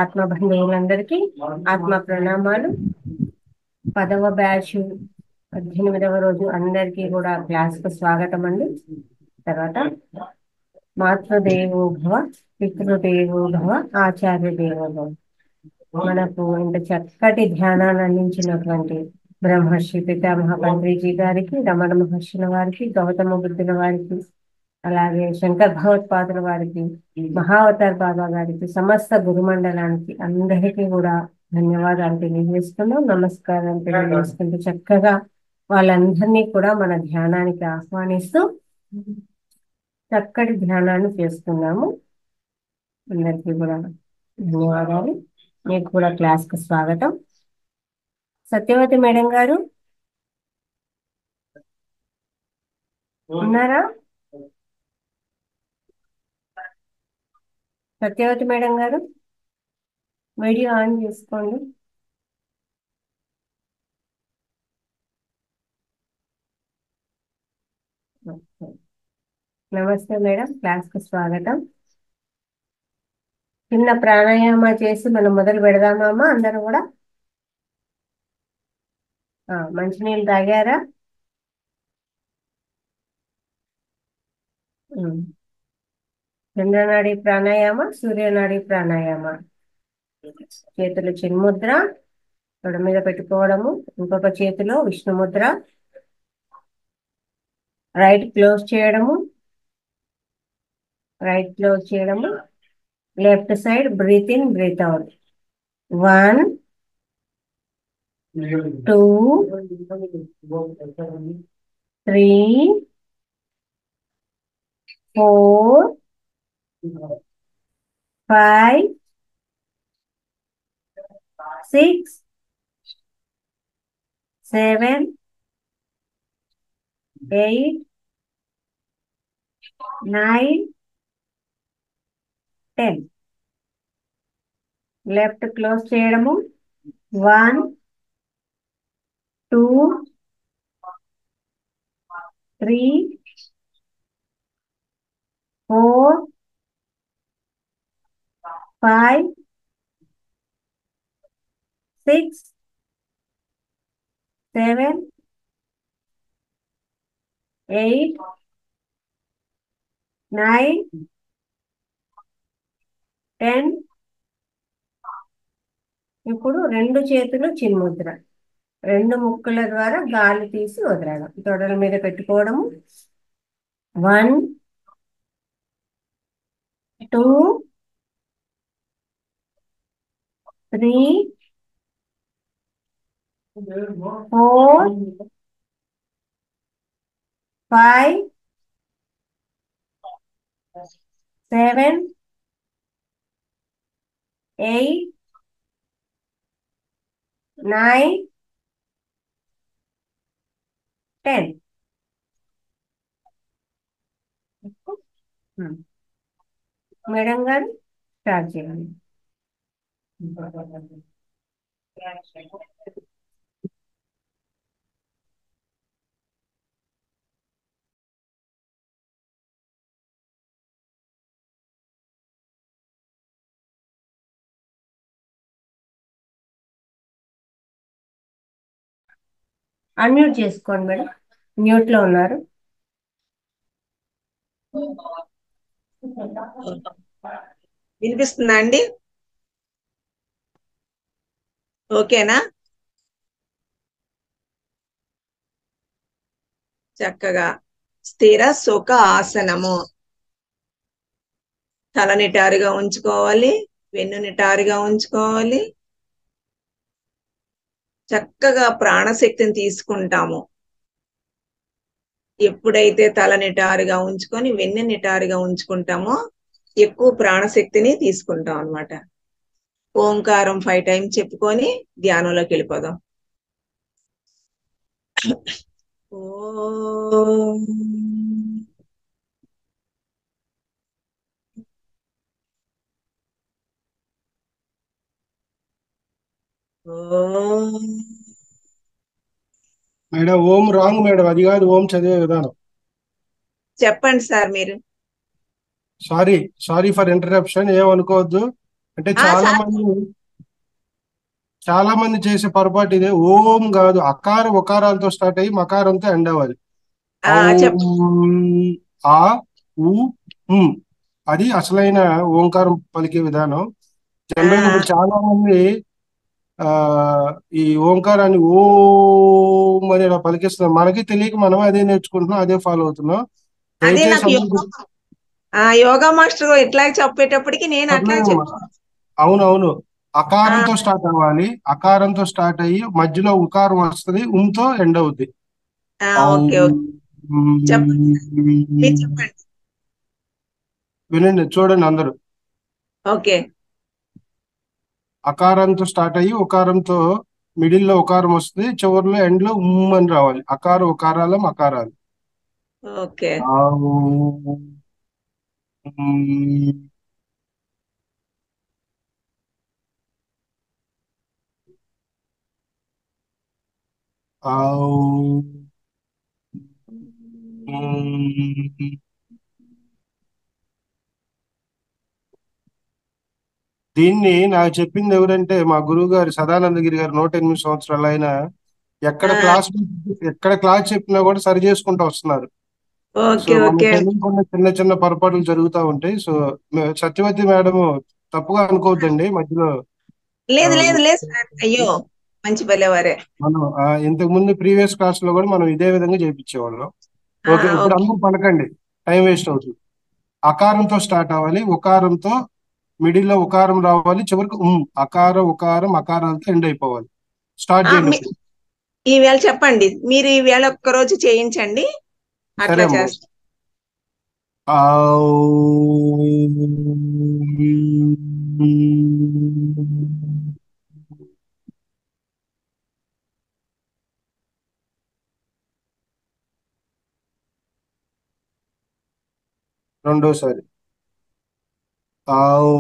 ఆత్మ బంధువులందరికీ ఆత్మ ప్రణామాలు. 10వ బ్యాచ్ 18వ రోజు అందరికీ కూడా క్లాస్ కు స్వాగతం అండి. తర్వాత మాతృదేవో భవ, పితృదేవో భవ, ఆచార్య దేవో భవ. మనకు ఇంత చక్కటి ధ్యానాన్ని అందించినటువంటి బ్రహ్మర్షి పితామహ పత్రిజీ గారికి, రమణ మహర్షుల వారికి, గౌతమ బుద్ధుల వారికి, అలాగే శంకర్ భగవత్పాదుల వారికి, మహావతార్ బాబా గారికి, సమస్త గురుమండలానికి అందరికీ కూడా ధన్యవాదాలు తెలియజేస్తున్నాం, నమస్కారం తెలియజేసుకుంటూ చక్కగా వాళ్ళందరినీ కూడా మన ధ్యానానికి ఆహ్వానిస్తూ చక్కటి ధ్యానాన్ని చేస్తున్నాము. అందరికీ కూడా ధన్యవాదాలు. మీకు కూడా క్లాస్ కు స్వాగతం. సత్యవతి మేడం గారు ఉన్నారా? సత్యవతి మేడం గారు వీడియో ఆన్ చేసుకోండి. నమస్తే మేడం, క్లాస్ కు స్వాగతం. చిన్న ప్రాణాయామ చేసి మనం మొదలు పెడదామా? అందరూ కూడా మంచినీళ్ళు తాగారా? చంద్రనాడి ప్రాణాయామ, సూర్యనాడి ప్రాణాయామ. చేతులు చిన్ముద్ర తొడ మీద పెట్టుకోవడము, ఇంకొక చేతిలో విష్ణుముద్ర, రైట్ క్లోజ్ చేయడము, left side breathe in breathe out. 1 2 3 4 5 6 7 8 9 10. Left close చేయడము. 1 2 3 4 5 6 7 8 9 10. ఇప్పుడు రెండు చేతులు చిన్ముద్ర, రెండు ముక్కుల ద్వారా గాలి తీసి వదలడం, తొడల మీద పెట్టుకోవడము. 1 2 3 4 5 7 8 9 10. మేడం గారు స్టార్ట్ చేయండి. అన్మ్యూట్ చేసుకోండి మేడం, మ్యూట్ లో ఉన్నారు. వినిపిస్తుందా అండి? ఓకేనా? చక్కగా స్థిర సుఖ ఆసనము. తల నిటారుగా ఉంచుకోవాలి, వెన్ను నిటారుగా ఉంచుకోవాలి. చక్కగా ప్రాణశక్తిని తీసుకుంటాము. ఎప్పుడైతే తల నిటారుగా ఉంచుకొని వెన్ను నిటారుగా ఉంచుకుంటామో ఎక్కువ ప్రాణశక్తిని తీసుకుంటాం అన్నమాట. ఓంకారం 5 టైమ్స్ చెప్పుకొని ధ్యానంలోకి వెళ్ళిపోదాం. ఓం ఓం. మేడం ఓం రాంగ్ మేడం, అది కాదు ఓం చదివే విధానం. చెప్పండి సార్ మీరు. సారీ ఫర్ ఇంటరప్షన్, ఏమనుకోవద్దు. అంటే సార్ చాలా మంది చేసే పొరపాటు ఇదే. ఓం కాదు, అకార ఉకారాలతో స్టార్ట్ అయ్యి మకారంతో ఎండ్ అవ్వాలి. చెప్ ఔం, ఆ, ఉ, ఉం. అది అసలైన ఓంకారం పలికే విధానం. జనరల్ గా ఇప్పుడు చాలా మంది ఆ ఈ ఓంకారాన్ని ఓం అని ఇలా పలికిస్తున్నాం. మనకి తెలియక మనమే అదే నేర్చుకుంటున్నాం, అదే ఫాలో అవుతున్నాం. అదే దయచేసి నాకు అందరూ యోగా మాస్టర్ ఎట్లా చెప్పేటప్పటికి నేను అట్లా చెప్పలేదమ్మా. చెప్తాను. అవునవును. ఆ, అకారంతో స్టార్ట్ అవ్వాలి. అకారంతో స్టార్ట్ అయ్యి మధ్యలో ఉకారం వస్తుంది, ఉంతో ఎండ్ అవుద్ది. ఔం. ఓకే ఓకే చెప్పండి సార్, మీరు చెప్పండి. వినండి, చూడండి అందరూ. ఓకే అకారంతో స్టార్ట్ అయ్యి ఉకారంతో మిడిల్ లో ఉకారం వస్తుంది, చివరిలో ఎండ్ లో ఉమ్ అని రావాలి. అకార ఉకారాల మకారాలు. ఓకే ఔం, ఉమ్, ఔం, ఉమ్. దీన్ని నాకు చెప్పింది ఎవరంటే మా గురువు గారు సదానందగిరి గారు. 108 సంవత్సరాలు ఆయన. ఎక్కడ ఆ, క్లాస్ ఎక్కడ క్లాస్ చెప్పినా కూడా సరి చేసుకుంటూ వస్తున్నారు. సో ఓకే మనకు ఓకే తెలియకుండా చిన్న చిన్న పొరపాట్లు జరుగుతూ ఉంటాయి. సో సత్యవతి మేడం తప్పుగా అనుకోవద్దండి మధ్యలో. ఆ, లేదు లేదు లేదు సార్, అయ్యో మంచి భలేవారే. మనం ఇంతకు ముందు ప్రీవియస్ క్లాస్ లో కూడా మనం ఇదే విధంగా చేయించేవాళ్ళం. ఓకే, ఇప్పుడు ఓకే అందరూ పలకండి, టైం వేస్ట్ అవుతుంది. అకారంతో స్టార్ట్ అవ్వాలి, ఉకారంతో మిడిల్ లో ఉకారం రావాలి, చివరికి అకార ఉకారం అకారాలతో ఎండ్ అయిపోవాలి. స్టార్ట్ చేయండి ఇప్పుడు. ఈవేళ చెప్పండి, మీరు ఈవేళ ఒక్క రోజు చేయించండి, సరే అట్లా అమ్మ. చేస్తాం. రెండోసారి. ఆవు.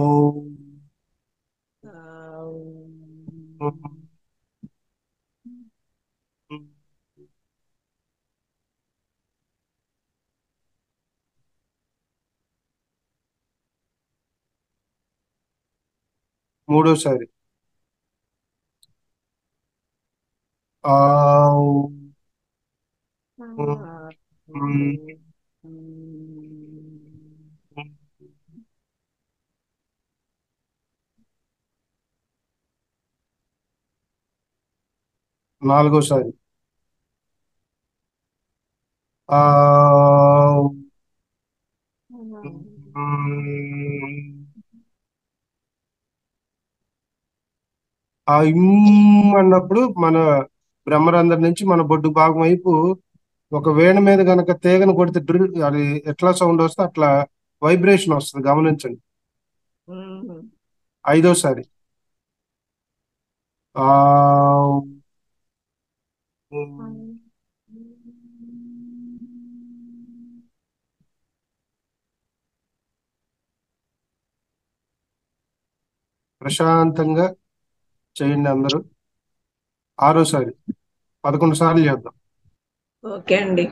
మూడోసారి. ఆవు. నాలుగోసారి. ఆవు. ఆ అన్నప్పుడు మన బ్రహ్మరంధ్రం నుంచి మన బొడ్డు భాగం వైపు ఒక వేణు మీద గనక తీగను కొడితే డ్రిల్ అది ఎట్లా సౌండ్ వస్తే అట్లా వైబ్రేషన్ వస్తుంది, గమనించండి. ఐదోసారి. ఆ ప్రశాంతంగా చేయండి అందరూ. ఆరోసారి. 11 సార్లు చేద్దాం. ఓకే అండి.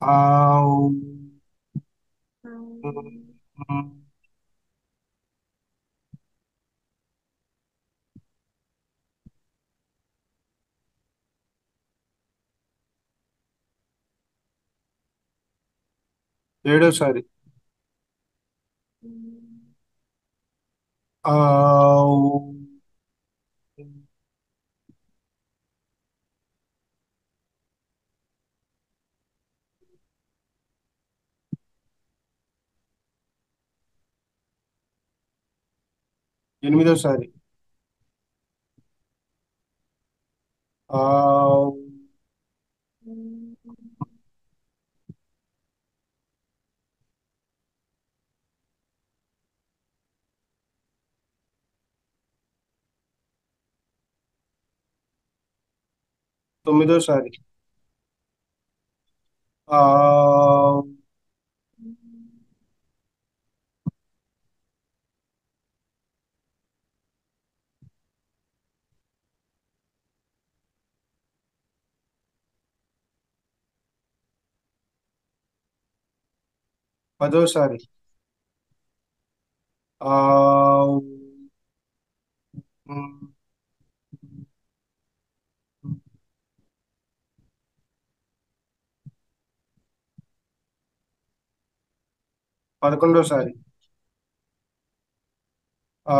ఆ 7ఓసారి. ఆ 8ఓసారి. ఆ 9ఓసారి. ఆ 10ఓసారి. ఆ పదకొండోసారి ఆ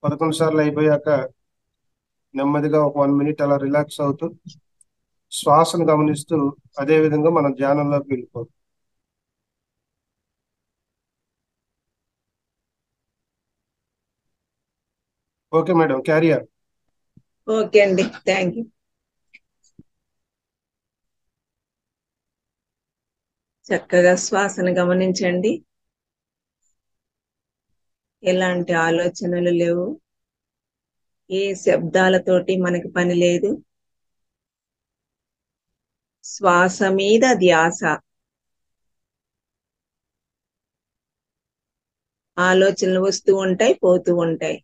11 సార్లు అయిపోయాక నెమ్మదిగా ఒక 1 మినిట్ అలా రిలాక్స్ అవుతూ శ్వాసను గమనిస్తూ అదే విధంగా మనం ధ్యానంలోకి వెళ్ళిపోతాం. Okay madam, carrier. ఓకే అండి, థ్యాంక్ యూ. చక్కగా శ్వాసను గమనించండి. ఎలాంటి ఆలోచనలు లేవు, ఏ శబ్దాలతోటి మనకి పని లేదు. శ్వాస మీద ధ్యాస. ఆలోచనలు వస్తూ ఉంటాయి, పోతూ ఉంటాయి.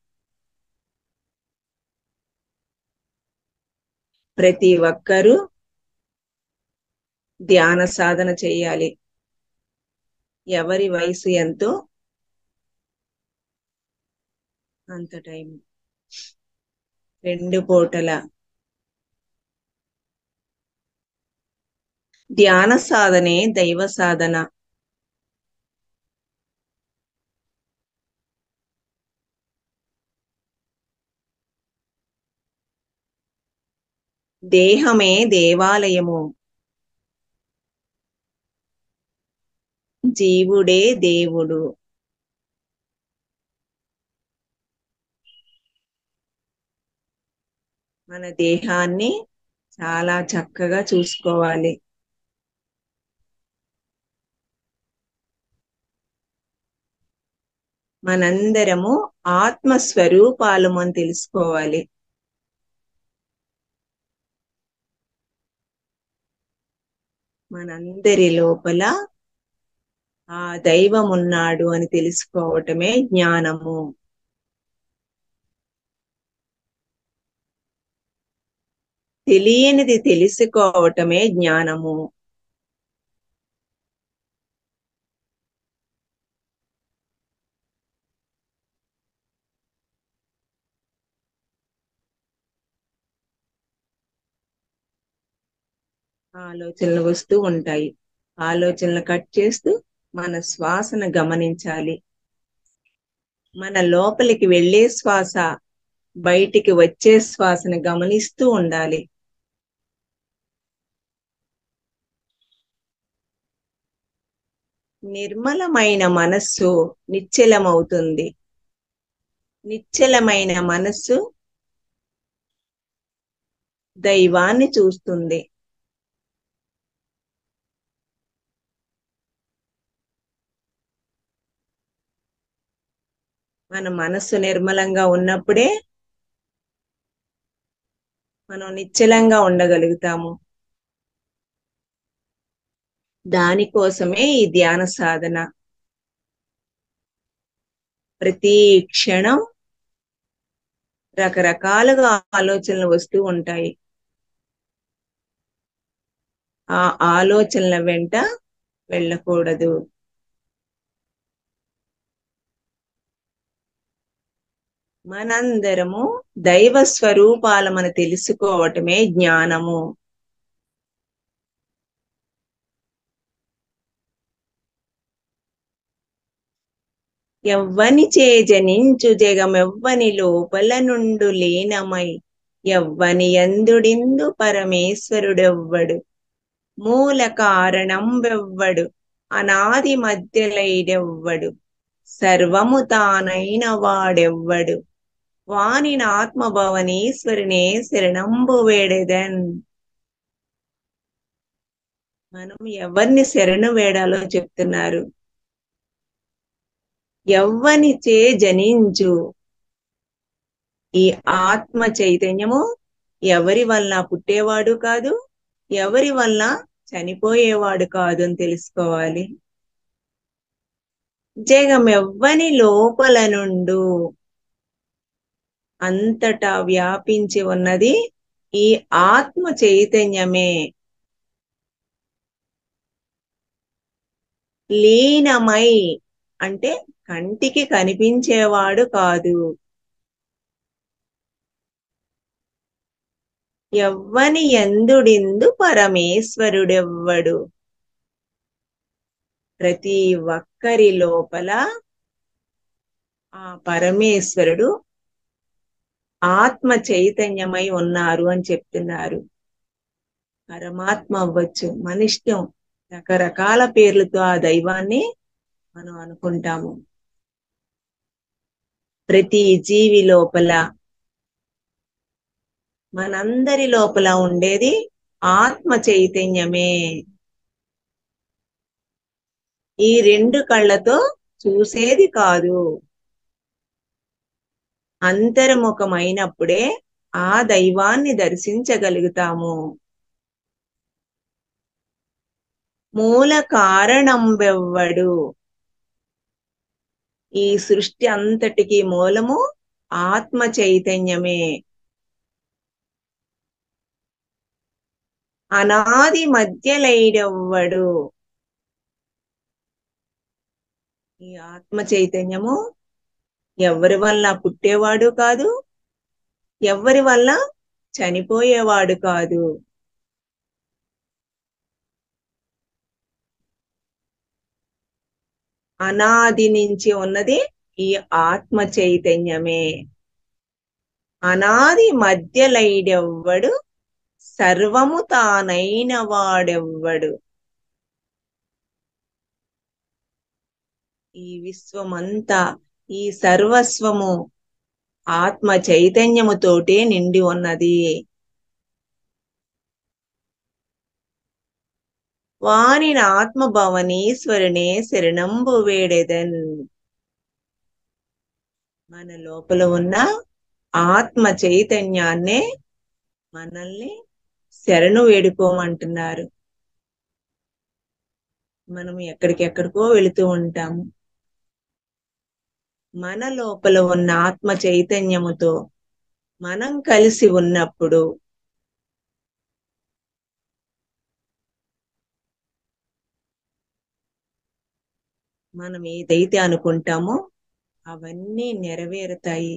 ప్రతి ఒక్కరూ ధ్యాన సాధన చేయాలి. ఎవరి వయసు ఎంతో అంత టైం, 2 పూటల ధ్యాన సాధనే దైవ సాధన. దేహమే దేవాలయము, జీవుడే దేవుడు. మన దేహాన్ని చాలా చక్కగా చూసుకోవాలి. మనందరము ఆత్మస్వరూపాలము అని తెలుసుకోవాలి. మనందరి లోపల ఆ దైవం ఉన్నాడు అని తెలుసుకోవటమే జ్ఞానము. తెలియనిది తెలుసుకోవటమే జ్ఞానము. ఆలోచనలు వస్తూ ఉంటాయి. ఆలోచనలు కట్ చేస్తూ మన శ్వాసను గమనించాలి. మన లోపలికి వెళ్ళే శ్వాస, బయటికి వచ్చే శ్వాసను గమనిస్తూ ఉండాలి. నిర్మలమైన మనస్సు నిశ్చలమవుతుంది. నిశ్చలమైన మనస్సు దైవాన్ని చూస్తుంది. మన మనస్సు నిర్మలంగా ఉన్నప్పుడే మనం నిశ్చలంగా ఉండగలుగుతాము. దానికోసమే ఈ ధ్యాన సాధన. ప్రతి క్షణం రకరకాలుగా ఆలోచనలు వస్తూ ఉంటాయి. ఆ ఆలోచనల వెంట వెళ్ళకూడదు. మనందరము దైవ స్వరూపాలమని తెలుసుకోవటమే జ్ఞానము. ఎవ్వనిచే జనించు జగమెవ్వని లోపల నుండు లీనమై ఎవ్వని యందుడిందు పరమేశ్వరుడెవ్వడు మూల కారణంబెవ్వడు అనాది మధ్యలైడెవ్వడు సర్వము తానైన వాడెవ్వడు వానిన ఆత్మభవనీశ్వరునే శరణంబు వేడెదన్. మనం ఎవరిని శరణు వేడాలో చెప్తున్నారు. ఎవ్వనిచే జనించు. ఈ ఆత్మ చైతన్యము ఎవరి వల్ల పుట్టేవాడు కాదు, ఎవరి వల్ల చనిపోయేవాడు కాదు అని తెలుసుకోవాలి. జగమెవ్వని లోపల నుండు. అంతటా వ్యాపించి ఉన్నది ఈ ఆత్మ చైతన్యమే. లీనమై అంటే కంటికి కనిపించేవాడు కాదు. ఎవ్వని ఎందుడిందు పరమేశ్వరుడెవ్వడు. ప్రతి ఒక్కరి లోపల ఆ పరమేశ్వరుడు ఆత్మ చైతన్యమై ఉన్నారు అని చెప్తున్నారు. పరమాత్మ అవ్వచ్చు, మన ఇష్టం. రకరకాల పేర్లతో ఆ దైవాన్ని మనం అనుకుంటాము. ప్రతి జీవి లోపల, మనందరి లోపల ఉండేది ఆత్మ చైతన్యమే. ఈ రెండు కళ్ళతో చూసేది కాదు. అంతర్ముఖమైనప్పుడే ఆ దైవాన్ని దర్శించగలుగుతాము. మూల కారణం వెవ్వడు. ఈ సృష్టి అంతటికి మూలము ఆత్మ చైతన్యమే. అనాది మధ్యలైడెవ్వడు. ఈ ఆత్మ చైతన్యము ఎవరి వల్ల పుట్టేవాడు కాదు, ఎవరి వల్ల చనిపోయేవాడు కాదు. అనాది నుంచి ఉన్నది ఈ ఆత్మ చైతన్యమే. అనాది మధ్యలైడెవ్వడు, సర్వము తానైన వాడెవ్వడు. ఈ విశ్వమంతా, ఈ సర్వస్వము ఆత్మ చైతన్యముతోటే నిండి ఉన్నది. వానిని ఆత్మభవనీశ్వరునే శరణంబు వేడెదన్. మన లోపల ఉన్న ఆత్మ చైతన్యాన్నే మనల్ని శరణు వేడుకోమంటున్నారు. మనం ఎక్కడికెక్కడికో వెళుతూ ఉంటాము. మన లోపల ఉన్న ఆత్మ చైతన్యముతో మనం కలిసి ఉన్నప్పుడు మనం ఏదైతే అనుకుంటామో అవన్నీ నెరవేరుతాయి.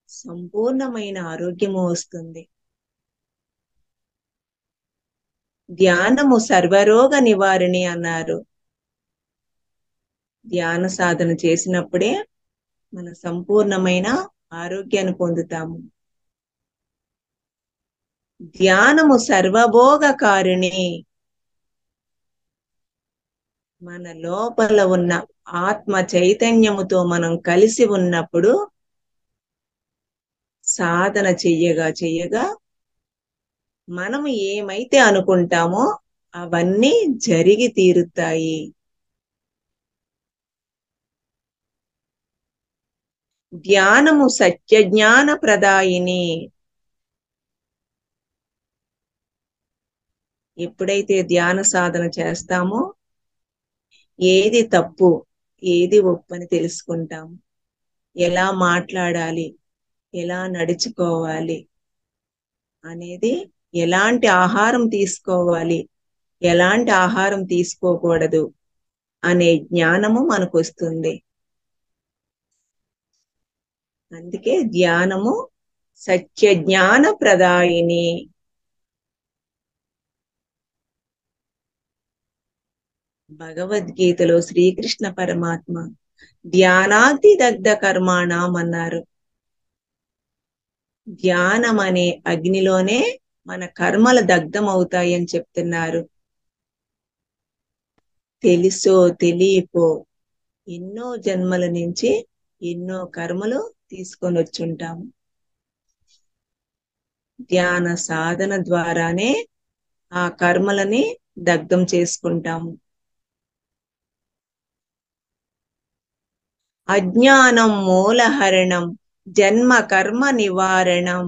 సంపూర్ణమైన ఆరోగ్యము వస్తుంది. ధ్యానము సర్వరోగ నివారణి అన్నారు. ధ్యాన సాధన చేసినప్పుడే మన సంపూర్ణమైన ఆరోగ్యాన్ని పొందుతాము. ధ్యానము సర్వభోగకారిణి. మన లోపల ఉన్న ఆత్మ చైతన్యముతో మనం కలిసి ఉన్నప్పుడు సాధన చెయ్యగా మనము ఏమైతే అనుకుంటామో అవన్నీ జరిగి తీరుతాయి. ధ్యానము సత్యజ్ఞాన ప్రదాయిని. ఎప్పుడైతే ధ్యాన సాధన చేస్తామో ఏది తప్పు, ఏది ఒప్పని తెలుసుకుంటాము. ఎలా మాట్లాడాలి, ఎలా నడుచుకోవాలి అనేది, ఎలాంటి ఆహారం తీసుకోవాలి, ఎలాంటి ఆహారం తీసుకోకూడదు అనే జ్ఞానము మనకు వస్తుంది. అందుకే ధ్యానము సత్య జ్ఞాన ప్రదాయిని. భగవద్గీతలో శ్రీకృష్ణ పరమాత్మ ధ్యానాగ్ని దగ్ధ కర్మాణం అన్నారు. ధ్యానం అనే అగ్నిలోనే మన కర్మల దగ్ధం అవుతాయని చెప్తున్నారు. తెలుసో తెలియకో ఎన్నో జన్మల నుంచి ఎన్నో కర్మలు తీసుకొని వచ్చుంటాము. ధ్యాన సాధన ద్వారానే ఆ కర్మలని దగ్ధం చేసుకుంటాము. అజ్ఞానం మూలహరణం జన్మ కర్మ నివారణం.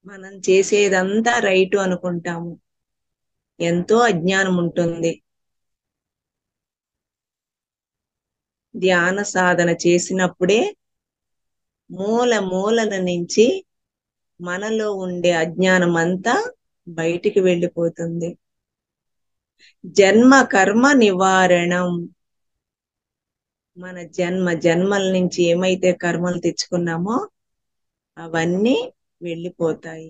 మనం చేసేదంతా రైటు అనుకుంటాము. ఎంతో అజ్ఞానం ఉంటుంది. ధ్యాన సాధన చేసినప్పుడే మూల మూలల నుంచి మనలో ఉండే అజ్ఞానం అంతా బయటికి వెళ్ళిపోతుంది. జన్మ కర్మ నివారణం. మన జన్మల నుంచి ఏమైతే కర్మలు తెచ్చుకున్నామో అవన్నీ వెళ్ళిపోతాయి.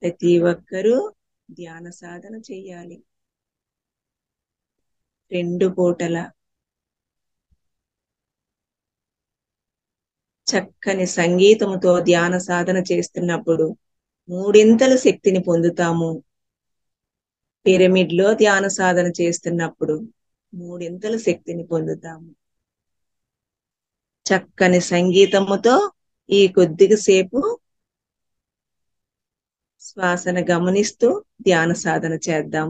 ప్రతి ఒక్కరూ ధ్యాన సాధన చెయ్యాలి. 2 పూటల చక్కని సంగీతముతో ధ్యాన సాధన చేస్తున్నప్పుడు 3 శక్తిని పొందుతాము. పిరమిడ్ లో ధ్యాన సాధన చేస్తున్నప్పుడు 3 శక్తిని పొందుతాము. చక్కని సంగీతముతో ఈ కొద్దిగా సేపు శ్వాసను గమనిస్తూ ధ్యాన సాధన చేద్దాం.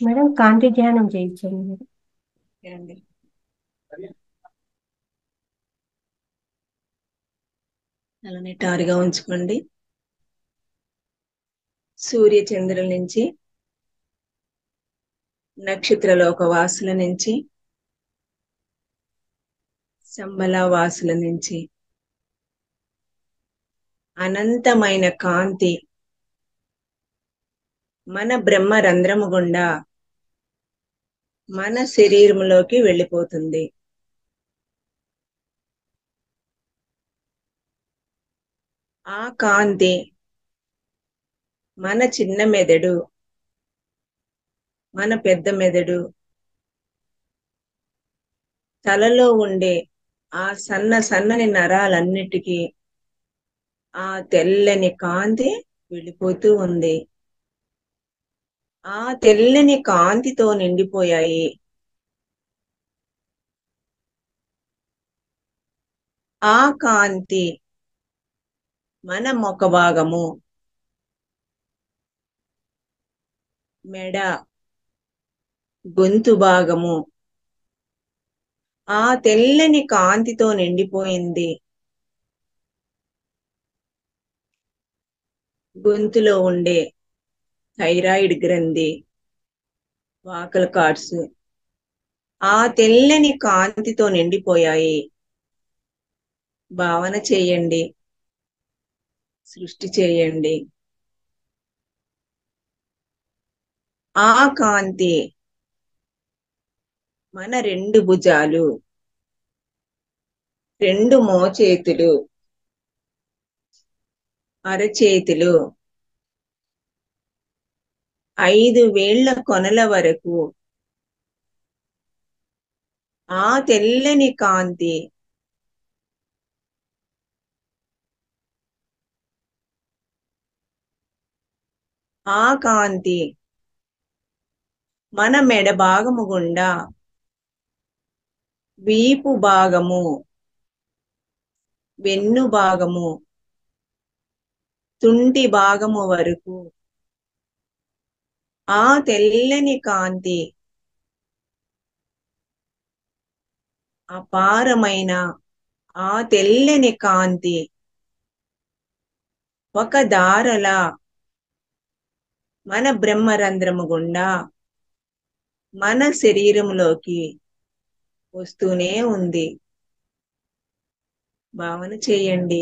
మేడం కాంతి ధ్యానం చేయించండి మేడం. అండి అలా నిటారుగా ఉంచుకోండి. సూర్య చంద్రుల నుంచి, నక్షత్రలోక వాసుల నుంచి, సంబల వాసుల నుంచి అనంతమైన కాంతి మన బ్రహ్మ రంధ్రము గుండా మన శరీరంలోకి వెళ్ళిపోతుంది. ఆ కాంతి మన చిన్న మెదడు, మన పెద్ద మెదడు, తలలో ఉండే ఆ సన్నని నరాలన్నిటికీ ఆ తెల్లని కాంతి వెళ్ళిపోతూ ఉంది. ఆ తెల్లని కాంతితో నిండిపోయాయి ఆ కాంతి మన ముఖ భాగము, మెడ, గొంతు భాగము ఆ తెల్లని కాంతితో నిండిపోయింది. గొంతులో ఉండే థైరాయిడ్ గ్రంథి, వాకల్ కార్డ్స్ ఆ తెల్లని కాంతితో నిండిపోయాయి. భావన చేయండి, సృష్టి చేయండి. ఆ కాంతి మన 2 భుజాలు, 2 మోచేతులు, అరచేతులు, 5 వేళ్ల కొనల వరకు ఆ తెల్లని కాంతి ఆ కాంతి మన మెడ భాగము గుండా వీపు భాగము, వెన్ను భాగము, తుంటి భాగము వరకు ఆ తెల్లని కాంతి అపారమైన ఆ తెల్లని కాంతి ఒక దారలా మన బ్రహ్మరంధ్రము గుండా మన శరీరంలోకి వస్తూనే ఉంది. భావన చేయండి,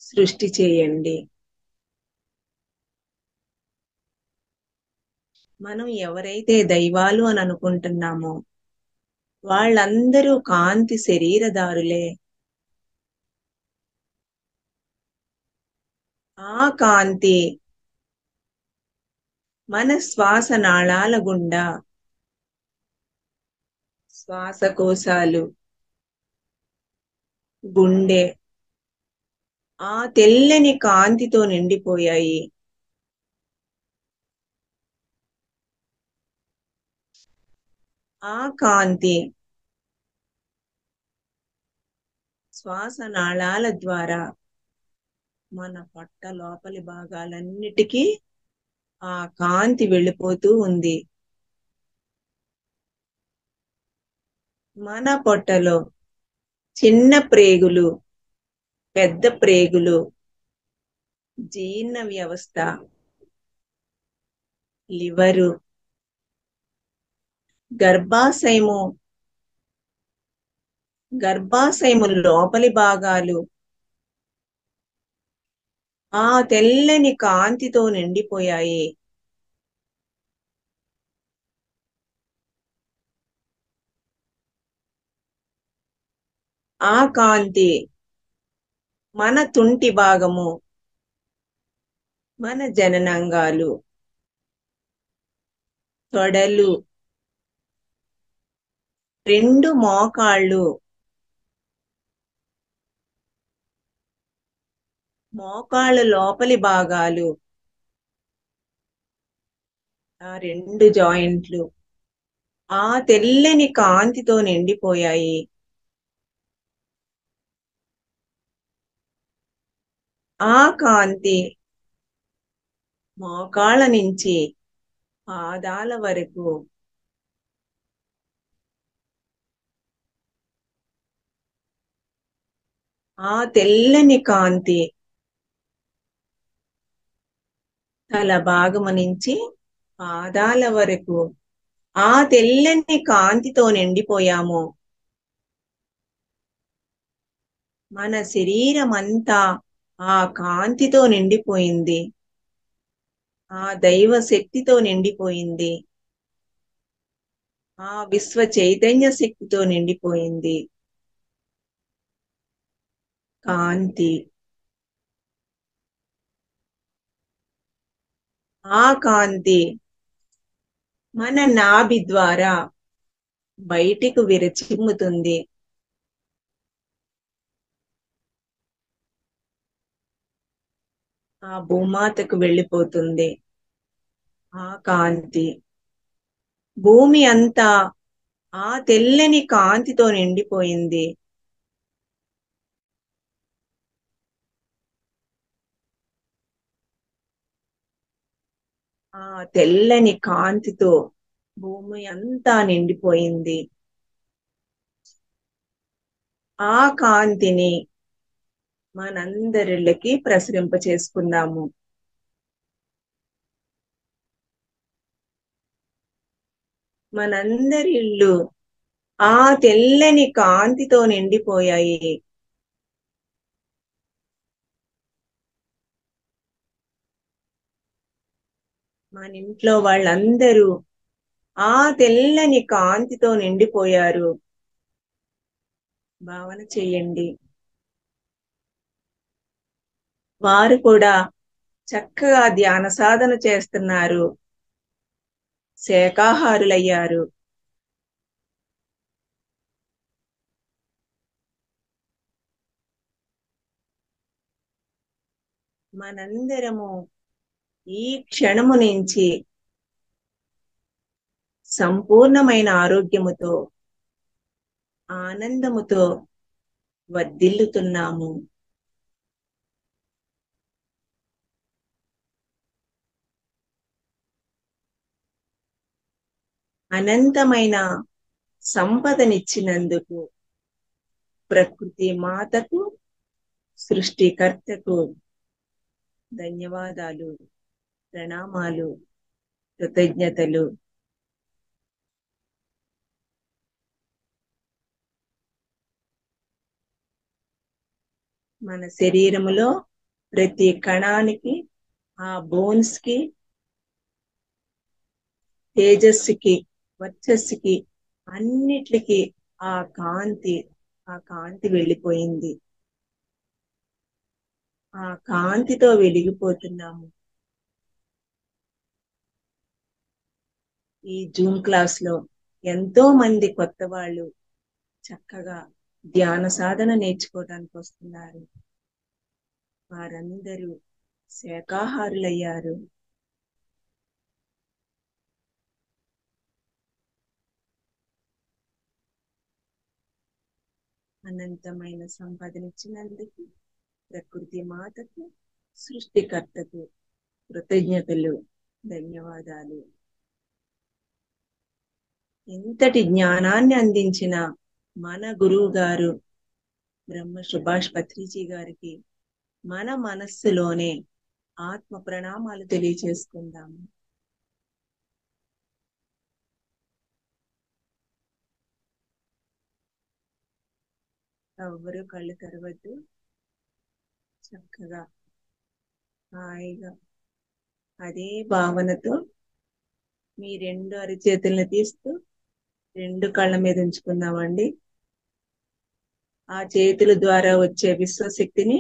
సృష్టి చేయండి. మనం ఎవరైతే దైవాలు అని అనుకుంటున్నామో వాళ్ళందరూ కాంతి శరీరదారులే. ఆ కాంతి మన శ్వాస నాళాల గుండా శ్వాసకోశాలు, గుండె ఆ తెల్లని కాంతితో నిండిపోయాయి. ఆ కాంతి శ్వాస నాళాల ద్వారా మన పొట్ట లోపలి భాగాలన్నిటికీ ఆ కాంతి వెళ్ళిపోతూ ఉంది. మన పొట్టలో చిన్న ప్రేగులు, పెద్ద ప్రేగులు, జీర్ణ వ్యవస్థ, లివరు, గర్భాశయము లోపలి భాగాలు ఆ తెల్లని కాంతితో నిండిపోయాయి. ఆ కాంతి మన తుంటి భాగము, మన జననాంగాలు, తొడలు, 2 మోకాళ్ళు, మోకాళ్ళ లోపలి భాగాలు, ఆ 2 జాయింట్లు ఆ తెల్లని కాంతితో నిండిపోయాయి. ఆ కాంతి మోకాళ్ళ నుంచి పాదాల వరకు ఆ తెల్లని కాంతి తల భాగము నుంచి పాదాల వరకు ఆ తెల్లని కాంతితో నిండిపోయాము. మన శరీరం అంతా ఆ కాంతితో నిండిపోయింది. ఆ దైవ శక్తితో నిండిపోయింది. ఆ విశ్వ చైతన్య శక్తితో నిండిపోయింది. కాంతి. ఆ కాంతి మన నాభి ద్వారా బయటికి విరచిమ్ముతుంది. ఆ భూమాతకు వెళ్ళిపోతుంది. ఆ కాంతి భూమి అంతా ఆ తెల్లని కాంతితో నిండిపోయింది. ఆ తెల్లని కాంతితో భూమి అంతా నిండిపోయింది. ఆ కాంతిని మనందరిళ్ళకి ప్రసరింప చేసుకుందాము. మనందరి ఇళ్ళు ఆ తెల్లని కాంతితో నిండిపోయాయి. మన ఇంట్లో వాళ్ళందరూ ఆ తెల్లని కాంతితో నిండిపోయారు. భావన చెయ్యండి. వారు కూడా చక్కగా ధ్యాన సాధన చేస్తున్నారు. శాకాహారులయ్యారు. మనందరము ఈ క్షణము నుంచి సంపూర్ణమైన ఆరోగ్యముతో ఆనందముతో వర్ధిల్లుతున్నాము. అనంతమైన సంపదనిచ్చినందుకు ప్రకృతి మాతకు, సృష్టికర్తకు ధన్యవాదాలు, ప్రణామాలు, కృతజ్ఞతలు. మన శరీరములో ప్రతి కణానికి, ఆ బోన్స్ కి, తేజస్సుకి, వర్చస్సుకి, అన్నిటికి ఆ కాంతి వెళ్ళిపోయింది. ఆ కాంతితో వెలిగిపోతున్నాము. ఈ జూమ్ క్లాస్ లో ఎంతో మంది కొత్త వాళ్ళు చక్కగా ధ్యాన సాధన నేర్చుకోవడానికి వస్తున్నారు. వారందరూ శాకాహారులయ్యారు. అనంతమైన సంపదనిచ్చినందుకు ప్రకృతి మాతకు, సృష్టికర్తకు కృతజ్ఞతలు, ధన్యవాదాలు. ఎంతటి జ్ఞానాన్ని అందించిన మన గురువు గారు బ్రహ్మ సుభాష్ పత్రిజీ గారికి మన మనస్సులోనే ఆత్మ ప్రణామాలు తెలియచేసుకుందాము. ఎవ్వరూ కళ్ళు తెరవద్దు. చక్కగా హాయిగా అదే భావనతో మీ రెండు అరిచేతులను తీస్తూ రెండు కళ్ళ మీద ఉంచుకుందామండి. ఆ చేతుల ద్వారా వచ్చే విశ్వశక్తిని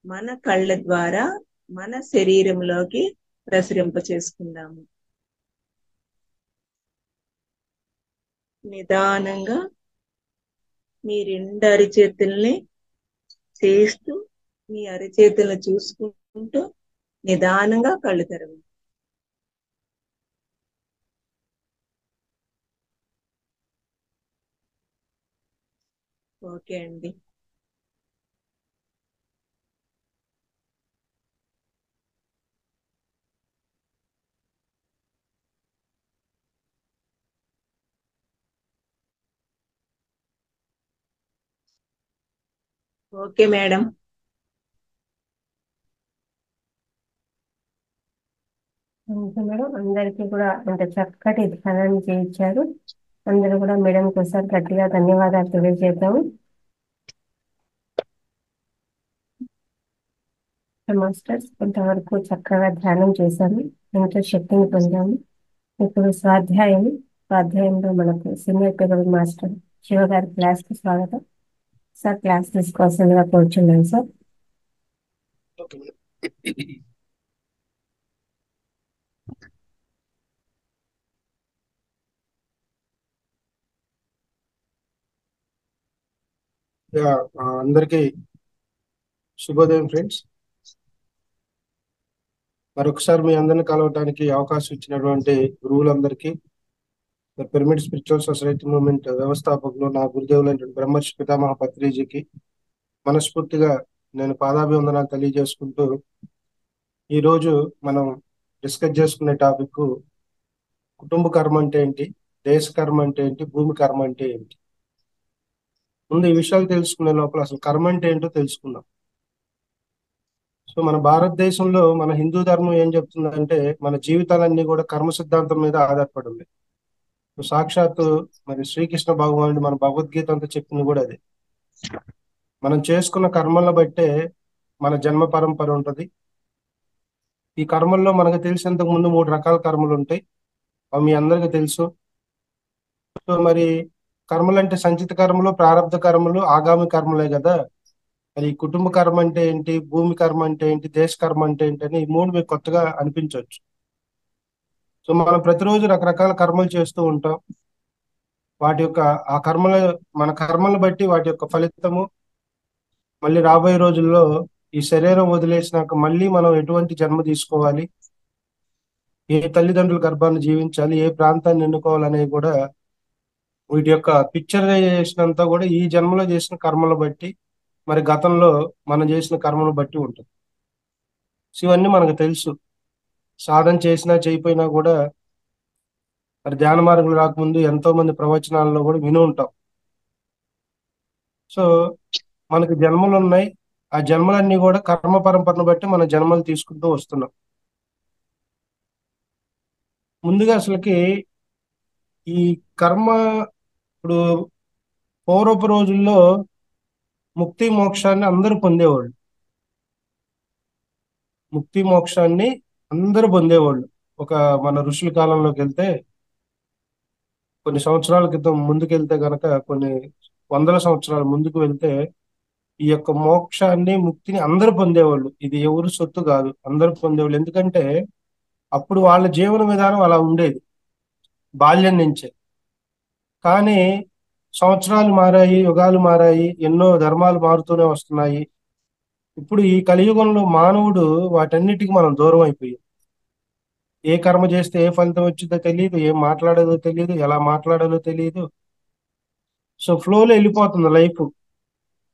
మన కళ్ళ ద్వారా మన శరీరంలోకి ప్రసరింప చేసుకుందాము. నిదానంగా మీ రెండు అరిచేతుల్ని చేస్తూ మీ అరిచేతులను చూసుకుంటూ నిదానంగా కళ్ళు తెరవండి. ఓకే అండి. Okay madam. ఓకే మేడం, అందరికీ కూడా అంత చక్కటి ధ్యానాన్ని చేయించారు. అందరూ కూడా మేడంకి ఒకసారి గట్టిగా ధన్యవాదాలు తెలియజేద్దాము. మాస్టర్స్ కొంతవరకు చక్కగా ధ్యానం చేశాము, ఎంతో శక్తిని పొందాము. ఇప్పుడు స్వాధ్యాయంలో మనకు సీనియర్ పిల్లల మాస్టర్ శివ గారి క్లాస్ కి స్వాగతం. సార్ క్లాస్ తీసుకోవాల్సిందిగా కూర్చున్నాను సార్. అందరికీ శుభోదయం ఫ్రెండ్స్. మరొకసారి మీ అందరిని కలవటానికి అవకాశం ఇచ్చినటువంటి గురువులందరికీ, పిరమిడ్ స్పిరిచువల్ సొసైటీ మూవ్మెంట్ వ్యవస్థాపకులు నా గురుదేవులైన బ్రహ్మర్షి పితామహ పత్రిజీకి మనస్ఫూర్తిగా నేను పాదాభివందనాలు తెలియజేసుకుంటూ, ఈరోజు మనం డిస్కస్ చేసుకునే టాపిక్ కుటుంబ కర్మ అంటే ఏంటి, దేశ కర్మ అంటే ఏంటి, భూమి కర్మ అంటే ఏంటి. ముందు ఈ విషయాలు తెలుసుకునే లోపల అసలు కర్మ అంటే ఏంటో తెలుసుకుందాం. సో మన భారతదేశంలో మన హిందూ ధర్మం ఏం చెప్తుందంటే మన జీవితాలన్నీ కూడా కర్మ సిద్ధాంతం మీద ఆధారపడి ఉన్నాయి. సాక్షాత్తు మరి శ్రీకృష్ణ భగవానుడు మన భగవద్గీత అంతా చెప్పింది కూడా అదే. మనం చేసుకున్న కర్మలను బట్టే మన జన్మ పరంపర ఉంటది. ఈ కర్మల్లో మనకు తెలిసినంతకు ముందు 3 రకాల కర్మలు ఉంటాయి, అవి మీ అందరికీ తెలుసు. సో మరి కర్మలు అంటే సంచిత కర్మలు, ప్రారంధ కర్మలు, ఆగామి కర్మలే కదా. మరి కుటుంబ కర్మ అంటే ఏంటి, భూమి కర్మ అంటే ఏంటి, దేశ కర్మ అంటే ఏంటి అని ఈ 3 మీకు కొత్తగా అనిపించవచ్చు. సో మనం ప్రతిరోజు రకరకాల కర్మలు చేస్తూ ఉంటాం. వాటి యొక్క మన కర్మలను బట్టి వాటి యొక్క ఫలితము మళ్ళీ రాబోయే రోజుల్లో ఈ శరీరం వదిలేసినాక మళ్ళీ మనం ఎటువంటి జన్మ తీసుకోవాలి, ఏ తల్లిదండ్రుల గర్భాన్ని జీవించాలి, ఏ ప్రాంతాన్ని ఎన్నుకోవాలనేవి కూడా వీటి యొక్క పిక్చరైజేషన్ అంతా కూడా ఈ జన్మలో చేసిన కర్మలు బట్టి, మరి గతంలో మనం చేసిన కర్మలు బట్టి ఉంటుంది. సో ఇవన్నీ మనకు తెలుసు. సాధన చేసినా చేయకపోయినా కూడా మరి ధ్యాన మార్గం రాకముందు ఎంతో మంది ప్రవచనాల్లో కూడా విని ఉంటాం. సో మనకి జన్మలు ఉన్నాయి, ఆ జన్మలన్నీ కూడా కర్మ పరంపరను బట్టి మన జన్మలు తీసుకుంటూ వస్తున్నాం. ముందుగా అసలుకి ఈ కర్మ ఇప్పుడు పూర్వపు రోజుల్లో ముక్తి మోక్షాన్ని అందరూ పొందేవాళ్ళు. ముక్తి మోక్షాన్ని అందరూ పొందేవాళ్ళు. ఒక మన ఋషుల కాలంలోకి వెళ్తే, కొన్ని సంవత్సరాల క్రితం ముందుకెళ్తే గనక, కొన్ని వందల సంవత్సరాల ముందుకు వెళ్తే ఈ యొక్క మోక్షాన్ని, ముక్తిని అందరూ పొందేవాళ్ళు. ఇది ఎవరు సొత్తు కాదు, అందరూ పొందేవాళ్ళు. ఎందుకంటే అప్పుడు వాళ్ళ జీవన విధానం అలా ఉండేది బాల్యం నుంచే. కానీ సంవత్సరాలు మారాయి, యుగాలు మారాయి, ఎన్నో ధర్మాలు మారుతూనే వస్తున్నాయి. ఇప్పుడు ఈ కలియుగంలో మానవుడు వాటన్నిటికీ మనం దూరం అయిపోయాం. ఏ కర్మ చేస్తే ఏ ఫలితం వచ్చిందో తెలియదు, ఏం మాట్లాడేదో తెలియదు, ఎలా మాట్లాడాలో తెలియదు. సో ఫ్లోలో వెళ్ళిపోతుంది లైఫ్.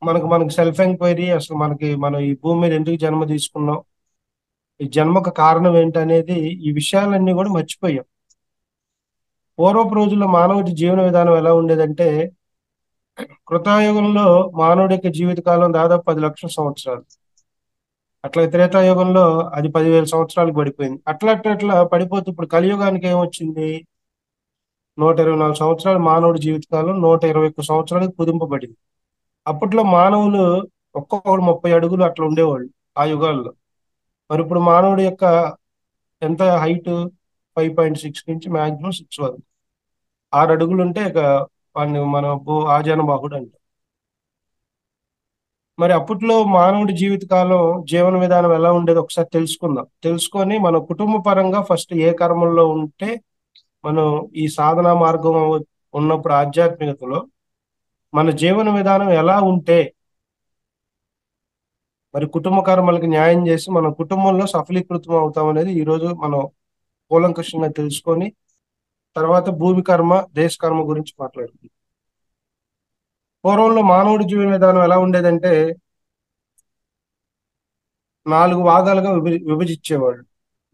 మనకు సెల్ఫ్ ఎంక్వైరీ, అసలు మనం ఈ భూమి మీద ఎందుకు జన్మ తీసుకున్నాం, ఈ జన్మకు కారణం ఏంటనేది, ఈ విషయాలన్నీ కూడా మర్చిపోయాం. పూర్వపు రోజుల్లో మానవుడి జీవన విధానం ఎలా ఉండేదంటే, కృతాయుగంలో మానవుడి యొక్క జీవితకాలం దాదాపు 10 లక్షల సంవత్సరాలు. అట్లా త్రేతాయుగంలో అది 10,000 సంవత్సరాలకు పడిపోయింది. అట్లా పడిపోతూ ఇప్పుడు కలియుగానికి ఏమొచ్చింది, 124 సంవత్సరాలు మానవుడి జీవితకాలం 121 సంవత్సరాలకు కుదింపబడింది. అప్పట్లో మానవులు ఒక్కొక్కడు 30 అడుగులు అట్లా ఉండేవాళ్ళు ఆ యుగాల్లో. మరి ఇప్పుడు మానవుడి యొక్క ఎంత హైట్, 5.6 నుంచి మాక్సిమం 6 వరకు. 6 అడుగులు ఉంటే ఇక వాడిని మన ఆజానుబాహుడు అంటాం. మరి అప్పట్లో మానవుడి జీవితకాలం, జీవన విధానం ఎలా ఉండేది ఒకసారి తెలుసుకుందాం. తెలుసుకొని మన కుటుంబ పరంగా ఫస్ట్ ఏ కర్మల్లో ఉంటే మనం ఈ సాధనా మార్గం ఉన్నప్పుడు ఆధ్యాత్మికతలో మన జీవన విధానం ఎలా ఉంటే మరి కుటుంబ కర్మలకు న్యాయం చేసి మన కుటుంబంలో సఫలీకృతం అవుతాం అనేది ఈరోజు మనం కూలంకషంగా తెలుసుకొని తర్వాత భూమి కర్మ, దేశ కర్మ గురించి మాట్లాడుకుందాం. పూర్వంలో మానవుడి జీవన విధానం ఎలా ఉండేదంటే 4 భాగాలుగా విభజించేవాళ్ళు.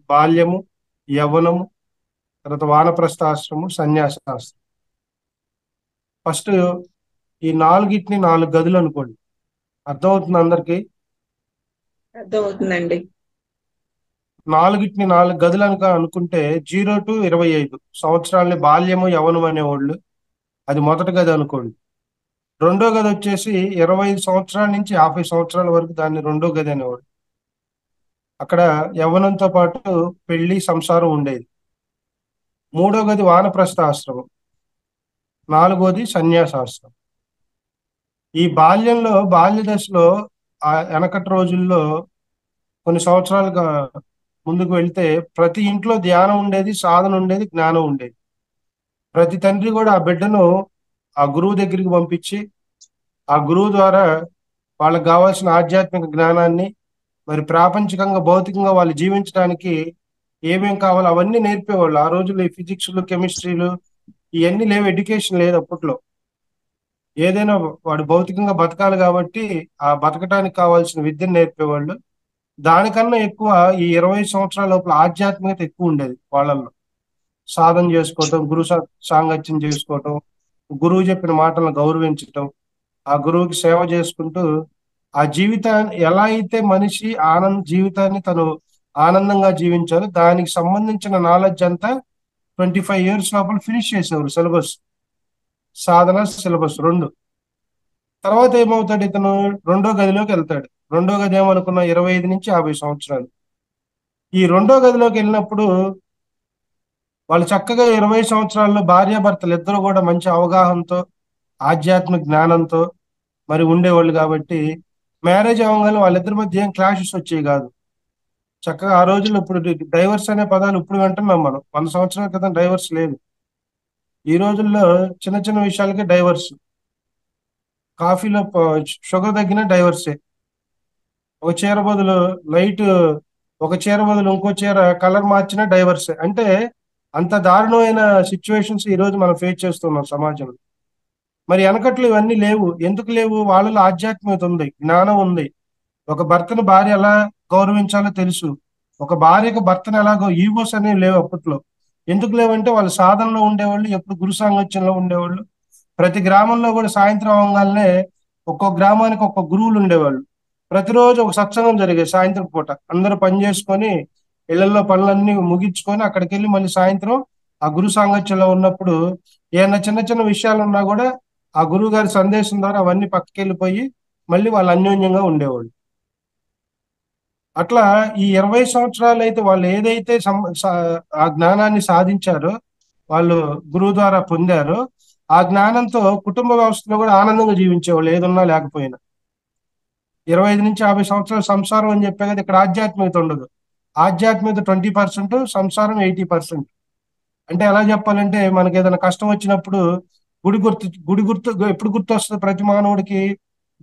బాల్యము, యవ్వనము, తర్వాత వానప్రస్థాశ్రము, సన్యాసాశ్రమం. ఫస్ట్ ఈ 4గిటిని 4 గదులు అనుకోండి. అర్థమవుతుంది అందరికి? అర్థమవుతుందండి. 4 గదులు అనుకుంటే 0 to 25 సంవత్సరాలని బాల్యము యవనం అనేవాళ్ళు. అది మొదటి గది అనుకోండి. రెండో గది వచ్చేసి 25 సంవత్సరాల నుంచి 50 సంవత్సరాల వరకు దాన్ని రెండో గది అనేవాడు. అక్కడ యవ్వనంతో పాటు పెళ్లి సంసారం ఉండేది. మూడో గది వానప్రస్థ ఆశ్రమం. నాలుగోది సన్యాసాశ్రమం. ఈ బాల్య దశలో ఆ వెనకటి రోజుల్లో కొన్ని సంవత్సరాలుగా ముందుకు వెళ్తే ప్రతి ఇంట్లో ధ్యానం ఉండేది, సాధన ఉండేది, జ్ఞానం ఉండేది. ప్రతి తండ్రి కూడా ఆ బిడ్డను ఆ గురువు దగ్గరికి పంపించి ఆ గురువు ద్వారా వాళ్ళకి కావాల్సిన ఆధ్యాత్మిక జ్ఞానాన్ని, మరి ప్రాపంచికంగా భౌతికంగా వాళ్ళు జీవించడానికి ఏమేం కావాలో అవన్నీ నేర్పేవాళ్ళు. ఆ రోజుల్లో ఈ ఫిజిక్స్లు, కెమిస్ట్రీలు ఇవన్నీ లేవు, ఎడ్యుకేషన్ లేదు అప్పట్లో. ఏదైనా వాడు భౌతికంగా బతకాలి కాబట్టి ఆ బతకడానికి కావాల్సిన విద్యను నేర్పేవాళ్ళు. దానికన్నా ఎక్కువ ఈ 20 సంవత్సరాల లోపల ఆధ్యాత్మికత ఎక్కువ ఉండేది వాళ్ళల్లో. సాధన చేసుకోవటం, సాంగత్యం చేసుకోవటం, గురువు చెప్పిన మాటలను గౌరవించటం, ఆ గురువుకి సేవ చేసుకుంటూ ఆ జీవితాన్ని ఎలా అయితే మనిషి జీవితాన్ని తను ఆనందంగా జీవించాలో దానికి సంబంధించిన నాలెడ్జ్ అంతా 25 years లోపల ఫినిష్ చేసేవారు. సిలబస్, సాధన, సిలబస్ రెండు. తర్వాత ఏమవుతాడు ఇతను? రెండో గదిలోకి వెళ్తాడు. రెండో గది ఏమనుకున్నా 25 నుంచి 50 సంవత్సరాలు. ఈ రెండో గదిలోకి వెళ్ళినప్పుడు వాళ్ళు చక్కగా 20 సంవత్సరాల్లో భార్యాభర్తలు ఇద్దరు కూడా మంచి అవగాహనతో, ఆధ్యాత్మిక జ్ఞానంతో మరి ఉండేవాళ్ళు కాబట్టి మ్యారేజ్ అవ్వగానే వాళ్ళిద్దరి మధ్య ఏం క్లాషెస్ వచ్చేవి కాదు. చక్కగా ఆ రోజుల్లో ఇప్పుడు డైవర్స్ అనే పదాలు ఇప్పుడు వింటున్నాం మనం. 100 సంవత్సరాల క్రితం డైవర్స్ లేదు. ఈ రోజుల్లో చిన్న చిన్న విషయాలకి డైవర్స్. కాఫీలో షుగర్ తగ్గిన డైవర్సే. ఒక చీర బదులు లైట్, ఒక చీర బదులు ఇంకో చీర కలర్ మార్చిన డైవర్సే. అంటే అంత దారుణమైన సిచ్యువేషన్స్ ఈ రోజు మనం ఫేస్ చేస్తున్నాం సమాజంలో. మరి వెనకట్లు ఇవన్నీ లేవు. ఎందుకు లేవు? వాళ్ళలో ఆధ్యాత్మికత ఉంది, జ్ఞానం ఉంది. ఒక భర్తను భార్య ఎలా గౌరవించాలో తెలుసు. ఒక భార్యకు భర్తను ఎలాగో ఈగోస్ అనేవి లేవు అప్పట్లో. ఎందుకు లేవంటే వాళ్ళు సాధనలో ఉండేవాళ్ళు, ఎప్పుడు గురు సాంగత్యంలో ఉండేవాళ్ళు. ప్రతి గ్రామంలో కూడా సాయంత్రం అవగానే ఒక్కొక్క గ్రామానికి ఒక్కొక్క గురువులు ఉండేవాళ్ళు. ప్రతిరోజు ఒక సత్సంగం జరిగేది సాయంత్రం పూట. అందరూ పని చేసుకొని ఇళ్లలో పనులన్నీ ముగించుకొని అక్కడికి వెళ్ళి మళ్ళీ సాయంత్రం ఆ గురు సాంగత్యంలో ఉన్నప్పుడు ఏమైనా చిన్న చిన్న విషయాలు ఉన్నా కూడా ఆ గురువు గారి సందేశం ద్వారా అవన్నీ పక్కకెళ్ళిపోయి మళ్ళీ వాళ్ళు అన్యోన్యంగా ఉండేవాళ్ళు. అట్లా ఈ 20 సంవత్సరాలు అయితే వాళ్ళు ఏదైతే ఆ జ్ఞానాన్ని సాధించారో, వాళ్ళు గురువు ద్వారా పొందారో, ఆ జ్ఞానంతో కుటుంబ వ్యవస్థలో కూడా ఆనందంగా జీవించేవాళ్ళు ఏదున్నా లేకపోయినా. 25 నుంచి 50 సంవత్సరాల సంసారం అని చెప్పే కదా, ఇక్కడ ఆధ్యాత్మికత ఉండదు. ఆధ్యాత్మికత 20%, సంసారం 80%. అంటే ఎలా చెప్పాలంటే మనకి ఏదైనా కష్టం వచ్చినప్పుడు గుడి గుర్తు ఎప్పుడు గుర్తొస్తుంది ప్రతి మానవుడికి?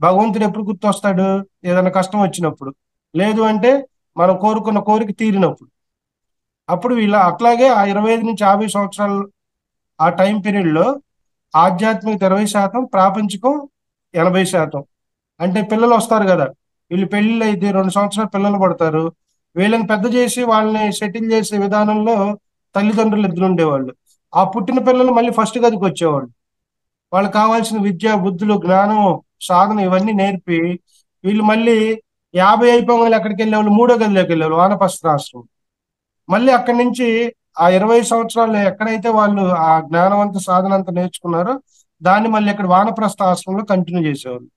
భగవంతుడు ఎప్పుడు గుర్తొస్తాడు? ఏదైనా కష్టం వచ్చినప్పుడు. లేదు అంటే మనం కోరుకున్న కోరిక తీరినప్పుడు. అప్పుడు ఇలా అట్లాగే ఆ 25 నుంచి 50 సంవత్సరాలు ఆ టైం పీరియడ్ లో ఆధ్యాత్మికత 20%, ప్రాపంచికం 80%. అంటే పిల్లలు వస్తారు కదా, వీళ్ళు పెళ్లిళ్ళు అయితే 2 సంవత్సరాలు పిల్లలు పడతారు. వీళ్ళని పెద్ద చేసి వాళ్ళని సెటిల్ చేసే విధానంలో తల్లిదండ్రులు ఇద్దరు ఉండేవాళ్ళు. ఆ పుట్టిన పిల్లలు మళ్ళీ ఫస్ట్ గదికి వచ్చేవాళ్ళు. వాళ్ళకి కావాల్సిన విద్య, బుద్ధులు, జ్ఞానం, సాధన ఇవన్నీ నేర్పి వీళ్ళు మళ్ళీ 50 అయిపోగానే ఎక్కడికి వెళ్ళేవాళ్ళు? మూడో గదిలోకి వెళ్ళేవాళ్ళు, వానప్రస్థాశ్రమం. మళ్ళీ అక్కడి నుంచి ఆ 20 సంవత్సరాలు ఎక్కడైతే వాళ్ళు ఆ జ్ఞానవంత సాధన అంతా నేర్చుకున్నారో దాన్ని మళ్ళీ ఇక్కడ వానప్రస్థ ఆశ్రమంలో కంటిన్యూ చేసేవాళ్ళు.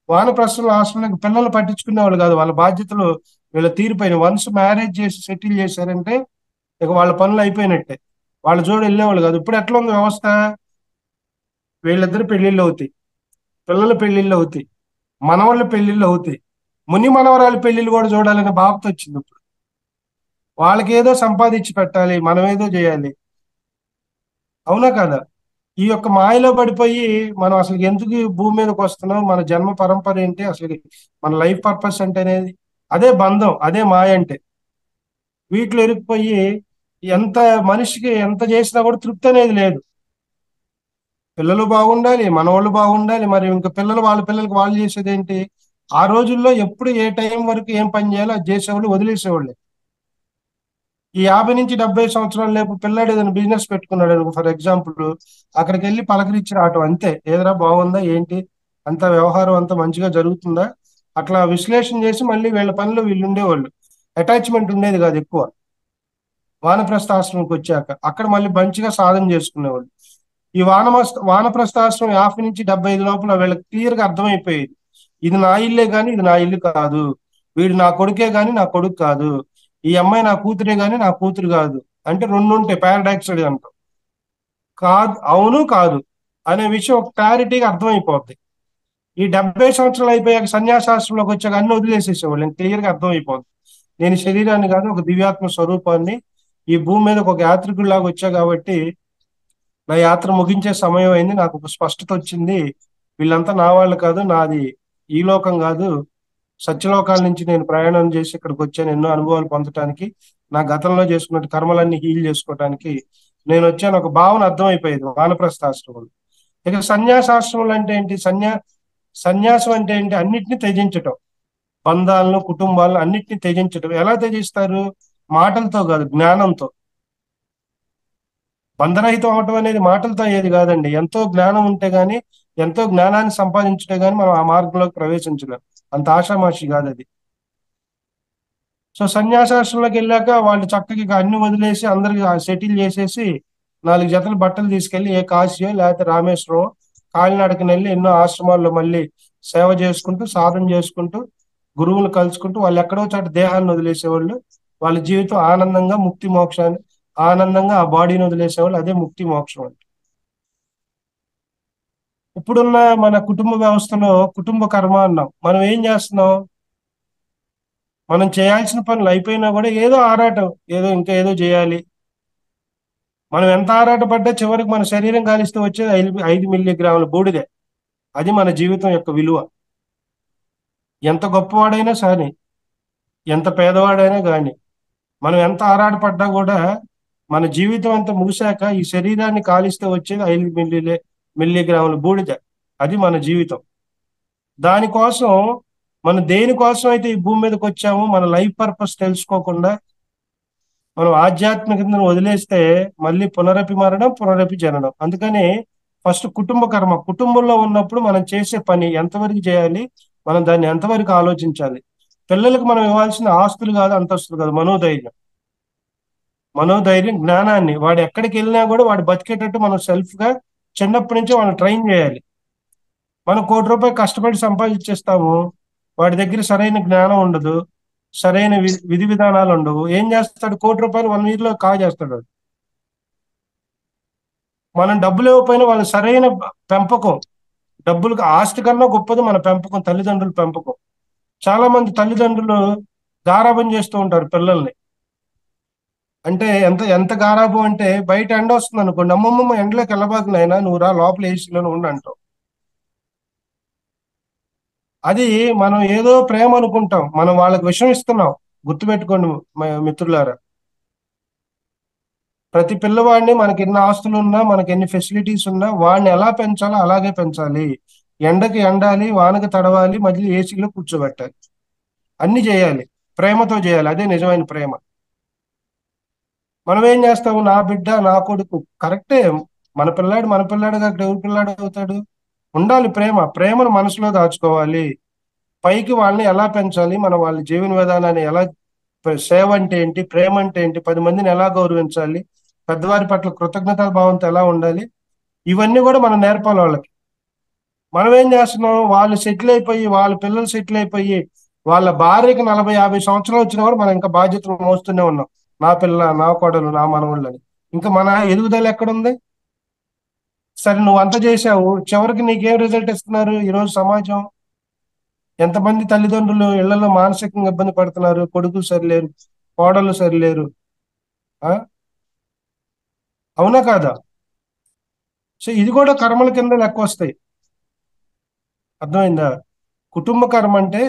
వానప్రస్థ ఆశ్రమానికి పిల్లలు పట్టించుకునేవాళ్ళు కాదు. వాళ్ళ బాధ్యతలు వీళ్ళ తీరిపోయిన. వన్స్ మ్యారేజ్ చేసి సెటిల్ చేశారంటే ఇక వాళ్ళ పనులు అయిపోయినట్టే. వాళ్ళ జోడు వెళ్ళేవాళ్ళు కాదు. ఇప్పుడు ఎట్లా ఉంది వ్యవస్థ? వీళ్ళిద్దరు పెళ్లిళ్ళు అవుతాయి, పిల్లల పెళ్లిళ్ళు అవుతాయి, మనవాళ్ళ పెళ్లిళ్ళు అవుతాయి, ముని మనవరాల పెళ్లిళ్ళు కూడా చూడాలనే బాబుతో వచ్చింది. ఇప్పుడు వాళ్ళకి ఏదో సంపాదించి పెట్టాలి, మనం ఏదో చేయాలి. అవునా కదా? ఈ యొక్క మాయలో పడిపోయి మనం అసలు ఎందుకు ఈ భూమి మీదకి వస్తున్నాం, మన జన్మ పరంపర ఏంటి, అసలు మన లైఫ్ పర్పస్ అంటే అనేది అదే బంధం, అదే మాయ అంటే. వీటిలో ఇరుక్కుపోయి ఎంత మనిషికి ఎంత చేసినా కూడా తృప్తి అనేది లేదు. పిల్లలు బాగుండాలి, మనవాళ్ళు బాగుండాలి, మరి ఇంకా పిల్లలు వాళ్ళ పిల్లలకి వాళ్ళు చేసేది ఏంటి? ఆ రోజుల్లో ఎప్పుడు ఏ టైం వరకు ఏం పని చేయాలో అది చేసేవాళ్ళు, వదిలేసేవాళ్ళు. ఈ 50 నుంచి 70 సంవత్సరాల లేపు పిల్లాడు ఏదైనా బిజినెస్ పెట్టుకున్నాడు అనుకో, ఫర్ ఎగ్జాంపుల్, అక్కడికి వెళ్ళి పలకరించి రావటం అంతే. ఏదైనా బాగుందా ఏంటి, అంత వ్యవహారం అంతా మంచిగా జరుగుతుందా, అట్లా విశ్లేషణ చేసి మళ్ళీ వీళ్ళ పనిలో వీళ్ళు ఉండేవాళ్ళు. అటాచ్మెంట్ ఉండేది కాదు ఎక్కువ. వానప్రస్థాశ్రమంకి వచ్చాక అక్కడ మళ్ళీ మంచిగా సాధన చేసుకునేవాళ్ళు. ఈ వానప్రస్థాశ్రమం 50 నుంచి 75 లోపల వీళ్ళకి క్లియర్ గా అర్థమైపోయేది, ఇది నా ఇల్లే గాని ఇది నా ఇల్లు కాదు, వీడు నా కొడుకే గాని నా కొడుకు కాదు, ఈ అమ్మాయి నా కూతురే గాని నా కూతురు కాదు. అంటే రెండు ఉంటాయి, పారాడాక్స్ అంటాం. కాదు, అవును కాదు అనే విషయం ఒక క్లారిటీగా అర్థమైపోద్ది. ఈ 70 సంవత్సరాలు అయిపోయాక సన్యాసాశ్రమంలోకి వచ్చాక అన్ని వదిలేసేసేవాళ్ళు, క్లియర్ గా అర్థమైపోద్ది, నేను శరీరాన్ని కాదు ఒక దివ్యాత్మ స్వరూపాన్ని, ఈ భూమి మీద ఒక యాత్రికుడిలాగా వచ్చా కాబట్టి నా యాత్ర ముగించే సమయం అయింది, నాకు ఒక స్పష్టత వచ్చింది, వీళ్ళంతా నా వాళ్ళు కాదు, నాది ఈ లోకం కాదు, సత్యలోకాల నుంచి నేను ప్రయాణం చేసి ఇక్కడికి వచ్చాను ఎన్నో అనుభవాలు పొందటానికి, నా గతంలో చేసుకున్న కర్మలన్నీ హీల్ చేసుకోవటానికి నేను వచ్చాను, ఒక భావన అర్థమైపోయేది వానప్రస్థాశ్రమంలో. ఇక సన్యాసాశ్రమంలో అంటే ఏంటి? సన్యాసం అంటే ఏంటి? అన్నిటిని త్యజించటం, బంధాలను కుటుంబాలను అన్నిటిని త్యజించటం. ఎలా త్యజిస్తారు? మాటలతో కాదు, జ్ఞానంతో. బంధరహితం అవటం అనేది మాటలతో అయ్యేది కాదండి, ఎంతో జ్ఞానం ఉంటే గాని, ఎంతో జ్ఞానాన్ని సంపాదించుంటే గాని మనం ఆ మార్గంలోకి ప్రవేశించలేం, అంత ఆషామాషి కాదు అది. సో సన్యాసాశ్రమంలోకి వెళ్ళాక వాళ్ళు చక్కగా అన్ని వదిలేసి అందరికి సెటిల్ చేసేసి 4 జతల బట్టలు తీసుకెళ్లి ఏ కాశీయో లేకపోతే రామేశ్వరం కాలినడకని వెళ్ళి ఎన్నో ఆశ్రమాల్లో మళ్ళీ సేవ చేసుకుంటూ సాధన చేసుకుంటూ గురువులు కలుసుకుంటూ వాళ్ళు ఎక్కడో చోట దేహాన్ని వదిలేసేవాళ్ళు. వాళ్ళ జీవితం ఆనందంగా ముక్తి మోక్షాన్ని ఆనందంగా ఆ బాడీని వదిలేసేవాళ్ళు. అదే ముక్తి మోక్షం అంటే. ఇప్పుడున్న మన కుటుంబ వ్యవస్థలో కుటుంబ కర్మ అన్నాం. మనం ఏం చేస్తున్నాం? మనం చేయాల్సిన పనులు అయిపోయినా కూడా ఏదో ఆరాటం, ఏదో ఇంకా ఏదో చేయాలి. మనం ఎంత ఆరాటపడ్డా చివరికి మన శరీరం కాలిస్తూ వచ్చేది 5 మిల్లీగ్రాముల బూడిదే. అది మన జీవితం యొక్క విలువ. ఎంత గొప్పవాడైనా సరే, ఎంత పేదవాడైనా కానీ, మనం ఎంత ఆరాటపడ్డా కూడా మన జీవితం అంతా ముగిశాక ఈ శరీరాన్ని కాలిస్తే వచ్చేది 5 మిల్లీగ్రాముల బూడిద. అది మన జీవితం. దానికోసం మనం దేనికోసం అయితే ఈ భూమి మీదకి వచ్చామో మన లైఫ్ పర్పస్ తెలుసుకోకుండా మనం ఆధ్యాత్మికతను వదిలేస్తే మళ్ళీ పునరపి మరణం పునరపి జననం. అందుకని ఫస్ట్ కుటుంబ కర్మ, కుటుంబంలో ఉన్నప్పుడు మనం చేసే పని ఎంతవరకు చేయాలి, మనం దాన్ని ఎంతవరకు ఆలోచించాలి. పిల్లలకు మనం ఇవ్వాల్సిన ఆస్తులు కాదు, అంతస్తులు కాదు, మనోధైర్యం జ్ఞానాన్ని. వాడు ఎక్కడికి వెళ్ళినా కూడా వాడు బతికేటట్టు మనం సెల్ఫ్ గా చిన్నప్పటి నుంచి వాళ్ళని ట్రైన్ చేయాలి. మనం ₹1,00,00,000 కష్టపడి సంపాదించేస్తాము, వాడి దగ్గర సరైన జ్ఞానం ఉండదు, సరైన విధి విధానాలు ఉండవు. ఏం చేస్తాడు? ₹1,00,00,000 1 year లో కాజేస్తాడు. మనం డబ్బులు ఇవ్వకపోయినా వాళ్ళు సరైన పెంపకం, డబ్బులకు ఆస్తి కన్నా గొప్పది మన పెంపకం, తల్లిదండ్రుల పెంపకం. చాలా మంది తల్లిదండ్రులు గారాబం చేస్తూ ఉంటారు పిల్లల్ని. అంటే ఎంత ఎంత గారాబం అంటే, బయట ఎండ వస్తుంది అనుకోండి, అమ్మమ్మ ఎండలోకి వెళ్ళబాకు నాయనా, నువ్వు రా లోపల ఏసీలోనే ఉండు అంటాం. అది మనం ఏదో ప్రేమ అనుకుంటాం, మనం వాళ్ళకి విషం ఇస్తున్నాం. గుర్తుపెట్టుకోండి మిత్రులారా, ప్రతి పిల్లవాడిని మనకి ఎన్ని ఆస్తులు ఉన్నా మనకి ఎన్ని ఫెసిలిటీస్ ఉన్నా వాడిని ఎలా పెంచాలో అలాగే పెంచాలి. ఎండకి ఎండాలి, వానకి తడవాలి, మధ్యలో ఏసీలో కూర్చోబెట్టాలి, అన్ని చేయాలి, ప్రేమతో చేయాలి. అదే నిజమైన ప్రేమ. మనం ఏం చేస్తాము? నా బిడ్డ నా కొడుకు, కరెక్టే, మన పిల్లాడు కాక ఎవరి పిల్లాడు అవుతాడు? ఉండాలి ప్రేమ, ప్రేమను మనసులో దాచుకోవాలి. పైకి వాళ్ళని ఎలా పెంచాలి, మనం వాళ్ళ జీవన విధానాన్ని ఎలా, సేవ అంటే ఏంటి, ప్రేమ అంటే ఏంటి, 10 మందిని ఎలా గౌరవించాలి, పెద్దవారి పట్ల కృతజ్ఞతా భావంతో ఎలా ఉండాలి, ఇవన్నీ కూడా మనం నేర్పాలి వాళ్ళకి. మనం ఏం చేస్తున్నాం? వాళ్ళు సెటిల్ అయిపోయి, వాళ్ళ పిల్లలు సెటిల్ అయిపోయి, వాళ్ళ భార్యకి 40-50 సంవత్సరాలు వచ్చినా కూడా మనం ఇంకా బాధ్యతలు మోస్తూనే ఉన్నాం. నా పిల్ల, నా కోడలు, నా మనవుళ్ళని. ఇంకా మన ఎదుగుదల ఎక్కడుంది? సరే, నువ్వు అంత చేసావు, చివరికి నీకేం రిజల్ట్ ఇస్తున్నారు ఈరోజు సమాజం? ఎంతమంది తల్లిదండ్రులు ఇళ్లలో మానసికంగా ఇబ్బంది పడుతున్నారు? కొడుకులు సరిలేరు, కోడళ్ళు సరిలేరు. అవునా కాదా? సో ఇది కూడా కర్మల కింద లెక్క వస్తాయి. అర్థమైందా? కుటుంబ కర్మ అంటే,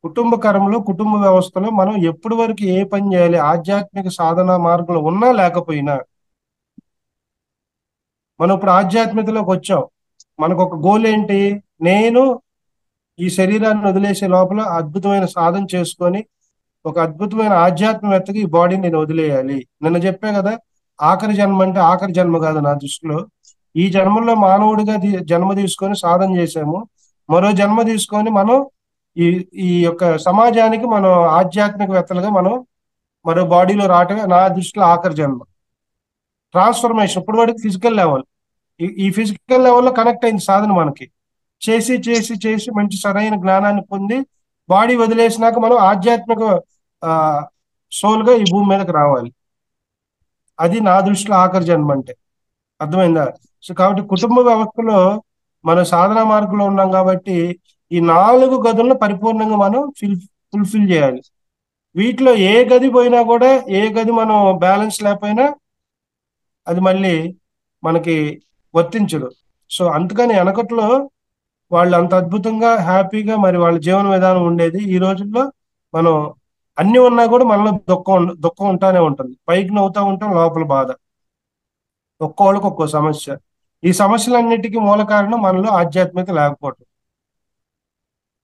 కుటుంబ కర్మలో, కుటుంబ వ్యవస్థలో మనం ఎప్పటి వరకు ఏ పని చేయాలి, ఆధ్యాత్మిక సాధన మార్గంలో ఉన్నా లేకపోయినా, మనం ఇప్పుడు ఆధ్యాత్మికతలోకి వచ్చాం. మనకు ఒక గోల్ ఏంటి? నేను ఈ శరీరాన్ని వదిలేసే లోపల అద్భుతమైన సాధన చేసుకొని ఒక అద్భుతమైన ఆధ్యాత్మికతకి ఈ బాడీని నేను వదిలేయాలి. నిన్న చెప్పే కదా, ఆఖరి జన్మ అంటే ఆఖరి జన్మ కాదు నా దృష్టిలో. ఈ జన్మలో మానవుడిగా జన్మ తీసుకొని సాధన చేసాము, మరో జన్మ తీసుకొని మనం ఈ ఈ యొక్క సమాజానికి మనం ఆధ్యాత్మికవేత్తలుగా మనం మరో బాడీలో రావటమే నా దృష్టిలో ఆఖరి జన్మ. ట్రాన్స్ఫర్మేషన్ ఇప్పుడు వరకు ఫిజికల్ లెవెల్, ఈ ఫిజికల్ లెవెల్లో కనెక్ట్ అయింది సాధన మనకి. చేసి చేసి చేసి మంచి సరైన జ్ఞానాన్ని పొంది బాడీ వదిలేసినాక మనం ఆధ్యాత్మిక సోల్గా ఈ భూమి మీదకి రావాలి. అది నా దృష్టిలో ఆఖరి జన్మ అంటే. అర్థమైందా? సో కాబట్టి కుటుంబ వ్యవస్థలో మనం సాధనా మార్గంలో ఉన్నాం కాబట్టి ఈ 4 గదులను పరిపూర్ణంగా మనం ఫుల్ఫిల్ చేయాలి. వీటిలో ఏ గది పోయినా కూడా, ఏ గది మనం బ్యాలెన్స్ లేకపోయినా అది మళ్ళీ మనకి వర్తించదు. సో అందుకని వెనకట్లో వాళ్ళు అంత అద్భుతంగా హ్యాపీగా మరి వాళ్ళ జీవన విధానం ఉండేది. ఈ రోజుల్లో మనం అన్ని ఉన్నా కూడా మనలో దుఃఖం ఉంటానే ఉంటుంది. పైకి నవ్వుతా ఉంటాం, లోపల బాధ. ఒక్కోళ్ళకి ఒక్కో సమస్య. ఈ సమస్యలన్నిటికీ మూల కారణం మనలో ఆధ్యాత్మికత లేకపోవటం.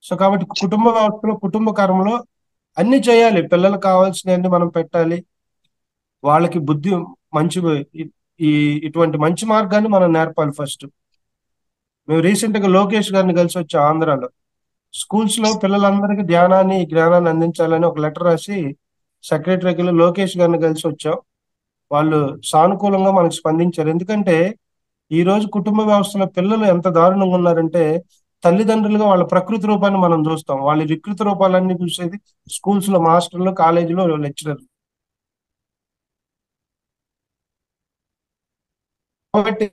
సో కాబట్టి కుటుంబ వ్యవస్థలో, కుటుంబ కర్మలో అన్ని చేయాలి. పిల్లలకు కావాల్సినవన్నీ మనం పెట్టాలి. వాళ్ళకి బుద్ధి మంచి ఇటువంటి మంచి మార్గాన్ని మనం నేర్పాలి ఫస్ట్. మేము రీసెంట్ గా లోకేష్ గారిని కలిసి వచ్చాం ఆంధ్రాలో. స్కూల్స్ లో పిల్లలందరికీ ధ్యానాన్ని, జ్ఞానాన్ని అందించాలని ఒక లెటర్ రాసి సెక్రటరీకి లోకేష్ గారిని కలిసి వచ్చాం. వాళ్ళు సానుకూలంగా మనకు స్పందించారు. ఎందుకంటే ఈ రోజు కుటుంబ వ్యవస్థలో పిల్లలు ఎంత దారుణంగా ఉన్నారంటే, తల్లిదండ్రులుగా వాళ్ళ ప్రకృతి రూపాన్ని మనం చూస్తాం. వాళ్ళ వికృతి రూపాలన్నీ చూసేది స్కూల్స్ లో మాస్టర్లు, కాలేజీలో లెక్చరర్లు. కాబట్టి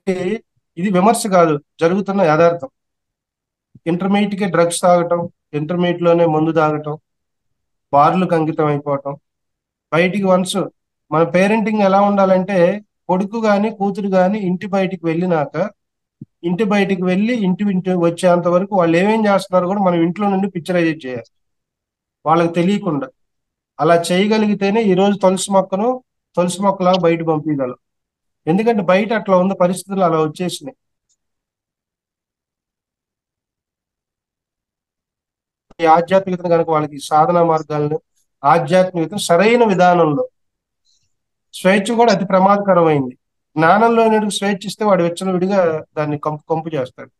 ఇది విమర్శ కాదు, జరుగుతున్న యథార్థం. ఇంటర్మీడియట్ కి డ్రగ్స్ తాగటం, ఇంటర్మీడియట్ లోనే మందు తాగటం, బార్లకు అంకితం అయిపోవటం. బయటికి వన్స్ మన పేరెంటింగ్ ఎలా ఉండాలంటే, కొడుకు గాని కూతురు గాని ఇంటి బయటికి వెళ్ళినాక, ఇంటి బయటికి వెళ్ళి ఇంటి వచ్చేంత వరకు వాళ్ళు ఏమేం చేస్తున్నారో కూడా మనం ఇంట్లో నుండి పిక్చరైజ్ చేయాలి, వాళ్ళకి తెలియకుండా. అలా చేయగలిగితేనే ఈ రోజు తులసి మొక్కలాగా బయట పంపించగలం. ఎందుకంటే బయట అట్లా ఉన్న పరిస్థితులు అలా వచ్చేసినాయి. ఈ ఆధ్యాత్మికతను కనుక వాళ్ళకి సాధనా మార్గాలను, ఆధ్యాత్మికత సరైన విధానంలో, స్వేచ్ఛ కూడా అతి ప్రమాదకరమైంది. జ్ఞానంలో స్వేచ్ఛ ఇస్తే వాడు విడిగా దాన్ని కంపు చేస్తాడు.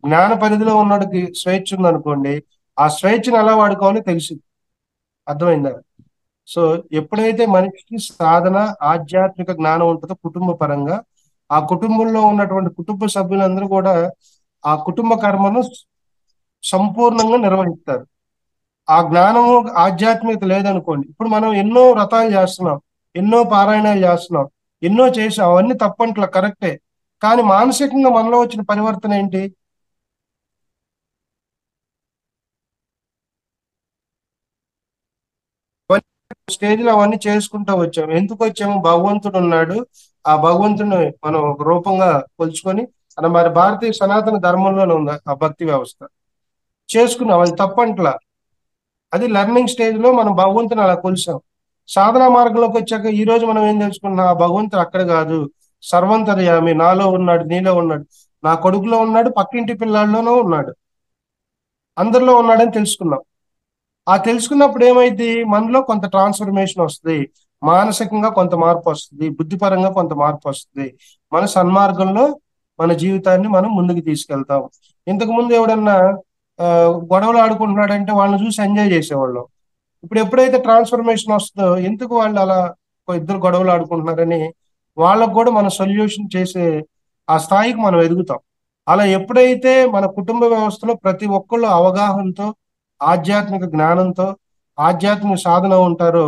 జ్ఞాన పరిధిలో ఉన్నోడికి స్వేచ్ఛ ఉందనుకోండి, ఆ స్వేచ్ఛను ఎలా వాడుకోవాలో తెలిసి. అర్థమైందా? సో ఎప్పుడైతే మనిషికి సాధన, ఆధ్యాత్మిక జ్ఞానం ఉంటుందో కుటుంబ పరంగా, ఆ కుటుంబంలో ఉన్నటువంటి కుటుంబ సభ్యులందరూ కూడా ఆ కుటుంబ కర్మను సంపూర్ణంగా నిర్వహిస్తారు. ఆ జ్ఞానము, ఆధ్యాత్మికత లేదనుకోండి, ఇప్పుడు మనం ఎన్నో వ్రతాలు చేస్తున్నాం, ఎన్నో పారాయణాలు చేస్తున్నాం, ఎన్నో చేసాం, అవన్నీ తప్పంట్లా, కరెక్టే. కానీ మానసికంగా మనలో వచ్చిన పరివర్తన ఏంటి? స్టేజ్ లో అవన్నీ చేసుకుంటూ వచ్చాము. ఎందుకు వచ్చాము? భగవంతుడు ఉన్నాడు, ఆ భగవంతుడిని మనం ఒక రూపంగా కొలుచుకొని, అది మరి భారతీయ సనాతన ధర్మంలోనే ఉంది ఆ భక్తి వ్యవస్థ. చేసుకున్నాం, అది తప్పంట్లా. అది లెర్నింగ్ స్టేజ్ లో మనం భగవంతుని అలా కొలిసాం. సాధనా మార్గంలోకి వచ్చాక ఈ రోజు మనం ఏం తెలుసుకున్నాం? ఆ భగవంతుడు అక్కడ కాదు, సర్వంతర్యామి, నాలో ఉన్నాడు, నీలో ఉన్నాడు, నా కొడుకులో ఉన్నాడు, పక్కింటి పిల్లాడిలోనూ ఉన్నాడు, అందరిలో ఉన్నాడని తెలుసుకున్నాం. ఆ తెలుసుకున్నప్పుడు ఏమైంది? మనలో కొంత ట్రాన్స్ఫర్మేషన్ వస్తుంది, మానసికంగా కొంత మార్పు వస్తుంది, బుద్ధిపరంగా కొంత మార్పు వస్తుంది. మన సన్మార్గంలో మన జీవితాన్ని మనం ముందుకు తీసుకెళ్తాం. ఇంతకు ముందు ఎవడన్నా గొడవలు ఆడుకుంటున్నాడంటే వాళ్ళని చూసి ఎంజాయ్ చేసేవాళ్ళం. ఇప్పుడు ఎప్పుడైతే ట్రాన్స్ఫర్మేషన్ వస్తుందో, ఎందుకు వాళ్ళు అలా ఇద్దరు గొడవలు ఆడుకుంటున్నారని వాళ్ళకు కూడా మనం సొల్యూషన్ చేసే ఆ స్థాయికి మనం ఎదుగుతాం. అలా ఎప్పుడైతే మన కుటుంబ వ్యవస్థలో ప్రతి ఒక్కళ్ళు అవగాహనతో, ఆధ్యాత్మిక జ్ఞానంతో, ఆధ్యాత్మిక సాధన ఉంటారో,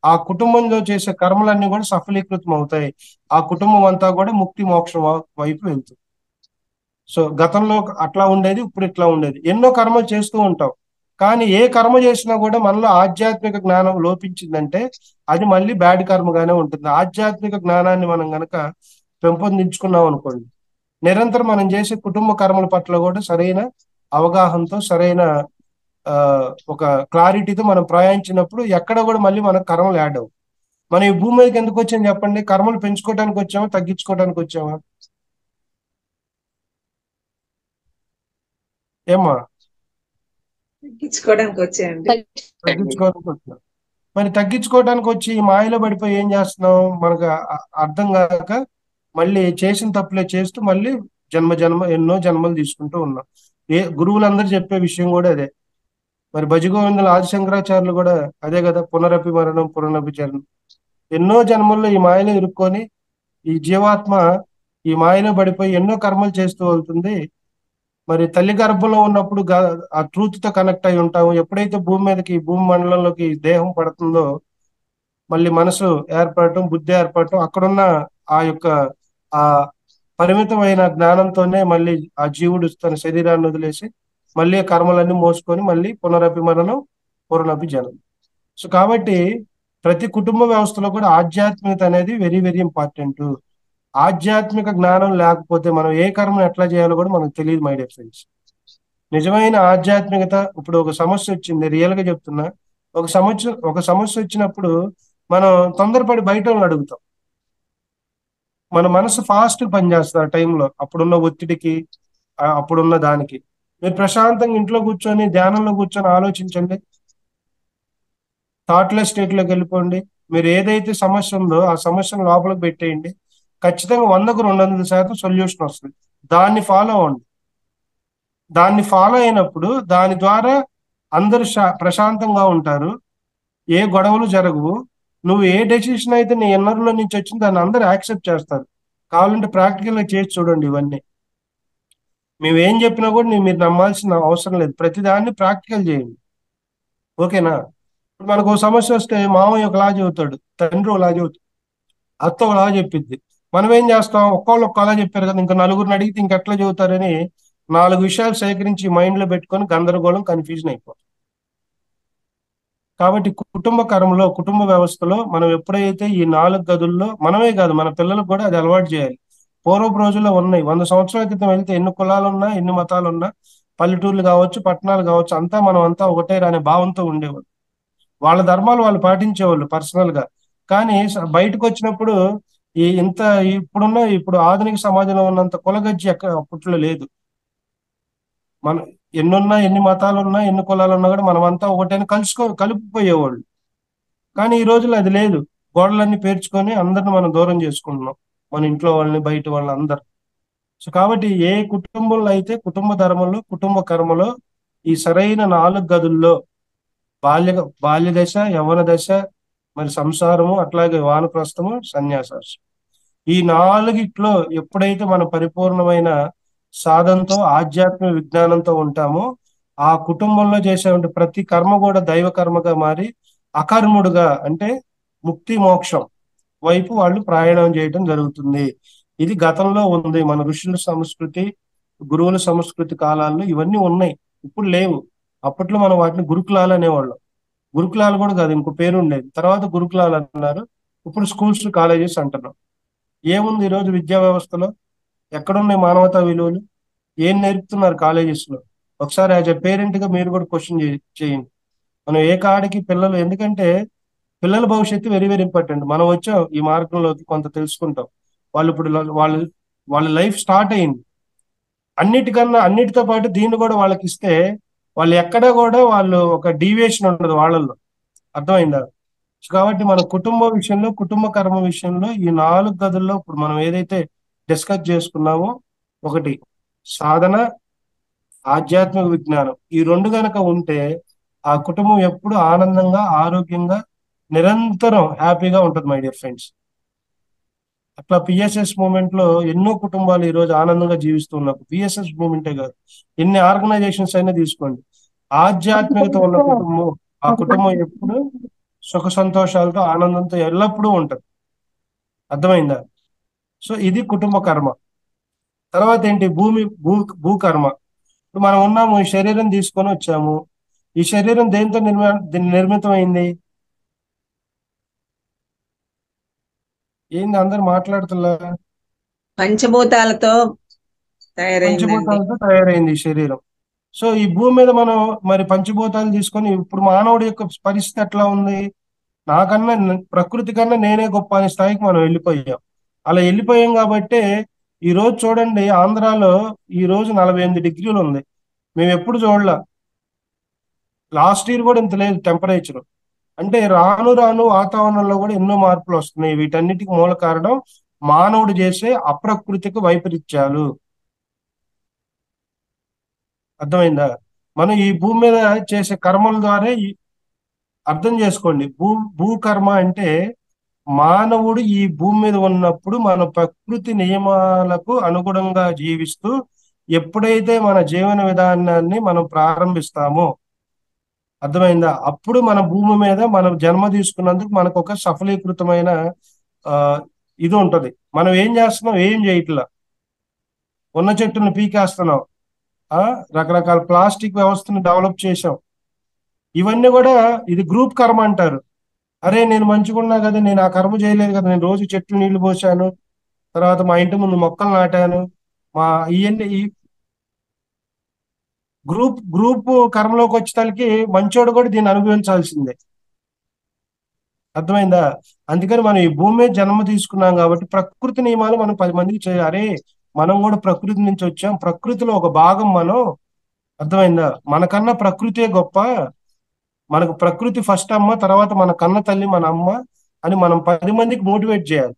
ఆ కుటుంబంలో చేసే కర్మలన్నీ కూడా సఫలీకృతం అవుతాయి. ఆ కుటుంబం అంతా కూడా ముక్తి మోక్షం వైపు వెళ్తుంది. సో గతంలో అట్లా ఉండేది, ఇప్పుడు ఇట్లా ఉండేది. ఎన్నో కర్మలు చేస్తూ ఉంటాం, కానీ ఏ కర్మ చేసినా కూడా మనలో ఆధ్యాత్మిక జ్ఞానం లోపించిందంటే అది మళ్ళీ బ్యాడ్ కర్మగానే ఉంటుంది. ఆధ్యాత్మిక జ్ఞానాన్ని మనం గనక పెంపొందించుకున్నాం అనుకోండి, నిరంతరం మనం చేసే కుటుంబ కర్మల పట్ల కూడా సరైన అవగాహనతో, సరైన ఒక క్లారిటీతో మనం ప్రయాణించినప్పుడు ఎక్కడ కూడా మళ్ళీ మనకు కర్మలు యాడ్ అవ్వు. మనం ఈ భూమి మీదకి ఎందుకు వచ్చాం చెప్పండి? కర్మలు పెంచుకోవడానికి వచ్చామా, తగ్గించుకోవడానికి వచ్చామా? ఏమా? తగ్గించుకోవడానికి వచ్చాయండి. తగ్గించుకోవడానికి వచ్చాం. మరి తగ్గించుకోవడానికి వచ్చి ఈ మాయలో పడిపోయి ఏం చేస్తున్నాం మనకు అర్థం కాక మళ్ళీ చేసిన తప్పులే చేస్తూ మళ్ళీ ఎన్నో జన్మలు తీసుకుంటూ ఉన్నాం. గురువులందరూ చెప్పే విషయం కూడా అదే. మరి భజగోవిందుల ఆదిశంకరాచార్యులు కూడా అదే కదా, పునరపి మరణం పునరపి జననం. ఎన్నో జన్మల్లో ఈ మాయలో ఇరుక్కొని ఈ జీవాత్మ ఈ మాయలో పడిపోయి ఎన్నో కర్మలు చేస్తూ వెళ్తుంది. మరి తల్లి గర్భంలో ఉన్నప్పుడు ఆ ట్రూత్ తో కనెక్ట్ అయి ఉంటాము. ఎప్పుడైతే భూమి మీదకి ఈ భూమి మండలంలోకి ఈ దేహం పడుతుందో మళ్ళీ మనసు ఏర్పడటం, బుద్ధి ఏర్పడటం, అక్కడున్న ఆ యొక్క ఆ పరిమితమైన జ్ఞానంతోనే మళ్ళీ ఆ జీవుడు తన శరీరాన్ని వదిలేసి మళ్ళీ ఆ కర్మలన్నీ మోసుకొని మళ్ళీ పునరపి మరణం పునరపి జనం. సో కాబట్టి ప్రతి కుటుంబ వ్యవస్థలో కూడా ఆధ్యాత్మికత అనేది వెరీ వెరీ ఇంపార్టెంట్. ఆధ్యాత్మిక జ్ఞానం లేకపోతే మనం ఏ కర్మను ఎట్లా చేయాలో కూడా మనకు తెలియదు మై డియర్ ఫ్రెండ్స్. నిజమైన ఆధ్యాత్మికత, ఇప్పుడు ఒక సమస్య వచ్చింది, రియల్ గా చెప్తున్నా, ఒక సమస్య వచ్చినప్పుడు మనం తొందరపడి బయట వాళ్ళని అడుగుతాం. మన మనసు ఫాస్ట్ పనిచేస్తుంది ఆ టైంలో, అప్పుడున్న ఒత్తిడికి, అప్పుడున్న దానికి. మీరు ప్రశాంతంగా ఇంట్లో కూర్చొని ధ్యానంలో కూర్చొని ఆలోచించండి, థాట్లెస్ స్టేట్ లోకి వెళ్ళిపోండి. మీరు ఏదైతే సమస్య ఉందో ఆ సమస్యను లోపలికి పెట్టేయండి. ఖచ్చితంగా 100కు 200% సొల్యూషన్ వస్తుంది. దాన్ని ఫాలో అవ్వండి. దాన్ని ఫాలో అయినప్పుడు దాని ద్వారా అందరూ ప్రశాంతంగా ఉంటారు, ఏ గొడవలు జరగవు. నువ్వు ఏ డెసిషన్ అయితే నీ ఇన్నర్లో నుంచి వచ్చింది దాన్ని అందరూ యాక్సెప్ట్ చేస్తారు. కావాలంటే ప్రాక్టికల్ గా చేసి చూడండి ఇవన్నీ. మేము ఏం చెప్పినా కూడా మీరు నమ్మాల్సిన అవసరం లేదు, ప్రతిదాన్ని ప్రాక్టికల్ చేయండి. ఓకేనా? ఇప్పుడు మనకు ఒక సమస్య వస్తే మామయ్య ఒకలా చెబుతాడు, తండ్రి ఒకలా చెబుతాడు, అత్త ఒకలా చెప్పిద్ది. మనం ఏం చేస్తాం, ఒక్కలా చెప్పారు కదా ఇంకా నలుగురిని అడిగితే ఇంకెట్లా చెబుతారని 4 విషయాలు సేకరించి మైండ్ లో పెట్టుకొని గందరగోళం, కన్ఫ్యూజన్ అయిపోతాం. కాబట్టి కుటుంబ కర్మలో, కుటుంబ వ్యవస్థలో మనం ఎప్పుడైతే ఈ 4 గదుల్లో, మనమే కాదు మన పిల్లలకు కూడా అది అలవాటు చేయాలి. పూర్వపు రోజుల్లో ఉన్నాయి, 100 సంవత్సరాల క్రితం వెళ్తే ఎన్ని కులాలు ఉన్నా, ఎన్ని మతాలు ఉన్నా, పల్లెటూర్లు కావచ్చు, పట్టణాలు కావచ్చు, మనం అంతా ఒకటే అనే భావంతో ఉండేవాళ్ళు. వాళ్ళ ధర్మాలు వాళ్ళు పాటించేవాళ్ళు పర్సనల్ గా. కానీ బయటకు వచ్చినప్పుడు ఇప్పుడు ఆధునిక సమాజంలో ఉన్నంత కులగజ్జి ఎక్కడ అప్పట్లో లేదు. మన ఎన్ని మతాలు ఉన్నా, ఎన్ని కులాలు ఉన్నా కూడా మనమంతా ఒకటైనా కలిపిపోయేవాళ్ళు. కానీ ఈ రోజుల్లో అది లేదు. గోడలన్నీ పేర్చుకొని అందరిని మనం దూరం చేసుకుంటున్నాం, మన ఇంట్లో వాళ్ళని, బయట వాళ్ళని, అందరు. సో కాబట్టి ఏ కుటుంబంలో అయితే కుటుంబ ధర్మంలో, కుటుంబ కర్మలో ఈ సరైన 4 గదుల్లో బాల్య దశ, యవ్వన దశ, మరి సంసారము, అట్లాగే వానప్రస్థము, సన్యాసాశ్రమం, ఈ 4గిట్లో ఎప్పుడైతే మనం పరిపూర్ణమైన సాధనతో, ఆధ్యాత్మిక విజ్ఞానంతో ఉంటామో ఆ కుటుంబంలో చేసేటువంటి ప్రతి కర్మ కూడా దైవ కర్మగా మారి అకర్ముడుగా, అంటే ముక్తి మోక్షం వైపు వాళ్ళు ప్రయాణం చేయడం జరుగుతుంది. ఇది గతంలో ఉంది. మన ఋషుల సంస్కృతి, గురువుల సంస్కృతి కాలాల్లో ఇవన్నీ ఉన్నాయి, ఇప్పుడు లేవు. అప్పట్లో మనం వాటిని గురుకులాలు అనేవాళ్ళం. గురుకులాలు కూడా కాదు, ఇంకో పేరు ఉండేది, తర్వాత గురుకులాలు అన్నారు, ఇప్పుడు స్కూల్స్, కాలేజెస్ అంటున్నాం. ఏముంది ఈరోజు విద్యా వ్యవస్థలో? ఎక్కడున్నాయి మానవతా విలువలు? ఏం నేర్పుతున్నారు కాలేజెస్ లో? ఒకసారి యాజ్ ఎ పేరెంట్ గా మీరు కూడా క్వశ్చన్ చేయండి. మనం ఏ కాడికి పిల్లలు, ఎందుకంటే పిల్లల భవిష్యత్తు వెరీ వెరీ ఇంపార్టెంట్. మనం వచ్చాం ఈ మార్గంలోకి, కొంత తెలుసుకుంటాం. వాళ్ళు ఇప్పుడు వాళ్ళ లైఫ్ స్టార్ట్ అయింది. అన్నిటితో పాటు దీన్ని కూడా వాళ్ళకి ఇస్తే వాళ్ళు ఎక్కడా కూడా వాళ్ళు ఒక డీవియేషన్ ఉండదు వాళ్ళల్లో. అర్థమైందా? కాబట్టి మన కుటుంబ విషయంలో, కుటుంబ కర్మ విషయంలో ఈ 4 గదుల్లో ఇప్పుడు మనం ఏదైతే డిస్కస్ చేసుకున్నామో, ఒకటి సాధన, ఆధ్యాత్మిక విజ్ఞానం, ఈ 2 గనక ఉంటే ఆ కుటుంబం ఎప్పుడు ఆనందంగా, ఆరోగ్యంగా, నిరంతరం హ్యాపీగా ఉంటుంది మై డియర్ ఫ్రెండ్స్. అట్లా పిఎస్ఎస్ మూమెంట్ లో ఎన్నో కుటుంబాలు ఈ రోజు ఆనందంగా జీవిస్తున్నారు. పిఎస్ఎస్ మూమెంటే కాదు, ఎన్ని ఆర్గనైజేషన్స్ అయినా తీసుకోండి, ఆధ్యాత్మికత ఉన్న కుటుంబం, ఆ కుటుంబం ఎప్పుడు సుఖ సంతోషాలతో, ఆనందంతో ఎల్లప్పుడూ ఉంటది. అర్థమైందా? సో ఇది కుటుంబ కర్మ. తర్వాత ఏంటి? భూకర్మ. ఇప్పుడు మనం ఉన్నాము, ఈ శరీరం తీసుకొని వచ్చాము. ఈ శరీరం దేంతో నిర్మితమైంది? ఏంది అందరు మాట్లాడుతున్నా? పంచభూతాలతో తయారైందండి. పంచభూతాలతో తయారైంది ఈ శరీరం. సో ఈ భూమి మీద మనం మరి పంచభూతాలు తీసుకొని, ఇప్పుడు మానవుడి యొక్క పరిస్థితి ఎట్లా ఉంది? నాకన్నా, ప్రకృతి కన్నా నేనే గొప్ప అనే స్థాయికి మనం వెళ్ళిపోయాం. అలా వెళ్ళిపోయాం కాబట్టి ఈ రోజు చూడండి, ఆంధ్రాలో ఈ రోజు 48 డిగ్రీలు ఉంది. మేము ఎప్పుడు చూడలా. లాస్ట్ ఇయర్ కూడా ఇంత లేదు టెంపరేచర్. అంటే రాను రాను వాతావరణంలో కూడా ఎన్నో మార్పులు వస్తున్నాయి. వీటన్నిటికి మూల కారణం మానవుడు చేసే అప్రకృతిక వైపరీత్యాలు. అర్థమైందా? మనం ఈ భూమి మీద చేసే కర్మల ద్వారా అర్థం చేసుకోండి. భూకర్మ అంటే మానవుడు ఈ భూమి మీద ఉన్నప్పుడు మన ప్రకృతి నియమాలకు అనుగుణంగా జీవిస్తూ ఎప్పుడైతే మన జీవన విధానాన్ని మనం ప్రారంభిస్తామో, అర్థమైందా, అప్పుడు మన భూమి మీద మనం జన్మ తీసుకున్నందుకు మనకు ఒక సఫలీకృతమైన ఆ ఇది ఉంటది. మనం ఏం చేస్తున్నాం? ఏం చేయట్లా. ఉన్న చెట్టును పీకేస్తున్నాం. ఆ రకరకాల ప్లాస్టిక్ వ్యవస్థను డెవలప్ చేసాం. ఇవన్నీ కూడా ఇది గ్రూప్ కర్మ అంటారు. అరే నేను మంచిగున్నా కదా, నేను ఆ కర్మ చేయలేదు కదా, నేను రోజు చెట్లు నీళ్లు పోసాను, తర్వాత మా ఇంటి ముందు మొక్కలు నాటాను, మా ఇవన్నీ ఈ గ్రూప్ కర్మలోకి వచ్చేసరికి మంచోడు కూడా దీన్ని అనుభవించాల్సిందే. అర్థమైందా? అందుకని మనం ఈ భూమి మీద జన్మ తీసుకున్నాం కాబట్టి ప్రకృతి నియమాలు మనం 10 మందికి చేయాలి. అరే మనం కూడా ప్రకృతి నుంచి వచ్చాం, ప్రకృతిలో ఒక భాగం మనం. అర్థమైందా? మనకన్నా ప్రకృతే గొప్ప. మనకు ప్రకృతి ఫస్ట్ అమ్మ, తర్వాత మన కన్న తల్లి మన అమ్మ అని మనం 10 మందికి మోటివేట్ చేయాలి.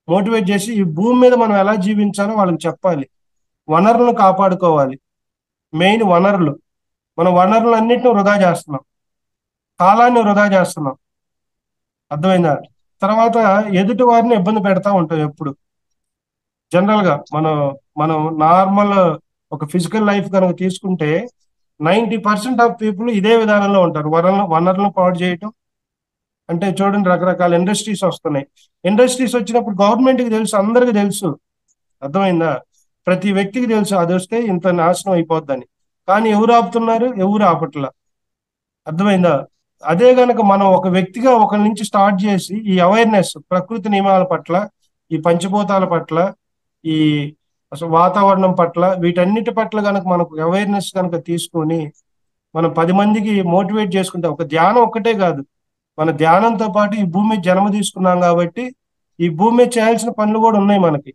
మోటివేట్ చేసి ఈ భూమి మీద మనం ఎలా జీవించాలో వాళ్ళకి చెప్పాలి. వనరులను కాపాడుకోవాలి. మెయిన్ వనరులు. మన వనరులు అన్నింటినీ వృధా చేస్తున్నాం, కాలాన్ని వృధా చేస్తున్నాం. అర్థమైందా? తర్వాత ఎదుటి వారిని ఇబ్బంది పెడతా ఉంటాం ఎప్పుడు. జనరల్ గా మనం నార్మల్ ఒక ఫిజికల్ లైఫ్ కనుక తీసుకుంటే 90% ఆఫ్ పీపుల్ ఇదే విధానంలో ఉంటారు. వనరులను పాడు చేయటం. అంటే చూడండి, రకరకాల ఇండస్ట్రీస్ వస్తున్నాయి. ఇండస్ట్రీస్ వచ్చినప్పుడు గవర్నమెంట్కి తెలుసు, అందరికి తెలుసు. అర్థమైందా? ప్రతి వ్యక్తికి తెలుసు అది వస్తే ఇంత నాశనం అయిపోద్దని. కానీ ఎవరు ఆపుతున్నారు? ఎవరు ఆపట్లా. అర్థమైందా? అదే గనక మనం ఒక వ్యక్తిగా ఒకరి నుంచి స్టార్ట్ చేసి ఈ అవేర్నెస్ ప్రకృతి నియమాల పట్ల, ఈ పంచభూతాల పట్ల, ఈ అసలు వాతావరణం పట్ల, వీటన్నిటి పట్ల కనుక మనకు అవేర్నెస్ కనుక తీసుకొని మనం 10 మందికి మోటివేట్ చేసుకుంటే, ఒక ధ్యానం ఒక్కటే కాదు, మన ధ్యానంతో పాటు ఈ భూమి మీద జన్మ తీసుకున్నాం కాబట్టి ఈ భూమి మీద చేయాల్సిన పనులు కూడా ఉన్నాయి మనకి.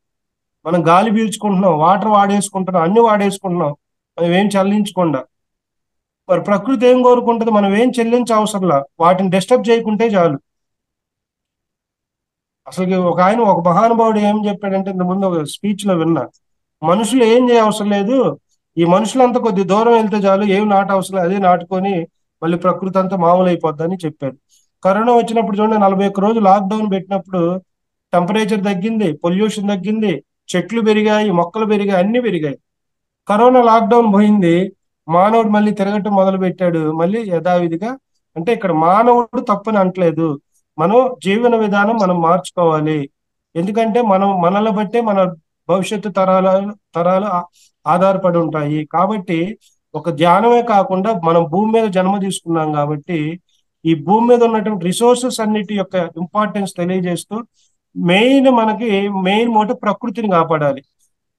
మనం గాలి పీల్చుకుంటున్నాం, వాటర్ వాడేసుకుంటున్నాం, అన్ని వాడేసుకుంటున్నాం, మనం ఏం చల్లించకుండా. మరి ప్రకృతి ఏం కోరుకుంటుంది? మనం ఏం చెల్లించ అవసరంలా, వాటిని డిస్టర్బ్ చేయకుంటే చాలు. అసలు ఒక మహానుభావుడు ఏం చెప్పాడంటే, ఇంత ముందు ఒక స్పీచ్ లో విన్నా, మనుషులు ఏం చేయ అవసరం లేదు, ఈ మనుషులంతా కొద్ది దూరం వెళ్తే చాలు, ఏం నాట అవసరం లేదు, అదే నాటుకొని మళ్ళీ ప్రకృతి అంతా మామూలు అయిపోద్దని చెప్పాడు. కరోనా వచ్చినప్పుడు చూడండి, 41 రోజులు లాక్డౌన్ పెట్టినప్పుడు టెంపరేచర్ తగ్గింది, పొల్యూషన్ తగ్గింది, చెట్లు పెరిగాయి, మొక్కలు పెరిగాయి, అన్ని పెరిగాయి. కరోనా లాక్డౌన్ పోయింది, మానవుడు మళ్ళీ తిరగటం మొదలు పెట్టాడు, మళ్ళీ యథావిధిగా. అంటే ఇక్కడ మానవుడు తప్పని అనట్లేదు, మనం జీవన విధానం మనం మార్చుకోవాలి. ఎందుకంటే మనల్ని బట్టే మన భవిష్యత్తు తరాలు ఆధారపడి ఉంటాయి. కాబట్టి ఒక ధ్యానమే కాకుండా మనం భూమి మీద జన్మ తీసుకున్నాం కాబట్టి ఈ భూమి మీద ఉన్నటువంటి రిసోర్సెస్ అన్నిటి యొక్క ఇంపార్టెన్స్ తెలియజేస్తూ మెయిన్ మోటివ్ ప్రకృతిని కాపాడాలి.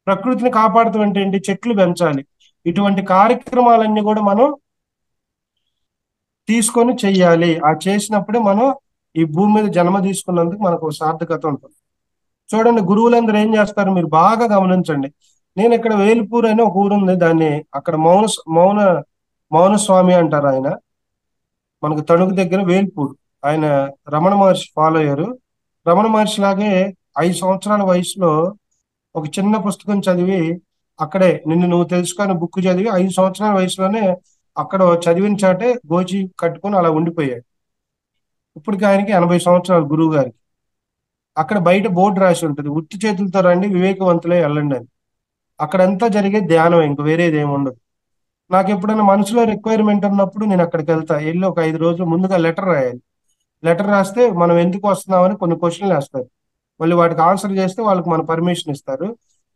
ప్రకృతిని కాపాడటం అంటే ఏంటి? చెట్లు పెంచాలి. ఇటువంటి కార్యక్రమాలన్నీ కూడా మనం తీసుకొని చెయ్యాలి. ఆ చేసినప్పుడే మనం ఈ భూమి మీద జన్మ తీసుకున్నందుకు మనకు ఒక సార్థకత ఉంటుంది. చూడండి, గురువులందరూ ఏం చేస్తారు మీరు బాగా గమనించండి. నేను ఇక్కడ వేల్పూర్ అని ఒక ఊరు ఉంది, దాన్ని అక్కడ మౌనస్వామి అంటారు. ఆయన మనకు తణుకు దగ్గర వేల్పూర్. ఆయన రమణ మహర్షి ఫాలో అయ్యారు. రమణ మహర్షి లాగే 5 సంవత్సరాల వయసులో ఒక చిన్న పుస్తకం చదివి, అక్కడే నిన్ను నువ్వు తెలుసుకొని బుక్ చదివి 5 సంవత్సరాల వయసులోనే అక్కడ చదివిన చాటే గోచి కట్టుకొని అలా ఉండిపోయాడు. ఇప్పటికి ఆయనకి 80 సంవత్సరాలు గురువు గారికి. అక్కడ బయట బోర్డు రాసి ఉంటుంది, ఉత్తి చేతులతో రండి, వివేకవంతులే వెళ్ళండి అని. అక్కడంతా జరిగే ధ్యానం, ఇంక వేరేది ఏమి ఉండదు. నాకు ఎప్పుడైనా మనసులో రిక్వైర్మెంట్ ఉన్నప్పుడు నేను అక్కడికి వెళ్తా. వెళ్ళి ఒక 5 రోజులు ముందుగా లెటర్ రాయాలి. లెటర్ రాస్తే మనం ఎందుకు వస్తున్నామని కొన్ని క్వశ్చన్లు వేస్తారు. మళ్ళీ వాటికి ఆన్సర్ చేస్తే వాళ్ళకి మన పర్మిషన్ ఇస్తారు.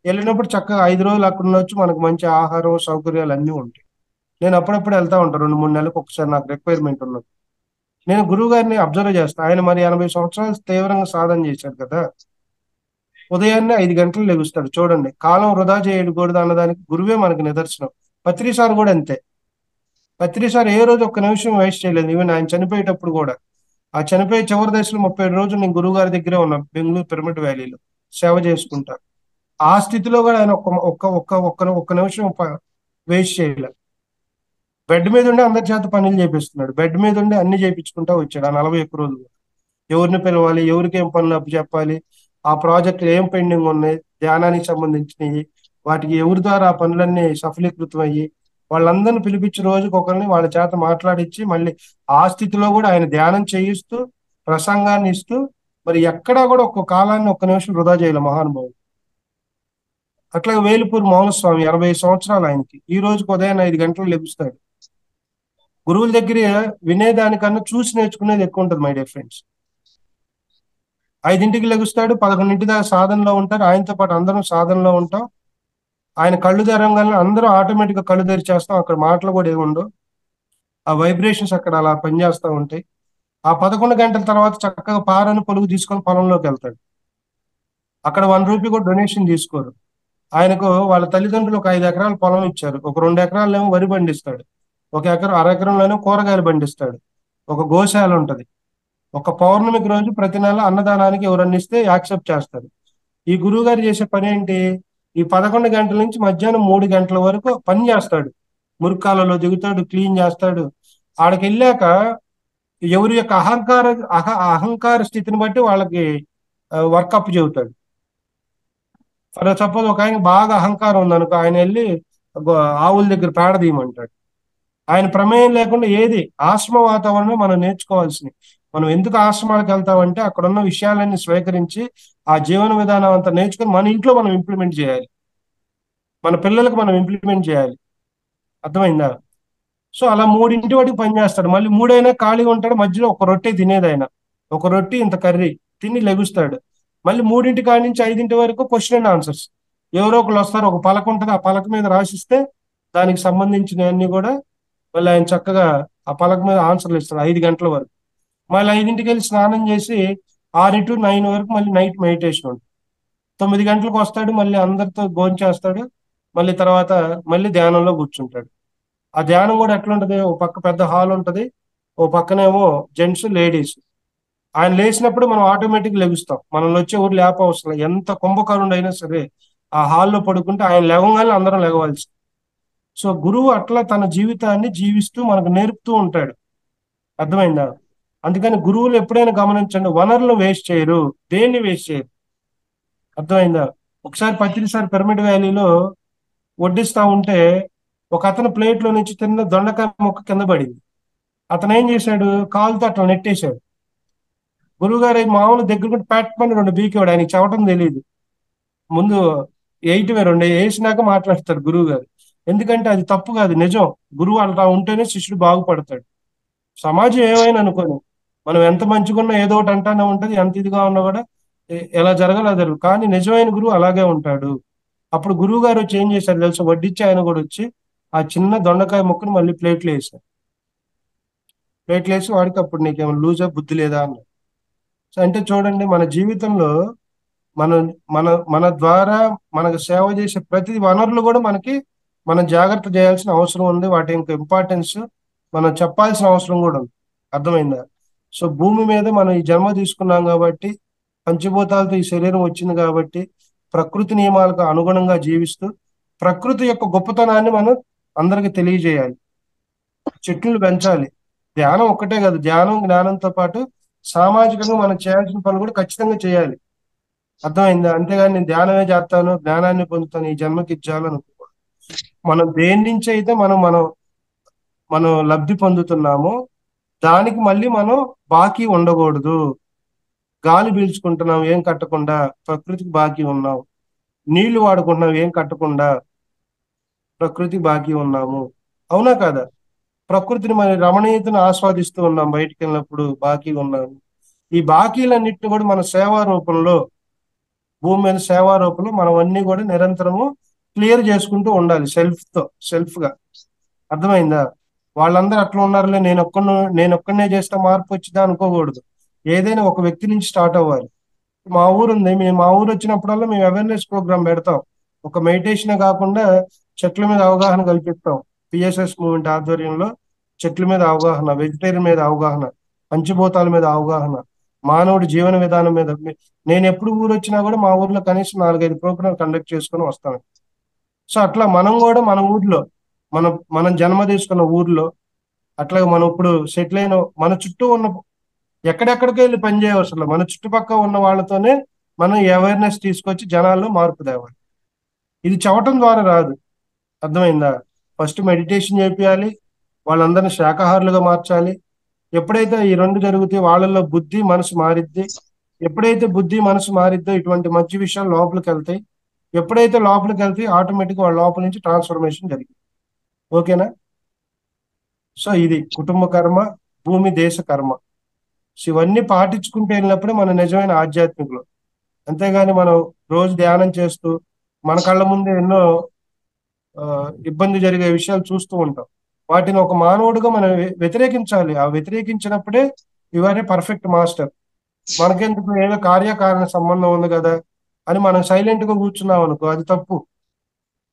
వెళ్ళినప్పుడు చక్కగా 5 రోజులు అక్కడ ఉండొచ్చు, మనకు మంచి ఆహారం సౌకర్యాలు అన్నీ ఉంటాయి. నేను అప్పుడప్పుడు వెళ్తా ఉంటాను, 2-3 నెలలకు ఒకసారి నాకు రిక్వైర్మెంట్ ఉన్నది. నేను గురువు గారిని అబ్జర్వ్ చేస్తాను. ఆయన మరి 80 సంవత్సరాలు తీవ్రంగా సాధన చేశాడు కదా. ఉదయాన్నే 5 గంటలు లెగుస్తాడు. చూడండి, కాలం వృధా చేయకూడదు అన్నదానికి గురువే మనకి నిదర్శనం. పత్రి సార్ కూడా అంతే. పత్రి సార్ ఏ రోజు ఒక్క నిమిషం వేస్ట్ చేయలేదు. ఈవెన్ ఆయన చనిపోయేటప్పుడు కూడా, ఆ చనిపోయే చివరి దశలో 37 రోజులు నేను గురువు గారి దగ్గరే ఉన్నా, బెంగళూరు పిరమిడ్ వ్యాలీలో సేవ చేసుకుంటా. ఆ స్థితిలో కూడా ఆయన ఒక్క నిమిషం వేస్ట్ చేయలేదు. బెడ్ మీద ఉండి అందరి చేత పనులు చేపిస్తున్నాడు. బెడ్ మీద ఉండి అన్ని చేయించుకుంటా వచ్చాడు ఆ 41 రోజులు. ఎవరిని పిలవాలి, ఎవరికి ఏం పనులు అప్పు చెప్పాలి, ఆ ప్రాజెక్టులు ఏం పెండింగ్ ఉన్నాయి, ధ్యానానికి సంబంధించినవి, వాటికి ఎవరి ద్వారా ఆ పనులన్నీ సఫలీకృతం అయ్యి వాళ్ళందరిని పిలిపించి రోజుకి ఒకరిని వాళ్ళ చేత మాట్లాడించి మళ్ళీ ఆ స్థితిలో కూడా ఆయన ధ్యానం చేయిస్తూ ప్రసంగాన్ని ఇస్తూ మరి ఎక్కడా కూడా ఒక్క కాలాన్ని ఒక్క నిమిషం వృధా చేయాలి మహానుభావుడు. అట్లాగే వేలుపూరి మౌనస్వామి 80 సంవత్సరాలు ఆయనకి. ఈ రోజుకి ఉదయం 5 గంటలు లెగుస్తాడు. గురువుల దగ్గర వినేదానికన్నా చూసి నేర్చుకునేది ఎక్కువ ఉంటుంది మై డియర్ ఫ్రెండ్స్. 5ంటికి లెగుస్తాడు, 11 దాకా సాధనలో ఉంటారు. ఆయనతో పాటు అందరం సాధనలో ఉంటాం. ఆయన కళ్ళు తెరవగానే అందరూ ఆటోమేటిక్ గా కళ్ళు తెరిచేస్తాం. అక్కడ మాటలు కూడా ఏమి ఉండవు. ఆ వైబ్రేషన్స్ అక్కడ అలా పనిచేస్తూ ఉంటాయి. ఆ 11 గంటల తర్వాత చక్కగా పారను పొలుగు తీసుకొని పొలంలోకి వెళ్తాడు. అక్కడ 1 రూపీ కూడా డొనేషన్ తీసుకోరు. ఆయనకు వాళ్ళ తల్లిదండ్రులు ఒక 5 ఎకరాల పొలం ఇచ్చారు. ఒక 2 ఎకరాలనేమో వరి పండిస్తాడు, ఒక ఎకరం అర ఎకరంలోనే కూరగాయలు పండిస్తాడు, ఒక గోశాల ఉంటది. ఒక పౌర్ణమికి రోజు ప్రతి నెల అన్నదానానికి ఎవరన్నా ఇస్తే యాక్సెప్ట్ చేస్తారు. ఈ గురువు గారు చేసే పని ఏంటి? ఈ 11 గంటల నుంచి మధ్యాహ్నం 3 గంటల వరకు పని చేస్తాడు. మురికాలలో దిగుతాడు, క్లీన్ చేస్తాడు. ఆడికి వెళ్ళాక ఎవరి యొక్క అహంకార స్థితిని బట్టి వాళ్ళకి వర్కప్ చెబుతాడు. ఫర్ సపోజ్ ఒక ఆయన బాగా అహంకారం ఉందనుకో, ఆయన వెళ్ళి ఆవుల దగ్గర పేడ తీయమంటాడు. ఆయన ప్రమేయం లేకుండా ఏది ఆశ్రమ వాతావరణం మనం నేర్చుకోవాల్సింది. మనం ఎందుకు ఆశ్రమాలకు వెళ్తామంటే అక్కడ ఉన్న విషయాలన్నీ స్వీకరించి ఆ జీవన విధానం అంతా నేర్చుకుని మన ఇంట్లో మనం ఇంప్లిమెంట్ చేయాలి, మన పిల్లలకు మనం ఇంప్లిమెంట్ చేయాలి. అర్థమైందా? సో అలా 3 వాటికి పని చేస్తాడు. మళ్ళీ 3 ఖాళీగా ఉంటాడు. మధ్యలో ఒక రొట్టె తినేది ఆయన, ఒక రొట్టె ఇంత కర్రీ తిని లెగుస్తాడు. మళ్ళీ 3 కాడి నుంచి 5 వరకు క్వశ్చన్ అండ్ ఆన్సర్స్. ఎవరో ఒకరు వస్తారు, ఒక పలక ఉంటుంది, ఆ పలక మీద రాసిస్తే దానికి సంబంధించినవన్నీ కూడా మళ్ళీ ఆయన చక్కగా ఆ పలక మీద ఆన్సర్లు ఇస్తాడు 5 గంటల వరకు. మళ్ళీ 5ంటికి వెళ్ళి స్నానం చేసి 6 to 9 వరకు మళ్ళీ నైట్ మెడిటేషన్ ఉంటుంది. 9 గంటలకు వస్తాడు, మళ్ళీ అందరితో భోంచేస్తాడు. మళ్ళీ తర్వాత మళ్ళీ ధ్యానంలో కూర్చుంటాడు. ఆ ధ్యానం కూడా ఎట్లా ఉంటది? ఓ పక్క పెద్ద హాల్ ఉంటది, ఓ పక్కనేమో జెంట్స్ లేడీస్. ఆయన లేచినప్పుడు మనం ఆటోమేటిక్ లెగుస్తాం. మనల్ని వచ్చే ఊరు లేప అవసరం లేదు. ఎంత కుంభకరుడు అయినా సరే ఆ హాల్లో పడుకుంటే ఆయన లేవగానే అందరం లేవవలసి. సో గురువు అట్లా తన జీవితాన్ని జీవిస్తూ మనకు నేర్పుతూ ఉంటాడు. అర్థమైందా? అందుకని గురువులు ఎప్పుడైనా గమనించండి, వనరులు వేస్ట్ చేయరు, దేన్ని వేస్ట్ చేయరు. అర్థమైందా? ఒకసారి పత్రిసారి పిరమిడ్ వ్యాలీలో వడ్డిస్తా ఉంటే ఒక అతను ప్లేట్లో నుంచి తిన్న దొండకాయ మొక్క కింద పడింది. అతను ఏం చేశాడు? కాలుతో అట్లా నెట్టేశాడు. గురువుగారు మామూలు దగ్గర పెట్టమని 2 బీకేవాడు. ఆయనకి చెప్పడం తెలియదు. ముందు 8 2 వేసినాక మాట్లాడతారు గురువు గారు. ఎందుకంటే అది తప్పు కాదు, నిజం. గురువు అలా ఉంటేనే శిష్యుడు బాగుపడతాడు. సమాజం ఏమైనా అనుకోని మనం ఎంత మంచిగా ఉన్నా ఏదో ఒకటి అంటానే ఉంటది, ఎంత ఇదిగా ఉన్నా కూడా ఎలా జరగాలో జరుగు. కానీ నిజమైన గురువు అలాగే ఉంటాడు. అప్పుడు గురువు గారు వచ్చి ఏం చేశారు తెలుసా? వడ్డించి ఆయన కూడా వచ్చి ఆ చిన్న దొండకాయ ముక్కను మళ్ళీ ప్లేట్లు వేసారు. ప్లేట్లు వేసి వాడికి అప్పుడు నీకేమైనా లూజా బుద్ధి లేదా అన్నారు. సో అంటే చూడండి, మన జీవితంలో మన మన మన ద్వారా మనకు సేవ చేసే ప్రతి వనరులు కూడా మనం జాగ్రత్త చేయాల్సిన అవసరం ఉంది. వాటి యొక్క ఇంపార్టెన్స్ మనం చెప్పాల్సిన అవసరం కూడా ఉంది. అర్థమైందా? సో భూమి మీద మనం ఈ జన్మ తీసుకున్నాం కాబట్టి, పంచభూతాలతో ఈ శరీరం వచ్చింది కాబట్టి, ప్రకృతి నియమాలకు అనుగుణంగా జీవిస్తూ ప్రకృతి యొక్క గొప్పతనాన్ని మనం అందరికి తెలియజేయాలి. చెట్లు పెంచాలి. ధ్యానం ఒక్కటే కాదు, ధ్యానం జ్ఞానంతో పాటు సామాజికంగా మనం చేయాల్సిన పనులు కూడా ఖచ్చితంగా చేయాలి. అర్థమైందా? అంతేగాని నేను ధ్యానమే చేస్తాను, జ్ఞానాన్ని పొందుతాను, ఈ జన్మకి ఇచ్చాలనుకో. మనం దేని నుంచి అయితే మనం లబ్ధి పొందుతున్నామో దానికి మళ్ళీ మనం బాకీ ఉండకూడదు. గాలి పీల్చుకుంటున్నాం ఏం కట్టకుండా, ప్రకృతికి బాకీ ఉన్నాం. నీళ్లు వాడుకుంటున్నాం ఏం కట్టకుండా, ప్రకృతికి బాకీ ఉన్నాము. అవునా కాదా? ప్రకృతిని మన రమణీయతను ఆస్వాదిస్తూ ఉన్నాం, బయటికి వెళ్ళినప్పుడు బాకీ ఉన్నాము. ఈ బాకీలన్నింటినీ కూడా మన సేవా రూపంలో, భూమి మీద సేవా రూపంలో మనం అన్ని కూడా నిరంతరము క్లియర్ చేసుకుంటూ ఉండాలి, సెల్ఫ్ గా. అర్థమైందా? వాళ్ళందరూ అట్లా ఉన్నారులే, నేను ఒక్కనే చేస్తే మార్పు వచ్చిందా అనుకోకూడదు. ఏదైనా ఒక వ్యక్తి నుంచి స్టార్ట్ అవ్వాలి. మా ఊరు ఉంది, మా ఊరు వచ్చినప్పుడల్లా మేము అవేర్నెస్ ప్రోగ్రామ్ పెడతాం. ఒక మెడిటేషనే కాకుండా చెట్ల మీద అవగాహన కల్పిస్తాం. పిఎస్ఎస్ మూవ్మెంట్ ఆధ్వర్యంలో చెట్ల మీద అవగాహన, వెజిటేరియన్ మీద అవగాహన, పంచభూతాల మీద అవగాహన, మానవుడి జీవన విధానం మీద. నేను ఎప్పుడు ఊరు వచ్చినా కూడా మా ఊర్లో కనీసం 4-5 ప్రోగ్రామ్ కండక్ట్ చేసుకొని వస్తాను. సో అట్లా మనం కూడా మన ఊర్లో, మనం జన్మ తీసుకున్న ఊర్లో, అట్లాగే మనం ఇప్పుడు సెటిల్ అయిన మన చుట్టూ ఉన్న, ఎక్కడెక్కడికి వెళ్ళి పని చేయవలసిన మన చుట్టుపక్కల ఉన్న వాళ్ళతోనే మనం అవేర్నెస్ తీసుకొచ్చి జనాల్లో మార్పు తేవాలి. ఇది చెప్పటం ద్వారా రాదు. అర్థమైందా? ఫస్ట్ మెడిటేషన్ చేపియాలి, వాళ్ళందరినీ శాకాహారులుగా మార్చాలి. ఎప్పుడైతే ఈ రెండు జరిగితే వాళ్ళల్లో బుద్ధి మనసు మారిద్ది. ఎప్పుడైతే బుద్ధి మనసు మారిద్దో ఇటువంటి మంచి విషయాలు లోపలికి వెళ్తాయి. ఎప్పుడైతే లోపలికి వెళ్తాయి ఆటోమేటిక్ వాళ్ళ లోపల నుంచి ట్రాన్స్ఫర్మేషన్ జరిగింది. ఓకేనా? సో ఇది కుటుంబ కర్మ, భూమి దేశ కర్మ. సో ఇవన్నీ పాటించుకుంటూ వెళ్ళినప్పుడే మన నిజమైన ఆధ్యాత్మికులు. అంతేగాని మనం రోజు ధ్యానం చేస్తూ మన కళ్ళ ముందే ఎన్నో ఇబ్బంది జరిగే విషయాలు చూస్తూ ఉంటాం. వాటిని ఒక మానవుడిగా మనం వ్యతిరేకించాలి. ఆ వ్యతిరేకించినప్పుడే ఇవరే పర్ఫెక్ట్ మాస్టర్. మనకెందుకు ఏదో కార్యకారణ సంబంధం ఉంది కదా అని మనం సైలెంట్ గా కూర్చున్నాం అనుకో, అది తప్పు.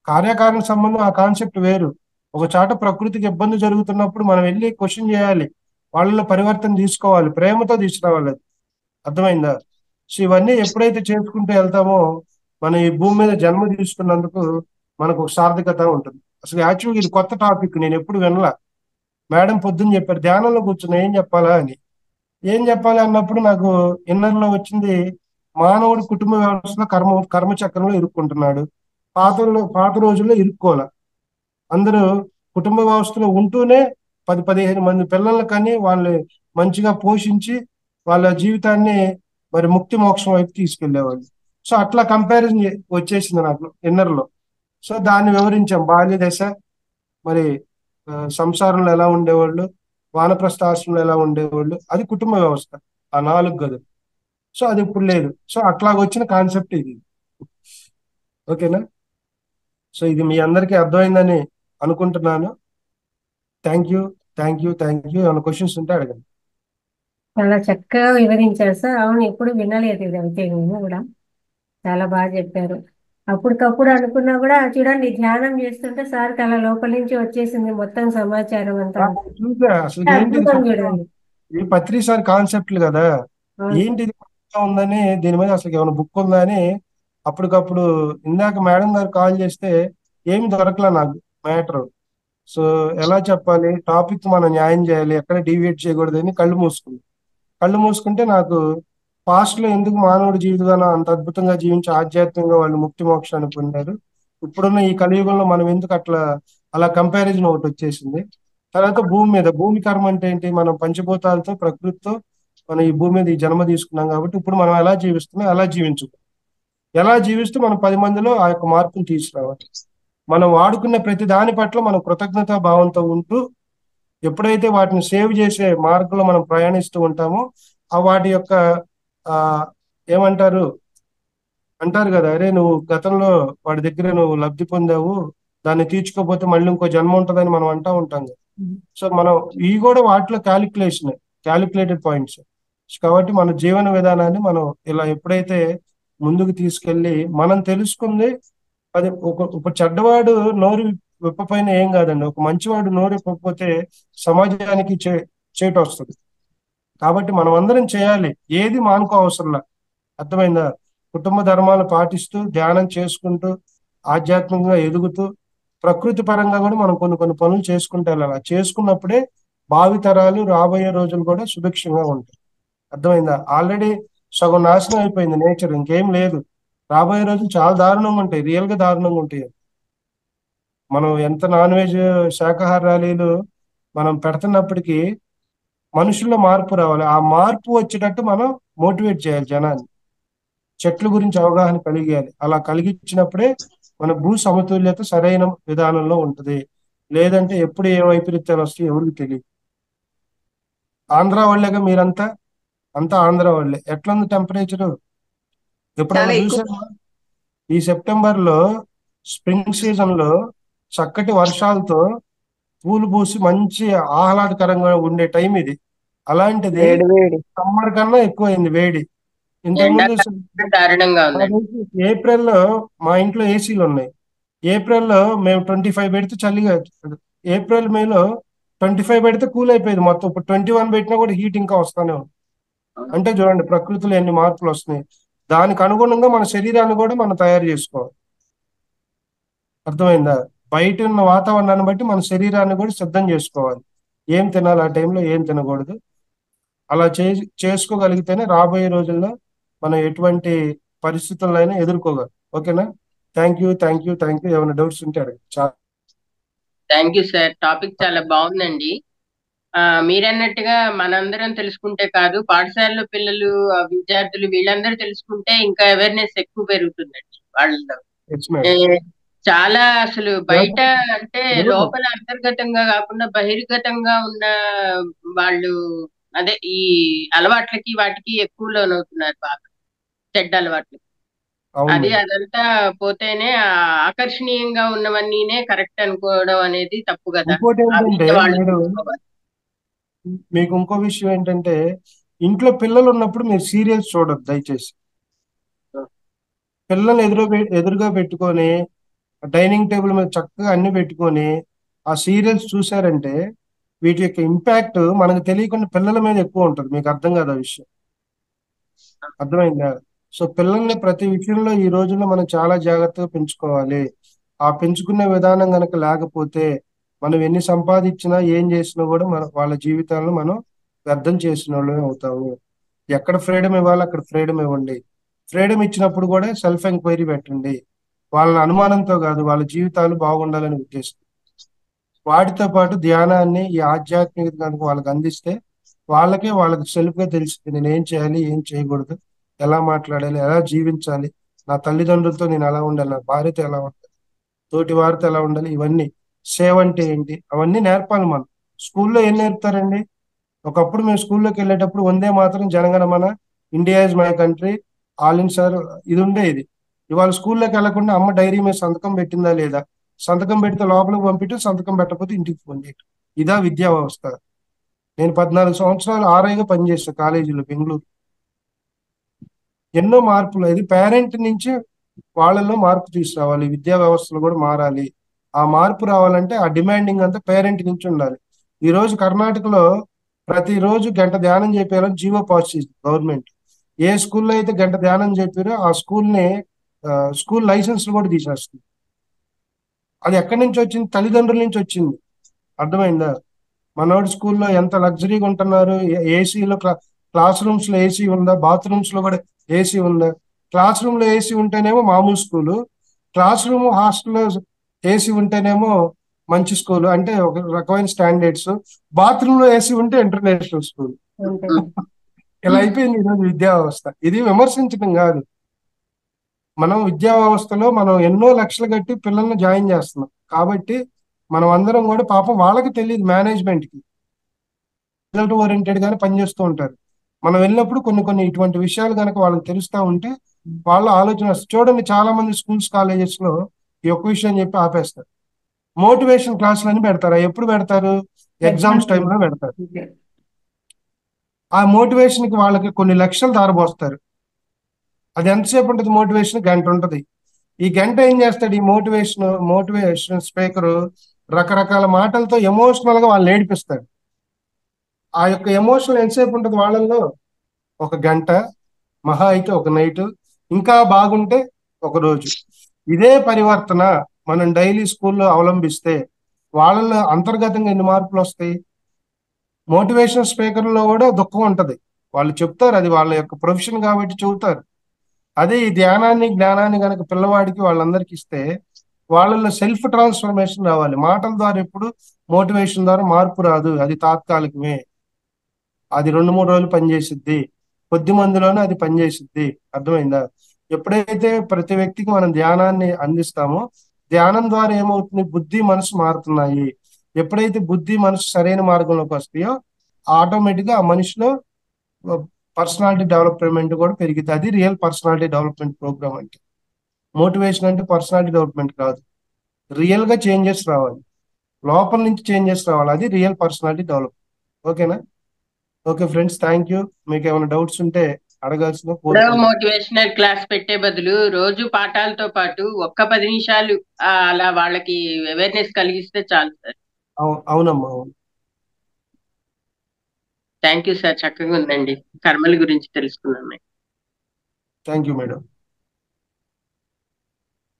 కార్యకారణ సంబంధం ఆ కాన్సెప్ట్ వేరు. ఒక చాట ప్రకృతికి ఇబ్బంది జరుగుతున్నప్పుడు మనం వెళ్ళి క్వశ్చన్ చేయాలి, వాళ్ళలో పరివర్తన తీసుకోవాలి, ప్రేమతో తీసుకురావాలి. అది అర్థమైందా? సో ఇవన్నీ ఎప్పుడైతే చేసుకుంటూ వెళ్తామో మన ఈ భూమి మీద జన్మ తీసుకున్నందుకు మనకు ఒక సార్థకత ఉంటుంది. అసలు యాక్చువల్గా ఇది కొత్త టాపిక్, నేను ఎప్పుడు వినలా. మేడం పొద్దున్న చెప్పారు ధ్యానంలో కూర్చున్నా ఏం చెప్పాలా అని. ఏం చెప్పాలి అన్నప్పుడు నాకు ఇన్నర్లో వచ్చింది, మానవుడు కుటుంబ వ్యవస్థలో కర్మచక్రంలో ఇరుక్కుంటున్నాడు. పాత రోజుల్లో ఇరుక్కోలే. అందరూ కుటుంబ వ్యవస్థలో ఉంటూనే 10-15 మంది పిల్లల్ని కని వాళ్ళని మంచిగా పోషించి వాళ్ళ జీవితాన్ని మరి ముక్తి మోక్షం వైపు తీసుకెళ్లేవాళ్ళు. సో అట్లా కంపారిజన్ వచ్చేసింది నాకు ఇన్నర్లో. సో దాన్ని వివరించాం. బాల్య దశ, మరి సంసారంలో ఎలా ఉండేవాళ్ళు, వానప్రస్థ ఆశ్రమంలో ఎలా ఉండేవాళ్ళు, అది కుటుంబ వ్యవస్థ, ఆ 4 గదులు. సో అది ఇప్పుడు లేదు. సో అట్లాగ వచ్చిన కాన్సెప్ట్ ఇది. ఓకేనా? సో ఇది మీ అందరికీ అర్థమైందని అనుకుంటున్నాను. Thank you. ఏమైనా క్వశ్చన్స్ ఉంటే అడగండి. చాలా చక్కగా వివరించారు సార్. అవును, ఎప్పుడు వినలేదు ఇదైతే నేను కూడా. చాలా బాగా చెప్పారు. అప్పటికప్పుడు అనుకున్నా కూడా చూడండి, ధ్యానం చేస్తుంటే సార్కి అలా లోపల నుంచి వచ్చేసింది మొత్తం సమాచారం అంతా. చూసా అసలు ఏంటిది అద్భుతం చూడండి. ఈ పత్రిసారి కాన్సెప్ట్లు కదా, అవును. ఏంటిది కొత్తగా ఉందని దీని మీద అసలు ఏమైనా బుక్ ఉందా అని అప్పటికప్పుడు ఇందాక మేడం గారు కాల్ చేస్తే ఏమి దొరకలా నాకు మ్యాటర్. సో ఎలా చెప్పాలి, టాపిక్ మనం న్యాయం చేయాలి, ఎక్కడ డీవియేట్ చేయకూడదని కళ్ళు మూసుకుంటే నాకు పాస్ట్ లో ఎందుకు మానవుడి జీవితాన్ని అంత అద్భుతంగా జీవించి ఆధ్యాత్మికంగా వాళ్ళు ముక్తి మోక్షాన్ని పొందారు, ఇప్పుడున్న ఈ కలియుగంలో మనం ఎందుకు అలా కంపారిజన్ ఒకటి వచ్చేసింది. తర్వాత భూమి కర్మ అంటే ఏంటి, మనం పంచభూతాలతో ప్రకృతితో మనం ఈ భూమి మీద ఈ జన్మ తీసుకున్నాం కాబట్టి ఇప్పుడు మనం ఎలా జీవిస్తున్నాం, ఎలా జీవిస్తూ మనం 10 మందిలో ఆ యొక్క మార్పును తీసుకురావాలి. మనం వాడుకున్న ప్రతి దాని పట్ల మనం కృతజ్ఞతా భావంతో ఉంటూ ఎప్పుడైతే వాటిని సేవ్ చేసే మార్గంలో మనం ప్రయాణిస్తూ ఉంటామో ఆ వాటి యొక్క ఆ అంటారు కదా, అరే నువ్వు గతంలో వాడి దగ్గర నువ్వు లబ్ధి పొందావు, దాన్ని తీర్చుకోకపోతే మళ్ళీ ఇంకో జన్మ ఉంటుందని మనం అంటూ ఉంటాం కదా. సో మనం ఇవి కూడా వాటిలో క్యాలిక్యులేటెడ్ పాయింట్స్. కాబట్టి మన జీవన విధానాన్ని మనం ఇలా ఎప్పుడైతే ముందుకు తీసుకెళ్ళి మనం తెలుసుకుంది, అది ఒక చెడ్డవాడు నోరు విప్పపైన ఏం కాదండి, ఒక మంచివాడు నోరు విప్పకపోతే సమాజానికి చేటు వస్తుంది. కాబట్టి మనం అందరం చేయాలి, ఏది మానుకో అవసరంలా. అర్థమైందా? కుటుంబ ధర్మాలు పాటిస్తూ ధ్యానం చేసుకుంటూ ఆధ్యాత్మికంగా ఎదుగుతూ ప్రకృతి పరంగా కూడా మనం కొన్ని పనులు చేసుకుంటూ వెళ్ళాలి. చేసుకున్నప్పుడే భావితరాలు రాబోయే రోజులు కూడా సుభిక్షంగా ఉంటాయి. అర్థమైందా? ఆల్రెడీ సగం నాశనం అయిపోయింది నేచర్, ఇంకేం లేదు. రాబోయే రోజులు చాలా దారుణంగా ఉంటాయి, రియల్ గా దారుణంగా ఉంటాయి. మనం ఎంత నాన్ వెజ్ శాకాహార ర్యాలీలు మనం పెడుతున్నప్పటికీ మనుషుల్లో మార్పు రావాలి. ఆ మార్పు వచ్చేటట్టు మనం మోటివేట్ చేయాలి జనాన్ని, చెట్ల గురించి అవగాహన కలిగేయాలి. అలా కలిగించినప్పుడే మన భూ సమతుల్యత సరైన విధానంలో ఉంటుంది. లేదంటే ఎప్పుడు ఏ వైపరీత్యాలు వస్తాయి ఎవరికి తెలియదు. ఆంధ్ర వాళ్ళేగా మీరంతా, అంతా ఆంధ్ర వాళ్ళే. ఎట్లుంది టెంపరేచరు ఎప్పుడైనా చాలా ఎక్కువ. చూసారా? ఈ సెప్టెంబర్ లో స్ప్రింగ్ సీజన్ లో చక్కటి వర్షాలతో పూలు పూసి మంచి ఆహ్లాదకరంగా ఉండే టైం ఇది. అలాంటిది వేడి వేడి సమ్మర్ కన్నా ఎక్కువైంది వేడి. ఇంతకుముందు దారుణంగా ఉందండి. ఏప్రిల్లో మా ఇంట్లో ఏసీలు ఉన్నాయి. ఏప్రిల్లో మేము 25 పెడితే చలిగా, ఏప్రిల్ మేలో 25 పెడితే కూల్ అయిపోయింది మొత్తం. ఇప్పుడు 21 పెట్టినా కూడా హీట్ ఇంకా వస్తానే ఉంది. అంటే చూడండి ప్రకృతిలో ఎన్ని మార్పులు వస్తున్నాయి. దానికి అనుగుణంగా మన శరీరాన్ని కూడా మనం తయారు చేసుకోవాలి. అర్థమైందా? బయట ఉన్న వాతావరణాన్ని బట్టి మన శరీరాన్ని కూడా సిద్ధం చేసుకోవాలి. ఏం తినాలి, ఆ టైంలో ఏం తినకూడదు. అలా చేసుకోగలిగితేనే రాబోయే రోజుల్లో మనం ఎటువంటి పరిస్థితులైనా ఎదుర్కోగలం. ఓకేనా? Thank you. ఏమైనా డౌట్స్ ఉంటే అడగండి. చాలా థ్యాంక్ యూ సార్. టాపిక్ చాలా బాగుందండి. మీరన్నట్టుగా మనందరం తెలుసుకుంటే కాదు, పాఠశాలలో పిల్లలు, విద్యార్థులు వీళ్ళందరూ తెలుసుకుంటే ఇంకా అవేర్నెస్ ఎక్కువ పెరుగుతుందండి వాళ్ళలో. ఎస్ ఏ, మేడం. చాలా అసలు బయట అంటే ఇప్పుడు లోపల అంతర్గతంగా కాకుండా బహిర్గతంగా ఉన్న వాళ్ళు అదే ఈ అలవాట్లకి వాటికి ఎక్కువ లోనవుతున్నారు బాగా, చెడ్డ అలవాట్లు. అవును అది మేడం. అదంతా పోతేనే ఆకర్షణీయంగా ఉన్నవన్నీనే కరెక్ట్ అనుకోవడం అనేది తప్పు కదా. ఇంకోటి ఆ ఏంటంటే విషయం వాళ్ళు మీరు తెలుసుకోవాలి. మీకు ఇంకో విషయం ఏంటంటే ఇంట్లో పిల్లలు ఉన్నప్పుడు మీరు సీరియల్స్ చూడొద్దు దయచేసి. పిల్లల్ని ఎదురుగా పెట్టుకొని డైనింగ్ టేబుల్ మీద చక్కగా అన్ని పెట్టుకొని ఆ సీరియల్స్ చూసారంటే వీటి యొక్క ఇంపాక్ట్ మనకు తెలియకుండా పిల్లల మీద ఎక్కువ ఉంటుంది. మీకు అర్థం కాదు ఆ విషయం. అర్థమైందా? సో పిల్లల్ని ప్రతి విషయంలో ఈ రోజుల్లో మనం చాలా జాగ్రత్తగా పెంచుకోవాలి. ఆ పెంచుకునే విధానం గనక లేకపోతే మనం ఎన్ని సంపాదించినా ఏం చేసినా కూడా మన వాళ్ళ జీవితాలను మనం వ్యర్థం చేసిన వాళ్ళమే అవుతాము. ఎక్కడ ఫ్రీడమ్ ఇవ్వాలో అక్కడ ఫ్రీడమ్ ఇవ్వండి. ఫ్రీడమ్ ఇచ్చినప్పుడు కూడా సెల్ఫ్ ఎంక్వైరీ పెట్టండి. వాళ్ళ అనుమానంతో కాదు, వాళ్ళ జీవితాలు బాగుండాలని ఉద్దేశం. వాటితో పాటు ధ్యానాన్ని, ఈ ఆధ్యాత్మికత కనుక వాళ్ళకి అందిస్తే వాళ్ళకి సెల్ఫ్ గా తెలిసింది నేను ఏం చేయాలి, ఏం చేయకూడదు, ఎలా మాట్లాడాలి, ఎలా జీవించాలి, నా తల్లిదండ్రులతో నేను ఎలా ఉండాలి, నా భార్యతో ఎలా ఉండాలి, తోటి వారితో ఎలా ఉండాలి, ఇవన్నీ సేవ్ అంటే ఏంటి అవన్నీ నేర్పాలి. మనం స్కూల్లో ఏం నేర్పుతారండి? ఒకప్పుడు మేము స్కూల్లోకి వెళ్ళేటప్పుడు Vande Mataram, Jana Gana Mana, India is my country, ఆల్ ఇన్ సార్, ఇది ఉండేది. ఇవాళ స్కూల్లోకి వెళ్లకుండా అమ్మ డైరీ మీద సంతకం పెట్టిందా లేదా, సంతకం పెడితే లోపలికి పంపించు, సంతకం పెట్టకపోతే ఇంటికి ఫోన్ చేయటం. ఇదా విద్యా వ్యవస్థ. నేను 14 సంవత్సరాలు ఆర్ఐగా పనిచేస్తాను కాలేజీలో బెంగళూరు. ఎన్నో మార్పులు, ఇది పేరెంట్ నుంచి వాళ్ళలో మార్పు తీసుకురావాలి. విద్యా వ్యవస్థలు కూడా మారాలి. ఆ మార్పు రావాలంటే ఆ డిమాండింగ్ అంతా పేరెంట్ నుంచి ఉండాలి. ఈ రోజు కర్ణాటకలో ప్రతిరోజు గంట ధ్యానం చేపేయాలని జీవో పాస్ చేసింది గవర్నమెంట్. ఏ స్కూల్లో అయితే గంట ధ్యానం చెప్పారో ఆ స్కూల్ని స్కూల్ లైసెన్స్ కూడా తీసేస్తుంది. అది ఎక్కడి నుంచి వచ్చింది? తల్లిదండ్రుల నుంచి వచ్చింది. అర్థమైందా? మనోడి స్కూల్లో ఎంత లగ్జరీగా ఉంటున్నారు. ఏసీలో క్లాస్ రూమ్స్ లో ఏసీ ఉందా? బాత్రూమ్స్ లో కూడా ఏసీ ఉందా? క్లాస్ రూమ్ లో ఏసీ ఉంటేనేమో మామూలు స్కూలు, క్లాస్ రూమ్ హాస్టల్లో ఏసీ ఉంటేనేమో మంచి స్కూల్, అంటే ఒక రకమైన స్టాండర్డ్స్. బాత్రూమ్ లో ఏసీ ఉంటే ఇంటర్నేషనల్ స్కూల్. అంతే. ఇలా అయిపోయింది ఈరోజు విద్యా వ్యవస్థ. ఇది విమర్శించడం కాదు. మనం విద్యా వ్యవస్థలో మనం ఎన్నో లక్షలు కట్టి పిల్లల్ని జాయిన్ చేస్తున్నాం కాబట్టి మనం అందరం కూడా పాపం వాళ్ళకి తెలియదు, మేనేజ్మెంట్ కి రిజల్ట్ ఓరియంటెడ్ గానే పనిచేస్తూ ఉంటారు. మనం వెళ్ళినప్పుడు కొన్ని కొన్ని ఇటువంటి విషయాలు కనుక వాళ్ళకి తెలుస్తా ఉంటే వాళ్ళ ఆలోచన వస్తుంది. చూడండి, చాలా మంది స్కూల్స్ కాలేజెస్ లో ఈ ఒక్క విషయం చెప్పి ఆపేస్తారు. మోటివేషన్ క్లాసులు అని పెడతారు. అవి ఎప్పుడు పెడతారు? ఎగ్జామ్స్ టైంలో పెడతారు. అంతే. ఆ మోటివేషన్ కి వాళ్ళకి కొన్ని లక్షలు దారబోస్తారు. అది ఎంతసేపు ఉంటుంది? మోటివేషన్ గంట ఉంటుంది. ఈ గంట ఏం చేస్తాడు? ఈ మోటివేషన్ స్పీకర్ రకరకాల మాటలతో ఎమోషనల్ గా వాళ్ళని ఏడిపిస్తాడు. ఆ యొక్క ఎమోషన్ ఎంతసేపు ఉంటుంది వాళ్ళల్లో? ఒక గంట, మహా అయితే ఒక నైట్, ఇంకా బాగుంటే ఒక రోజు. ఇదే పరివర్తన మనం డైలీ స్కూల్లో అవలంబిస్తే వాళ్ళలో అంతర్గతంగా ఎన్ని మార్పులు వస్తాయి? మోటివేషన్ స్పీకర్లో కూడా దుఃఖం ఉంటది. వాళ్ళు చెప్తారు, అది వాళ్ళ యొక్క ప్రొఫెషన్ కాబట్టి చెబుతారు. అదే ఈ ధ్యానాన్ని, జ్ఞానాన్ని గనక పిల్లవాడికి వాళ్ళందరికి ఇస్తే వాళ్ళలో సెల్ఫ్ ట్రాన్స్ఫర్మేషన్ రావాలి. మాటల ద్వారా ఎప్పుడు మోటివేషన్ ద్వారా మార్పు రాదు. అది తాత్కాలికమే. అది 2-3 రోజులు పనిచేసిద్ది, కొద్ది మందిలోనే అది పనిచేసిద్ది. అర్థమైందా? ఎప్పుడైతే ప్రతి వ్యక్తికి మనం ధ్యానాన్ని అందిస్తామో ధ్యానం ద్వారా ఏమవుతుంది? బుద్ధి మనసు మారుతున్నాయి. ఎప్పుడైతే బుద్ధి మనసు సరైన మార్గంలోకి వస్తాయో ఆటోమేటిక్ గా ఆ మనిషిలో పర్సనాలిటీ డెవలప్మెంట్ కూడా పెరిగింది. అది రియల్ పర్సనాలిటీ డెవలప్మెంట్ ప్రోగ్రామ్ అంటే. మోటివేషన్ అంటే పర్సనాలిటీ డెవలప్మెంట్ కాదు, రియల్ గా చేంజెస్ రావాలి, లోపల నుంచి చేంజెస్ రావాలి. అది రియల్ పర్సనాలిటీ డెవలప్మెంట్. ఓకేనా? Okay friends, thank you. మీకు ఏమైనా డౌట్స్ ఉంటే అడగాల్సిన కోరుకుంటున్నాను. మోటివేషనల్ క్లాస్ పెట్టే బదులు రోజు పాఠాలతో పాటు ఒక్క 10 నిమిషాలు అలా వాళ్ళకి అవేర్నెస్ కలిగిస్తే చాలు సార్. అవునమ్మా, అవును. థ్యాంక్ యూ సార్, చక్కగా ఉందండి. కర్మల గురించి తెలుసుకున్నాం మేము. Thank you madam.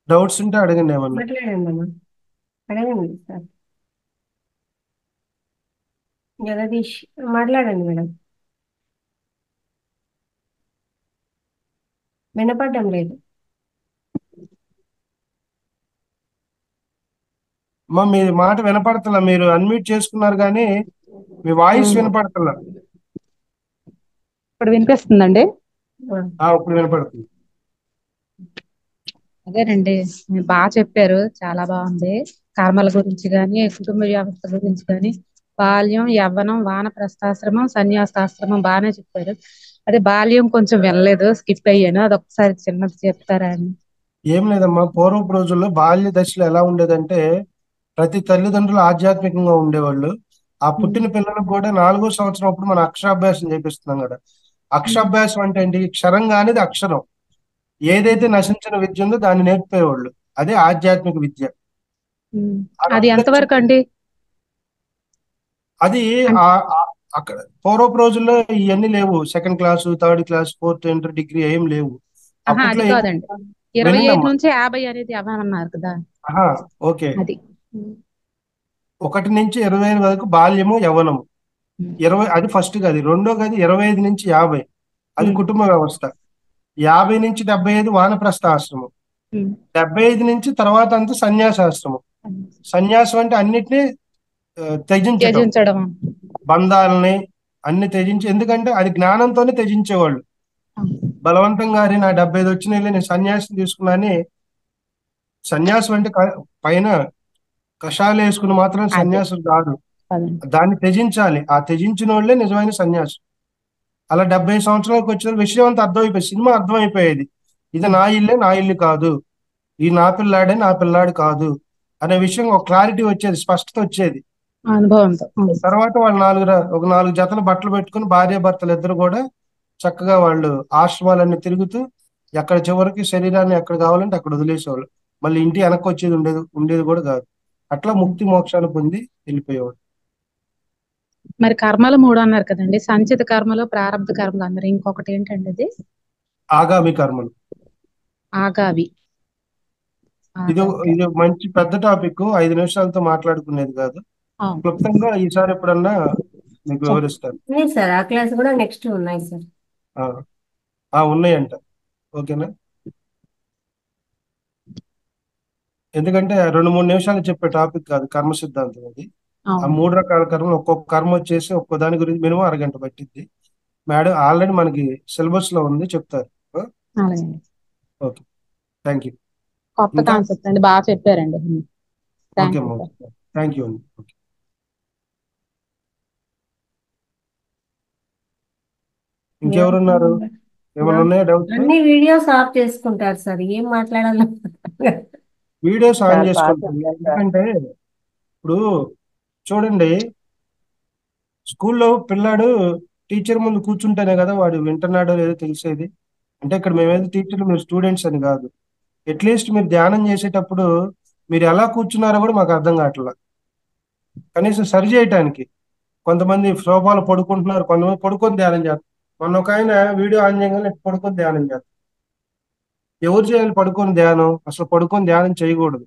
డౌట్స్ ఉంటే అడగండి ఏమన్నా. మాట్లాడండి అమ్మా, అడగండి సార్. జగదీష్ మాట్లాడండి మేడం. వినపడడం లేదు. అమ్మా మీ మాట వినపడతలా, మీరు అన్మ్యూట్ చేసుకున్నారు కానీ మీ వాయిస్ వినపడతలా. ఇప్పుడు వినిపిస్తుందండి. ఇప్పుడు వినపడుతుంది. అదేనండి, మీరు బాగా చెప్పారు, చాలా బాగుంది. కర్మల గురించి కానీ, కుటుంబ వ్యవస్థ గురించి కానీ, బాల్యం, యవ్వనం, వానప్రస్థాశ్రమం, సన్యాసాశ్రమం బాగానే చెప్పారు. అదే బాల్యం కొంచెం వినలేదు, స్కిప్ అయ్యాను. అదొకసారి చిన్నది చెప్తారా అని. ఏం లేదమ్మా, పూర్వపు రోజుల్లో బాల్య దశలో ఎలా ఉండేదంటే ప్రతి తల్లిదండ్రులు ఆధ్యాత్మికంగా ఉండేవాళ్ళు. ఆ పుట్టిన పిల్లలకు కూడా 4వ సంవత్సరం అప్పుడు మనం అక్షరాభ్యాసం చేపిస్తున్నాం కదా. అక్షరాభ్యాసం అంటే ఏంటి? క్షరంగా అనేది అక్షరం. ఏదైతే నశించిన విద్య ఉందో దాన్ని నేర్పేవాళ్ళు. అదే ఆధ్యాత్మిక విద్య. అది ఎంతవరకు అండి? అది అక్కడ పూర్వపు రోజుల్లో ఇవన్నీ లేవు. Second class, third class, fourth, inter, degree ఏం లేవు. అది అప్పట్లో కాదండి, 25 నుంచి 50 అనేది అన్నారు కదా. ఓకే. అది 1 నుంచి 25 వరకు బాల్యము, యవ్వనము. 20 అది ఫస్ట్ గది. రెండో గది 25 నుంచి 50 అది కుటుంబ వ్యవస్థ. 50 నుంచి 75 వానప్రస్థ ఆశ్రమం. 75 నుంచి తర్వాత అంతా సన్యాసాశ్రమం. సన్యాసం అంటే అన్నిటినీ త్యజించడం, బంధాలని అన్ని త్యజించి, ఎందుకంటే అది జ్ఞానంతోనే త్యజించేవాళ్ళు. బలవంతంగా నా 75 వచ్చిన నేను సన్యాసం తీసుకున్నాని. సన్యాసం అంటే పైన కషాయాలు వేసుకుని మాత్రం సన్యాసం కాదు, దాన్ని త్యజించాలి. ఆ త్యజించిన వాళ్ళే నిజమైన సన్యాసం. అలా 70 సంవత్సరాలకు వచ్చిన విషయం అంతా అర్థమైపోయింది. సినిమా అర్థమైపోయేది. ఇది నా ఇల్లే, నా ఇల్లు కాదు, ఈ నా పిల్లాడే నా పిల్లాడు కాదు అనే విషయం ఒక క్లారిటీ వచ్చేది, స్పష్టత వచ్చేది. తర్వాత వాళ్ళు 4 జతల బట్టలు పెట్టుకుని భార్య భర్తలు ఇద్దరు కూడా చక్కగా వాళ్ళు ఆశ్రమాలన్నీ తిరుగుతూ ఎక్కడ చివరికి శరీరాన్ని ఎక్కడ కావాలంటే అక్కడ వదిలేసేవాళ్ళు. మళ్ళీ ఇంటి వెనక్కి వచ్చేది ఉండేది కూడా కాదు. అట్లా ముక్తి మోక్షాలు పొంది వెళ్ళిపోయేవాడు. మరి కర్మలు 3 అన్నారు కదండి, సంచిత కర్మలు, ప్రారంభ కర్మలు అన్నారు. ఇంకొకటి ఏంటండి అది? ఆగామి కర్మలు. ఆగావి. ఇది మంచి పెద్ద టాపిక్, 5 నిమిషాలతో మాట్లాడుకునేది కాదు. క్లుప్తంగా ఈసారి ఎప్పుడన్నా మీకు వివరిస్తాను సార్. ఆ క్లాస్ కూడా నెక్స్ట్ ఉన్నాయి సార్. ఉన్నాయంట. ఓకేనా? ఎందుకంటే 2-3 నిమిషాలు చెప్పే టాపిక్ కాదు కర్మ సిద్ధాంతం. అది ఆ 3 రకాల కర్మలు, ఒక్కొక్క కర్మ వచ్చేసి ఒక్కో దాని గురించి మినిమం అరగంట పట్టింది. మేడం ఆల్రెడీ మనకి సిలబస్ లో ఉంది, చెప్తారు. Okay, thank you. కొత్త కాన్సెప్ట్ అండి, బాగా చెప్పారండి. ఓకే, థ్యాంక్ యూ అండి. ఇంకెవరున్నారు? ఏమైనా ఉన్నాయా డౌట్స్? అన్ని వీడియోస్ ఆఫ్ చేసుకుంటారు సార్, ఏం మాట్లాడాలి? వీడియోస్ ఆన్ చేసుకుంటారు. ఎందుకంటే ఇప్పుడు చూడండి, స్కూల్లో పిల్లాడు టీచర్ ముందు కూర్చుంటేనే కదా వాడు వింటున్నాడో లేదో తెలిసేది. అంటే ఇక్కడ మేమేది టీచర్లు, మీరు స్టూడెంట్స్ అని కాదు. అట్లీస్ట్ మీరు ధ్యానం చేసేటప్పుడు మీరు ఎలా కూర్చున్నారో కూడా మాకు అర్థం కావట్లేదు. కనీసం సరి చేయటానికి కొంతమంది సోఫాలు పడుకుంటున్నారు, కొంతమంది పడుకొని ధ్యానం చేస్తారు. మొన్న ఒక ఆయన వీడియో ఆన్ చేయగానే పడుకొని ధ్యానం చేస్తారు. ఎవరు చేయాలి పడుకొని ధ్యానం? అసలు పడుకొని ధ్యానం చేయకూడదు.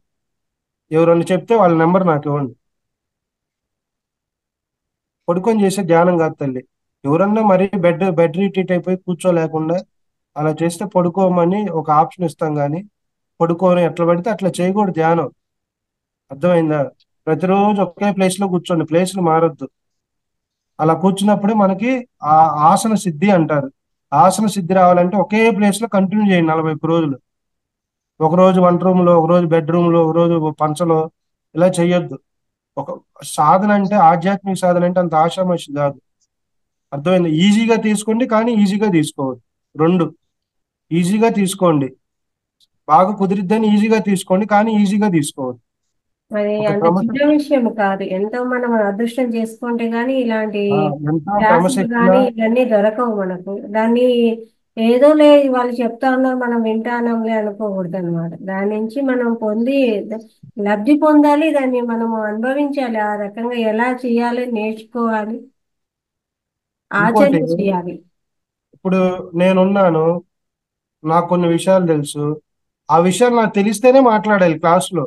ఎవరన్నా చెప్తే వాళ్ళ నెంబర్ నాకు ఇవ్వండి. పడుకొని చేసే ధ్యానం కాదు తల్లి. ఎవరన్నా మరీ బెడ్ రిట్రీట్ అయిపోయి కూర్చోలేకుండా అలా చేస్తే పడుకోమని ఒక ఆప్షన్ ఇస్తాం, కానీ పడుకోని ఎట్లా పడితే అట్లా చేయకూడదు ధ్యానం. అర్థమైందా? ప్రతిరోజు ఒకే ప్లేస్ లో కూర్చోండి, ప్లేస్లు మారొద్దు. అలా కూర్చున్నప్పుడే మనకి ఆ ఆసన సిద్ధి అంటారు. ఆసన సిద్ధి రావాలంటే ఒకే ప్లేస్ లో కంటిన్యూ చేయండి 41 రోజులు. ఒకరోజు వంట రూమ్ లో, ఒకరోజు బెడ్రూమ్ లో, ఒకరోజు పంచలో. ఇలా చేయొద్దు. ఒక సాధన అంటే, ఆధ్యాత్మిక సాధన అంటే అంత ఆషామాషి కాదు. అర్థమైంది? ఈజీగా తీసుకోండి, కానీ ఈజీగా తీసుకోవద్దు. 2 ఈజీగా తీసుకోండి, బాగా కుదిరిద్దని ఈజీగా తీసుకోండి, కానీ ఈజీగా తీసుకోవద్దు. మరి అంత చిన్న విషయం కాదు, ఎంతో మనం అదృష్టం చేసుకుంటే గానీ ఇలాంటి క్లాసులు కానీ ఇవన్నీ దొరకవు మనకు. దాన్ని ఏదో లేదు వాళ్ళు చెప్తా ఉన్నారు మనం వింటానంలే అనుకోకూడదు అనమాట. దాని నుంచి మనం లబ్ధి పొందాలి, దాన్ని మనము అనుభవించాలి. ఆ రకంగా ఎలా చేయాలి నేర్చుకోవాలి, ఆచరణ చేయాలి. ఇప్పుడు నేనున్నాను, నాకు కొన్ని విషయాలు తెలుసు. ఆ విషయాలు నాకు తెలిస్తేనే మాట్లాడాలి క్లాసులో.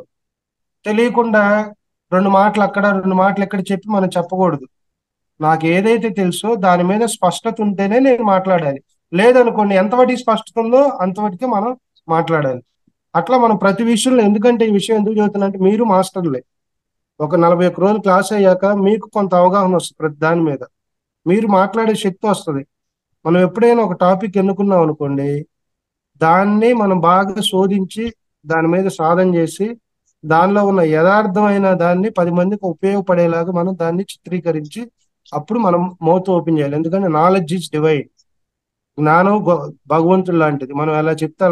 తెలియకుండా 2 మాటలు అక్కడ 2 మాటలు ఎక్కడ చెప్పి మనం చెప్పకూడదు. నాకు ఏదైతే తెలుసో దాని మీద స్పష్టత ఉంటేనే నేను మాట్లాడాలి. లేదనుకోండి, ఎంతవరకు స్పష్టత ఉందో అంతవరకే మనం మాట్లాడాలి. అట్లా మనం ప్రతి విషయంలో, ఎందుకంటే ఈ విషయం ఎందుకు చదువుతున్నా అంటే మీరు మాస్టర్లే. ఒక 41 రోజులు క్లాస్ అయ్యాక మీకు కొంత అవగాహన వస్తుంది ప్రతి దాని మీద, మీరు మాట్లాడే శక్తి వస్తుంది. మనం ఎప్పుడైనా ఒక టాపిక్ ఎన్నుకున్నాం అనుకోండి, దాన్ని మనం బాగా శోధించి దాని మీద సాధన చేసి దానిలో ఉన్న యథార్థమైన దాన్ని 10 మందికి ఉపయోగపడేలాగా మనం దాన్ని చిత్రీకరించి అప్పుడు మనం మౌత్ ఓపెన్ చేయాలి. ఎందుకంటే నాలెడ్జ్ ఈజ్ డివైడ్, జ్ఞానం భగవంతుడు లాంటిది. మనం ఎలా చెప్తే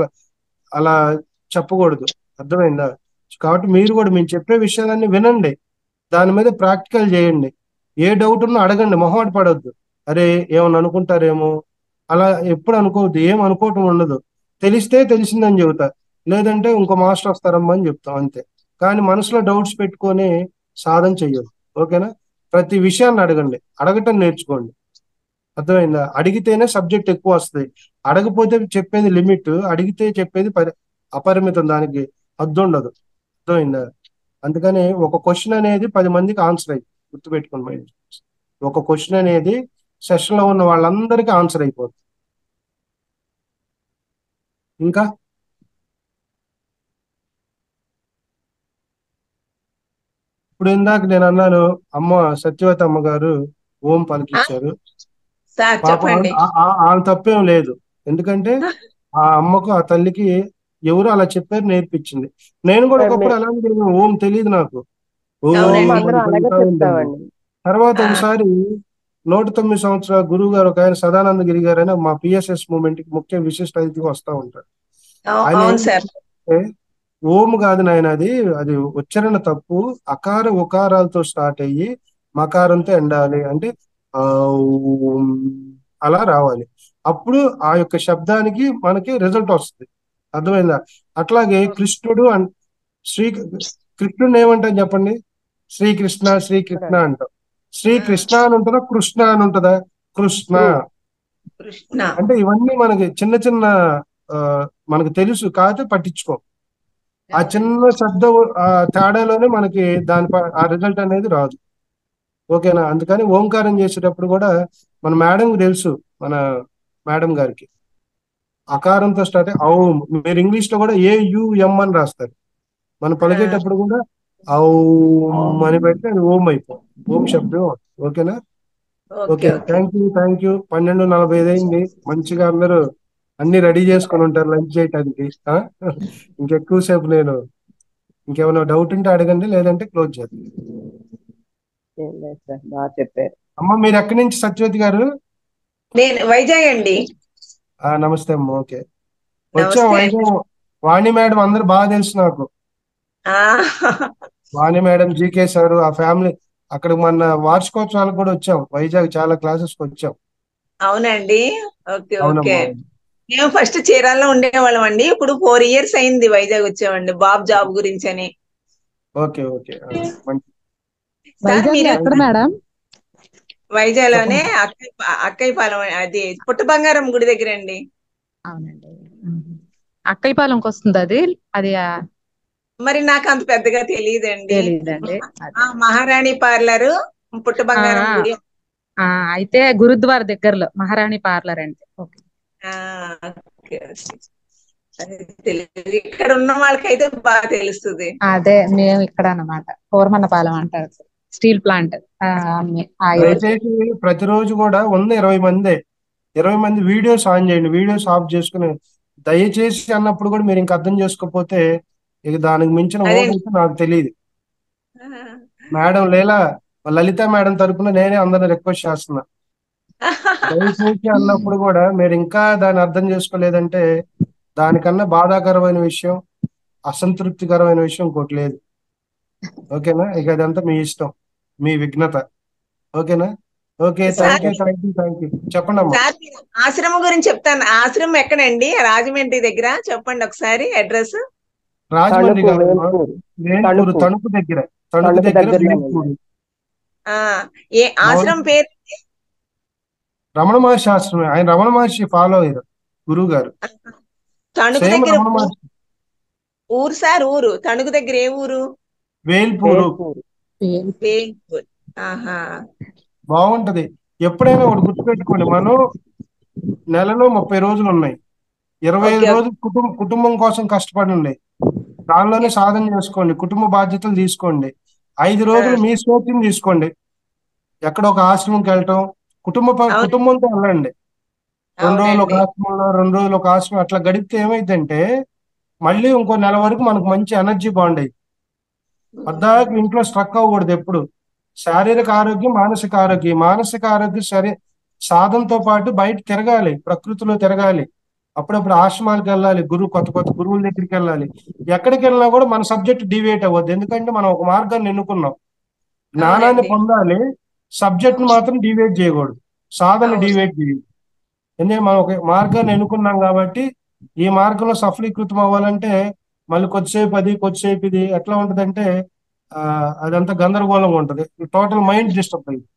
అలా చెప్పకూడదు, అర్థమైందా? కాబట్టి మీరు కూడా మేము చెప్పే విషయాలన్నీ వినండి, దాని మీద ప్రాక్టికల్ చేయండి. ఏ డౌట్ ఉన్నా అడగండి, మొహమాట పడవద్దు. అరే ఏమన్నా అనుకుంటారేమో అలా ఎప్పుడు అనుకోవద్దు, ఏం అనుకోవటం ఉండదు. తెలిస్తే తెలిసిందని చెబుతా, లేదంటే ఇంకో మాస్టర్ వస్తారమ్మా అని చెప్తాం అంతే. కానీ మనసులో డౌట్స్ పెట్టుకొని సాధన చెయ్యదు. ఓకేనా? ప్రతి విషయాన్ని అడగండి, అడగటం నేర్చుకోండి, అర్థమైందా? అడిగితేనే సబ్జెక్ట్ ఎక్కువ వస్తుంది, అడగపోతే చెప్పేది లిమిట్, అడిగితే చెప్పేది అపరిమితం, దానికి హద్దు ఉండదు, అర్థమైందా? అందుకని ఒక క్వశ్చన్ అనేది 10 మందికి ఆన్సర్ అయ్యి గుర్తుపెట్టుకోండి మైండ్. ఒక క్వశ్చన్ అనేది సెషన్ లో ఉన్న వాళ్ళందరికీ ఆన్సర్ అయిపోతుంది. ఇంకా ఇప్పుడు ఇందాక నేను అన్నాను, అమ్మ సత్యవతి అమ్మగారు ఓం పలికిచ్చారు. సార్ పాపం చెప్పండి. ఆమె తప్పేం లేదు, ఎందుకంటే ఆ అమ్మకు ఆ తల్లికి ఎవరు అలా చెప్పారు, నేర్పించింది. నేను కూడా ఒకప్పుడు అలాగే చదివాను, ఓం తెలియదు నాకు, ఓం అవునండి. అందరూ అని అలాగే పలుకుతా ఉండండి. చెప్తామండి. తర్వాత ఆ, ఒకసారి 109 సంవత్సరాల గురువు గారు ఒక ఆయన సదానంద గిరి గారు అని మా పిఎస్ఎస్ మూమెంట్ కి ముఖ్య విశిష్ట అతిథిగా వస్తూ ఉంటారు. ఆయన ఏం అవును సార్. చెప్తారంటే, ఓం కాదు నాయన, అది అది ఉచ్చారణ తప్పు, అకార ఉకారాలతో స్టార్ట్ అయ్యి మకారంతో ఎండాలి, అంటే ఆ ఓం అలా రావాలి, అప్పుడు ఆ యొక్క శబ్దానికి మనకి రిజల్ట్ వస్తుంది. అర్థమైందా? అట్లాగే కృష్ణుడు కృష్ణుడు ఏమంటాం చెప్పండి? శ్రీకృష్ణ శ్రీకృష్ణ అంటాం. శ్రీకృష్ణ అని ఉంటుందా, కృష్ణ అని ఉంటుందా? కృష్ణ. కృష్ణ. అంటే ఇవన్నీ మనకి చిన్న చిన్న ఆ, మనకు తెలుసు, కాకపోతే పట్టించుకోం. ఆ చిన్న శబ్దం తేడాలోనే మనకి ఆ రిజల్ట్ అనేది రాదు. ఓకేనా? అందుకని ఓంకారం చేసేటప్పుడు కూడా మన మేడంకి తెలుసు, మన మేడం గారికి అకారంతో స్టార్ట్ ఔం. మీరు ఇంగ్లీష్ లో కూడా AUM అని రాస్తారు, మనం పలికేటప్పుడు కూడా ఔం అని పెడితే అది ఓం అయిపోతుంది, ఓం శబ్దం. ఓకేనా? Okay okay, okay. Thank you. 12:45 అయింది, మంచిగా అందరూ అన్ని రెడీ చేసుకొని ఉంటారు లంచ్ చేయడానికి. ఇంకెక్కువసేపు నేను ఇంకేమైనా డౌట్ ఉంటే అడగండి, లేదంటే క్లోజ్ చేద్దాం. ఏం లేదు సార్, బాగా చెప్పారు. అమ్మ మీరు ఎక్కడి నుంచి సత్యవతి గారు? నేను వైజాగ్ అండి. నమస్తే అమ్మ. ఓకే, వచ్చాం నమస్తే. వైజాగ్. వాణి మేడం అందరు బాగా తెలుసు నాకు, ఆ, వాణి మేడం, జీకే సారు, ఆ ఫ్యామిలీ. అక్కడ మన వార్షికోత్సవాలకు కూడా వచ్చాం, వైజాగ్ చాలా క్లాసెస్ కి వచ్చాం. అవునండి. Okay okay. అవునమ్మా. మేము ఫస్ట్ చీరాల్లో ఉండేవాళ్ళం అండి, ఇప్పుడు 4 years అయింది వైజాగ్ వచ్చామండి, బాబు జాబ్ గురించి అని. ఓకే ఓకే, మంచి. సార్ వైజాగ్ లో మీరు ఎక్కడ మేడం? వైజాగ్ లోనే చెప్పండి. అక్కయ్యపాలెం, అది పుట్ట బంగారం గుడి దగ్గర అండి. అవునండి. అక్కయ్యపాలెంకి వస్తుంది అది. అది మరి నాకు అంత పెద్దగా తెలియదండి. తెలీదండి. అదే. మహారాణి పార్లరు, పుట్ట ఆ, బంగారం గుడి. ఆ, అయితే గురుద్వార దగ్గరలో మహారాణి పార్లర్ అంటే. ఓకే. ఆ, ఓకే, ఓకే. అది తెలియదు, ఇక్కడ ఉన్న వాళ్ళకైతే బాగా తెలుస్తుంది. అదే మేము ఇక్కడ అన్నమాట, కూరమన్నపాలెం అంటారు, స్టీల్ ప్లాంట్. ఆయిల్. దయచేసి ప్రతిరోజు కూడా 120 మంది 20 మంది వీడియోస్ ఆన్ చేయండి, వీడియోస్ ఆఫ్ చేసుకుని. దయచేసి అన్నప్పుడు కూడా మీరు ఇంకా అర్థం చేసుకోకపోతే ఇక దానికి మించిన అదే. ఓటు అయితే నాకు తెలియదు. మేడం లేలా, లలిత మేడం తరపున నేనే అందరిని రిక్వెస్ట్ చేస్తున్నా, దయచేసి అన్నప్పుడు కూడా మీరు ఇంకా దాన్ని అర్థం చేసుకోలేదంటే దానికన్నా బాధాకరమైన విషయం, అసంతృప్తికరమైన విషయం ఇంకోటి లేదు. ఓకేనా? ఇక అదంతా మీ ఇష్టం, మీ విఘ్నత. ఓకేనా? Okay, sir, thank you. చెప్పండి అమ్మా. సార్ మీరు ఆశ్రమం గురించి చెప్తాను. ఆశ్రమం ఎక్కడండి? రాజమండ్రి దగ్గర చెప్పండి ఒకసారి అడ్రస్. రాజమండ్రి తణుకు, కాదమ్మా, వేల్పూర్. వేల్పూరు, తణుకు తణుకు దగ్గర, తణుకు దగ్గరలోనండి. వేల్పూరు. ఆ, ఏ ఆశ్రమం పేరు? రమణ మహర్షి ఆశ్రమం, ఆయన రమణ మహర్షి ఫాలో అయ్యారు గురువు గారు, తణుకు సేమ్ దగ్గర రమణ మహర్షి. ఊరు సార్, ఊరు తణుకు దగ్గర ఏ ఊరు? వేల్పూరు. వేల్పూర్. వేల్పూర్. ఆహా. బాగుంటది. ఎప్పుడైనా ఒకటి గుర్తుపెట్టుకోండి, మనం నెలలో 30 రోజులు ఉన్నాయి, 25 ఓకే రోజులు కుటుంబం కోసం కష్టపడండి, దానిలోనే సాధన చేసుకోండి, కుటుంబ బాధ్యతలు తీసుకోండి. 5 రోజులు మీ స్వేచ్ఛను తీసుకోండి. ఎక్కడ ఒక ఆశ్రమంకి వెళ్ళటం, అవును కుటుంబంతో వెళ్ళండి. 2 రోజులు ఒక అవునండి ఆశ్రమంలో, 2 రోజులు ఒక ఆశ్రమం అట్లా గడిపితే ఏమైందంటే మళ్ళీ ఇంకో నెల వరకు మనకు మంచి ఎనర్జీ బాండ్ అయ్యి పద్దాక ఇంట్లో స్ట్రక్ అవ్వకూడదు ఎప్పుడు. శారీరక ఆరోగ్యం, మానసిక ఆరోగ్యం. మానసిక ఆరోగ్యం సరే సాధనతో పాటు బయట తిరగాలి, ప్రకృతిలో తిరగాలి, అప్పుడప్పుడు ఆశ్రమాలకు వెళ్ళాలి, కొత్త కొత్త గురువుల దగ్గరికి వెళ్ళాలి. ఎక్కడికి వెళ్ళినా కూడా మన సబ్జెక్ట్ డివియేట్ అవ్వద్దు. ఎందుకంటే మనం ఒక మార్గాన్ని ఎన్నుకున్నాం, జ్ఞానాన్ని అవునండి పొందాలి, సబ్జెక్ట్ ని మాత్రం డివియేట్ చేయకూడదు, సాధన అవును డివియేట్ చేయకూడదు. ఎందుకంటే మనం ఒక మార్గాన్ని ఎన్నుకున్నాం కాబట్టి ఈ మార్గంలో సఫలీకృతం అవ్వాలంటే మళ్ళీ కొద్దిసేపు ఇది ఎట్లా ఉంటదంటే అదంతా గందరగోళంగా ఉంటది, టోటల్ మైండ్ డిస్టర్బ్ అయ్యింది.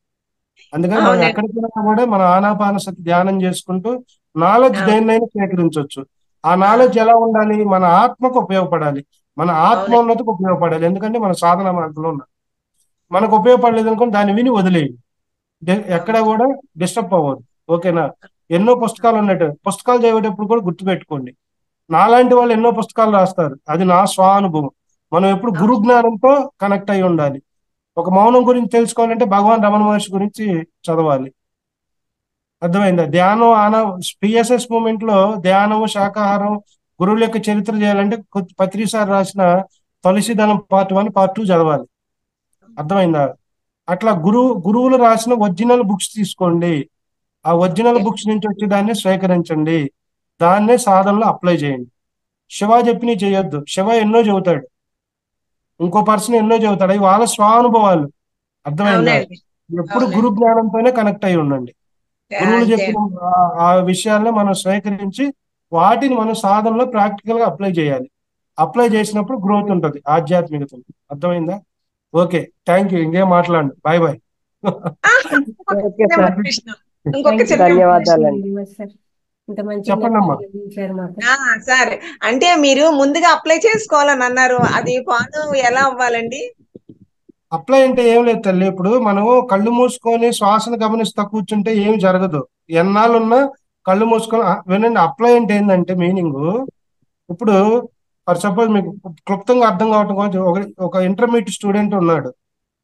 అందుకని మనం అవునండి ఎక్కడికి వెళ్ళినా కూడా మన ఆనాపానసతి ధ్యానం చేసుకుంటూ నాలెడ్జ్ అవును దేన్నైనా సేకరించవచ్చు. ఆ ఆ, నాలెడ్జ్ ఎలా ఉండాలి, మన ఆత్మకు ఉపయోగపడాలి, మన అవునండి ఆత్మోన్నతికి ఉపయోగపడాలి. ఎందుకంటే మన సాధన మార్గంలో ఉన్నాం. మనకు ఉపయోగపడలేదు అనుకోని దాన్ని విని వదిలేయి, ఎక్కడ అవును కూడా డిస్టర్బ్ అవ్వదు. ఓకేనా? ఎన్నో పుస్తకాలు ఉన్నట్టు పుస్తకాలు చదివేటప్పుడు కూడా గుర్తుపెట్టుకోండి, నాలాంటి వాళ్ళు ఎన్నో పుస్తకాలు రాస్తారు, అది నా స్వానుభవం. మనం ఎప్పుడు గురు అవును జ్ఞానంతో కనెక్ట్ అయి ఉండాలి. ఒక మౌనం గురించి తెలుసుకోవాలంటే భగవాన్ రమణ మహర్షి గురించి చదవాలి. అర్థమైందా? ధ్యానం పిఎస్ఎస్ మూమెంట్ లో ధ్యానము, శాకాహారం, గురువుల యొక్క చరిత్ర చేయాలంటే పత్రిసారి రాసిన తులసిదళం పార్ట్ 1, పార్ట్ 2 చదవాలి. అర్థమైందా? అట్లా గురువులు రాసిన ఒరిజినల్ బుక్స్ తీసుకోండి, ఆ ఒరిజినల్ ఓకే బుక్స్ నుంచి వచ్చి దాన్ని స్వీకరించండి, దాన్నే సాధనలో అప్లై చేయండి. శివ చెప్పి చేయొద్దు, శివ ఎన్నో చెబుతాడు, ఇంకో పర్సన్ ఎన్నో చెబుతాడు, అవి వాళ్ళ స్వానుభవాలు. అర్థమైందా? అవునండి ఎప్పుడు గురు అవునండి జ్ఞానంతోనే కనెక్ట్ అయి ఉండండి. గురువులు అంతే చెప్పిన ఆ విషయాలను మనం స్వీకరించి వాటిని మనం సాధనలో ప్రాక్టికల్ గా అప్లై చేయాలి. అప్లై చేసినప్పుడు గ్రోత్ ఉంటుంది, ఆధ్యాత్మికత. అర్థమైందా? Okay, thank you. ఇంకేం మాట్లాడండి. Bye bye. ఓకే చిన్న సార్, విషయం ఇంకొక థ్యాంక్ యూ చిన్న ధన్యవాదాలండి. సార్, ఇంత మంచి చెప్పండి అమ్మా. నిర్ణయించారు మాకు. సరే అంటే మీరు ముందుగా అప్లై చేసుకోవాలని అన్నారు, అది ఫాలో ఎలా అవ్వాలండి? అప్లై అంటే ఏం లేదు తల్లి, ఇప్పుడు మనం కళ్ళు మూసుకొని శ్వాసను గమనిస్తా కూర్చుంటే ఏమి జరగదు. ఎన్నాళ్ళున్నా కళ్ళు మూసుకొని వినండి. అప్లై అంటే ఏంటంటే మీనింగ్, ఇప్పుడు ఫర్ సపోజ్ మీకు క్లుప్తంగా అర్థం కావటం కోసం ఒక ఇంటర్మీడియట్ స్టూడెంట్ ఉన్నాడు,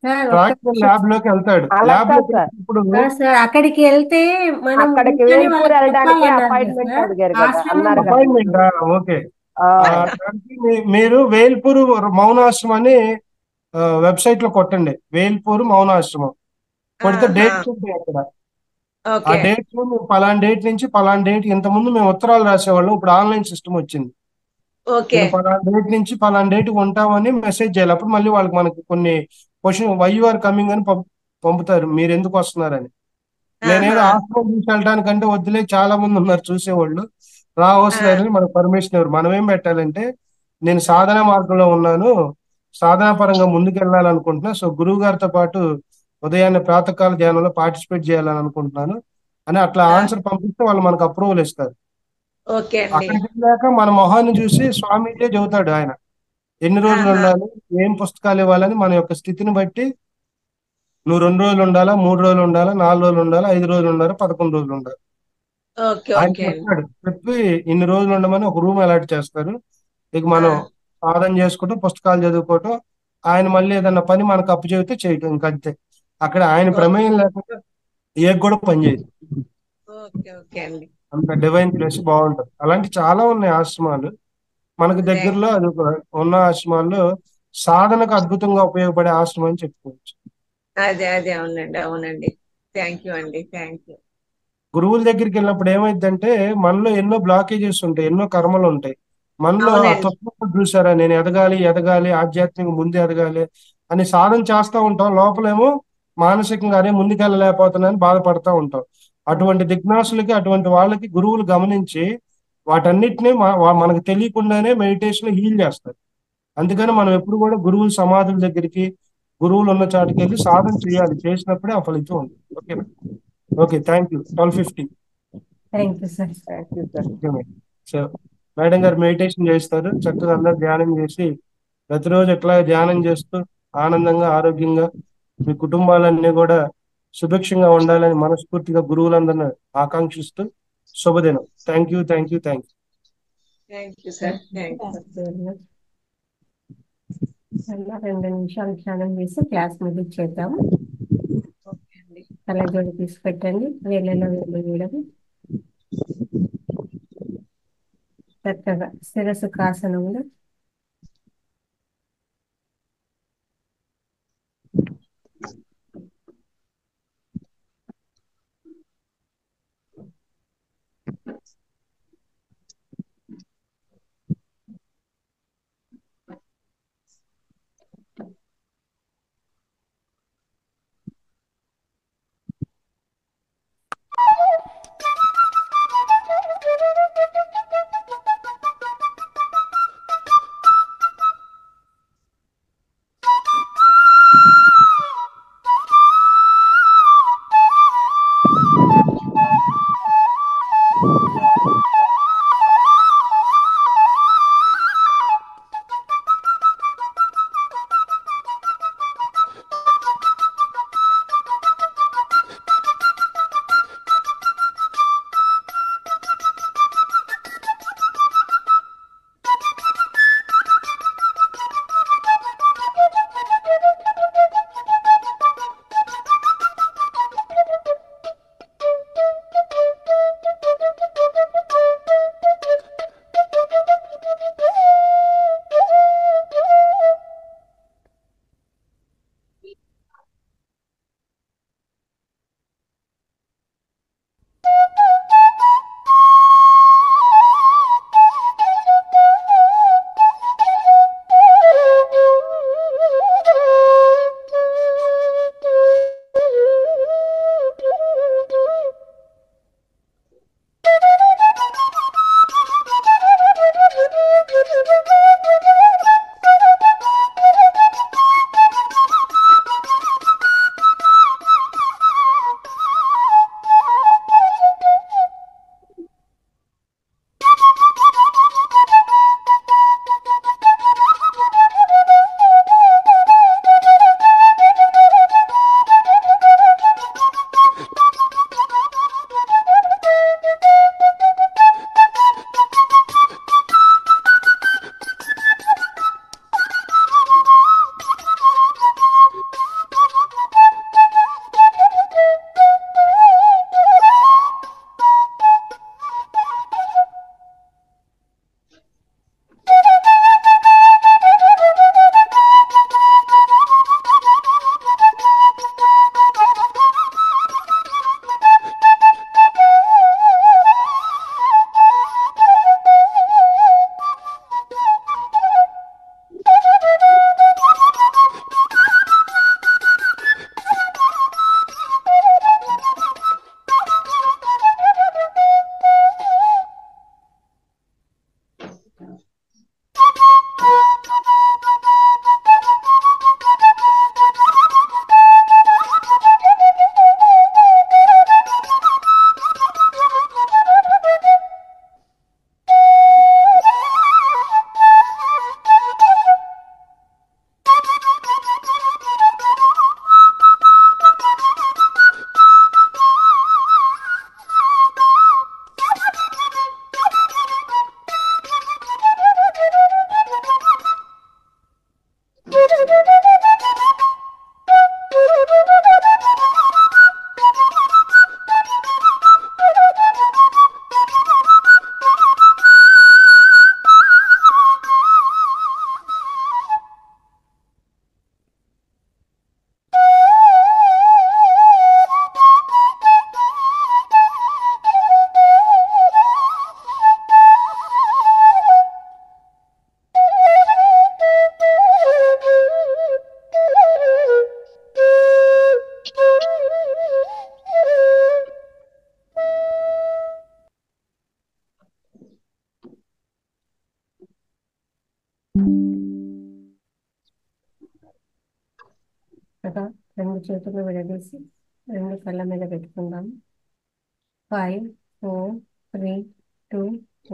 సార్ ఒక్క ప్రాక్టికల్ నిమిషం. ల్యాబ్ లోకి వెళ్తాడు. అలా ల్యాబ్ కాదు లోకి సార్, ఇప్పుడు సార్ అక్కడికి వెళ్తే మనం అక్కడికి కూర్చొని వేల్పూర్ వాళ్ళకి వెళ్ళడానికి చెప్పాలన్నారు కదా అపాయింట్మెంట్ సార్, అడిగారు కదా, ఆశ్రమం అన్నారు కదా. అపాయింట్మెంట్. ఓకే, ఆ, దానికి మీరు వేల్పూర్ మౌనాశ్రమం అని వెబ్సైట్ లో కొట్టండి, వేల్పూర్ మౌనాశ్రమం కొడితే ఆహా, డేట్స్ ఉంటాయి అక్కడ. ఆ ఓకే డేట్స్ లో పలానా డేట్ నుంచి పలానా డేట్, ఇంతకుముందు మేము ఉత్తరాలు రాసేవాళ్ళం, ఇప్పుడు ఆన్లైన్ సిస్టమ్ వచ్చింది. ఓకే నేను పలానా డేట్ నుంచి పలానా డేట్ ఉంటామని మెసేజ్ చేయాలి. అప్పుడు మళ్ళీ మనకి కొన్ని question why you are coming అని పంపుతారు, మీరు ఎందుకు వస్తున్నారని. నేనేదో ఆహా, హాస్పిటల్ చూసి వెళ్ళడానికంటే వద్దులే, చాలా మంది ఉన్నారు చూసేవాళ్ళు, రా ఆ, అవసరం మనకు పర్మిషన్ ఎవరు. మనం ఏం పెట్టాలంటే, నేను సాధన మార్గంలో ఉన్నాను, సాధనా పరంగా ముందుకు వెళ్ళాలనుకుంటున్నా, సో గురువు గారితో పాటు ఉదయాన్నే ప్రాతకాల ధ్యానంలో పార్టిసిపేట్ చేయాలని అనుకుంటున్నాను అని అట్లా ఆ, ఆన్సర్ పంపిస్తే వాళ్ళు మనకు అప్రూవల్ ఇస్తారు. ఓకే అండి అక్కడికి వెళ్ళాక మన మొహాన్ని చూసి స్వామీజీ చెబుతాడు ఆయన ఎన్ని రోజులు ఆహా, ఉండాలి, ఏం పుస్తకాలు ఇవ్వాలని. మన యొక్క స్థితిని బట్టి నువ్వు 2 రోజులు ఉండాలా, 3 రోజులు ఉండాలా, 4 రోజులు ఉండాలా, 5 రోజులు ఉండాలా, 11 రోజులు ఉండాలి, ఓకే ఆయన ఓకే అండి చెప్తాడు. చెప్పి ఇన్ని రోజులు ఉండమని ఒక రూమ్ అలాట్ చేస్తారు. ఇక ఆ, మనం సాధన చేసుకోవటం, పుస్తకాలు చదువుకోవటం, ఆయన మళ్ళీ ఏదన్నా పని మనకు అప్పు చెబితే చేయటం, ఇంకంతే. అక్కడ ఆయన ఓ- ప్రమేయం లేకుండా ఏ కూడా పనిచేయదు. ఓకే ఓకే అండి అంత డివైన్ ప్లేస్, బాగుంటది. అలాంటి చాలా ఉన్నాయి ఆశ్రమాలు మనకు అదే దగ్గరలో. అది ఉన్న ఆశ్రమాల్లో సాధనకు అద్భుతంగా ఉపయోగపడే ఆశ్రమం అని చెప్పుకోవచ్చు. అదే అదే అవునండి అవునండి. థ్యాంక్ యూ అండి, థ్యాంక్ యూ. గురువుల దగ్గరికి వెళ్ళినప్పుడు ఏమైందంటే మనలో ఎన్నో బ్లాకేజెస్ ఉంటాయి, ఎన్నో కర్మలు ఉంటాయి. మనలో ఆ అవునండి తత్వం చూసారా, నేను ఎదగాలి ఎదగాలి, ఆధ్యాత్మిక ముందు ఎదగాలి అని సాధన చేస్తూ ఉంటాం, లోపలేమో మానసికంగా అరే ముందుకెళ్ళలేకపోతున్నానని బాధపడతా ఉంటాం. అటువంటి దిగ్నాసులకి, అటువంటి వాళ్ళకి గురువులు గమనించి వాటన్నిటిని మనకు తెలియకుండానే మెడిటేషన్ హీల్ చేస్తారు. అందుకని మనం ఎప్పుడు కూడా గురువుల సమాధుల దగ్గరికి, గురువులు ఉన్న చాటుకి వెళ్ళి సాధన చేయాలి, చేసినప్పుడే ఆ ఫలితం ఉంది. ఓకేనా? Okay, thank you. 12:50. Thank you sir. Thank you sir. So madam గారు మెడిటేషన్ చేస్తారు, చక్కగా అందరు ధ్యానం చేసి ప్రతిరోజు ఎట్లా ధ్యానం చేస్తూ ఆనందంగా, ఆరోగ్యంగా మీ కుటుంబాలన్నీ కూడా సుభిక్షంగా ఉండాలని మనస్ఫూర్తిగా గురువులందరినీ ఆకాంక్షిస్తూ శుభదినం. Thank you, thank you, thank you. Thank you sir, thank you. Thank you very much. అలా 2 నిమిషాలు ధ్యానం చేసి క్లాస్ ముగించేద్దాము. ఓకే అండి. కళ్ళజోడు తీసి పెట్టండి. వేళ్ళలో వేళ్ళు వేయడం చక్కగా శిరసుఖాసనంలో కదా 2 చేతులు విడదీసి 2 కళ్ళ మీద పెట్టుకుందాం. 5, 4, 3, 2,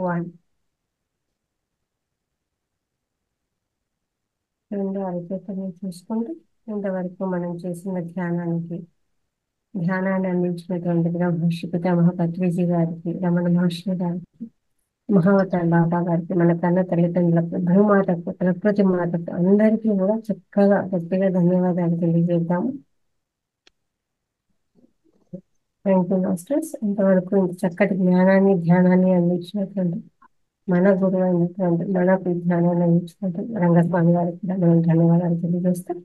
1. 2 అరచేతులను చూసుకుంటూ ఇంతవరకు మనం చేసిన ధ్యానాన్ని అందించినటువంటి బ్రహ్మర్షి పితామహ పత్రిజీ గారికి, రమణ మహర్షి గారికి, మహావతార్ బాబా గారికి, మన కన్న తల్లిదండ్రులకు, భూమాతకు, ప్రకృతి మాతకు అందరికీ కూడా చక్కగా గట్టిగా ధన్యవాదాలు తెలియజేద్దాము. Thank you masters. ఇంతవరకు ఇంత చక్కటి జ్ఞానాన్ని ధ్యానాన్ని అందించినటువంటి మన గురువు అయినటువంటి మనకు ఈ జ్ఞానాన్ని అందించినటువంటి రంగస్వామి గారికి కూడా మనం ధన్యవాదాలు తెలియజేస్తాం.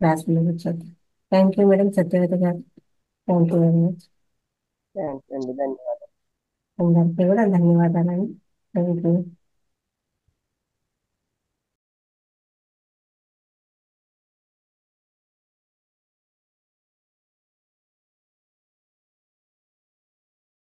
క్లాస్ ముగించేద్దాం. Thank you madam Satyavathi garu. Thank you very much. Thanks అండి, ధన్యవాదాలు. అందరికీ కూడా ధన్యవాదాలండి. Thank you.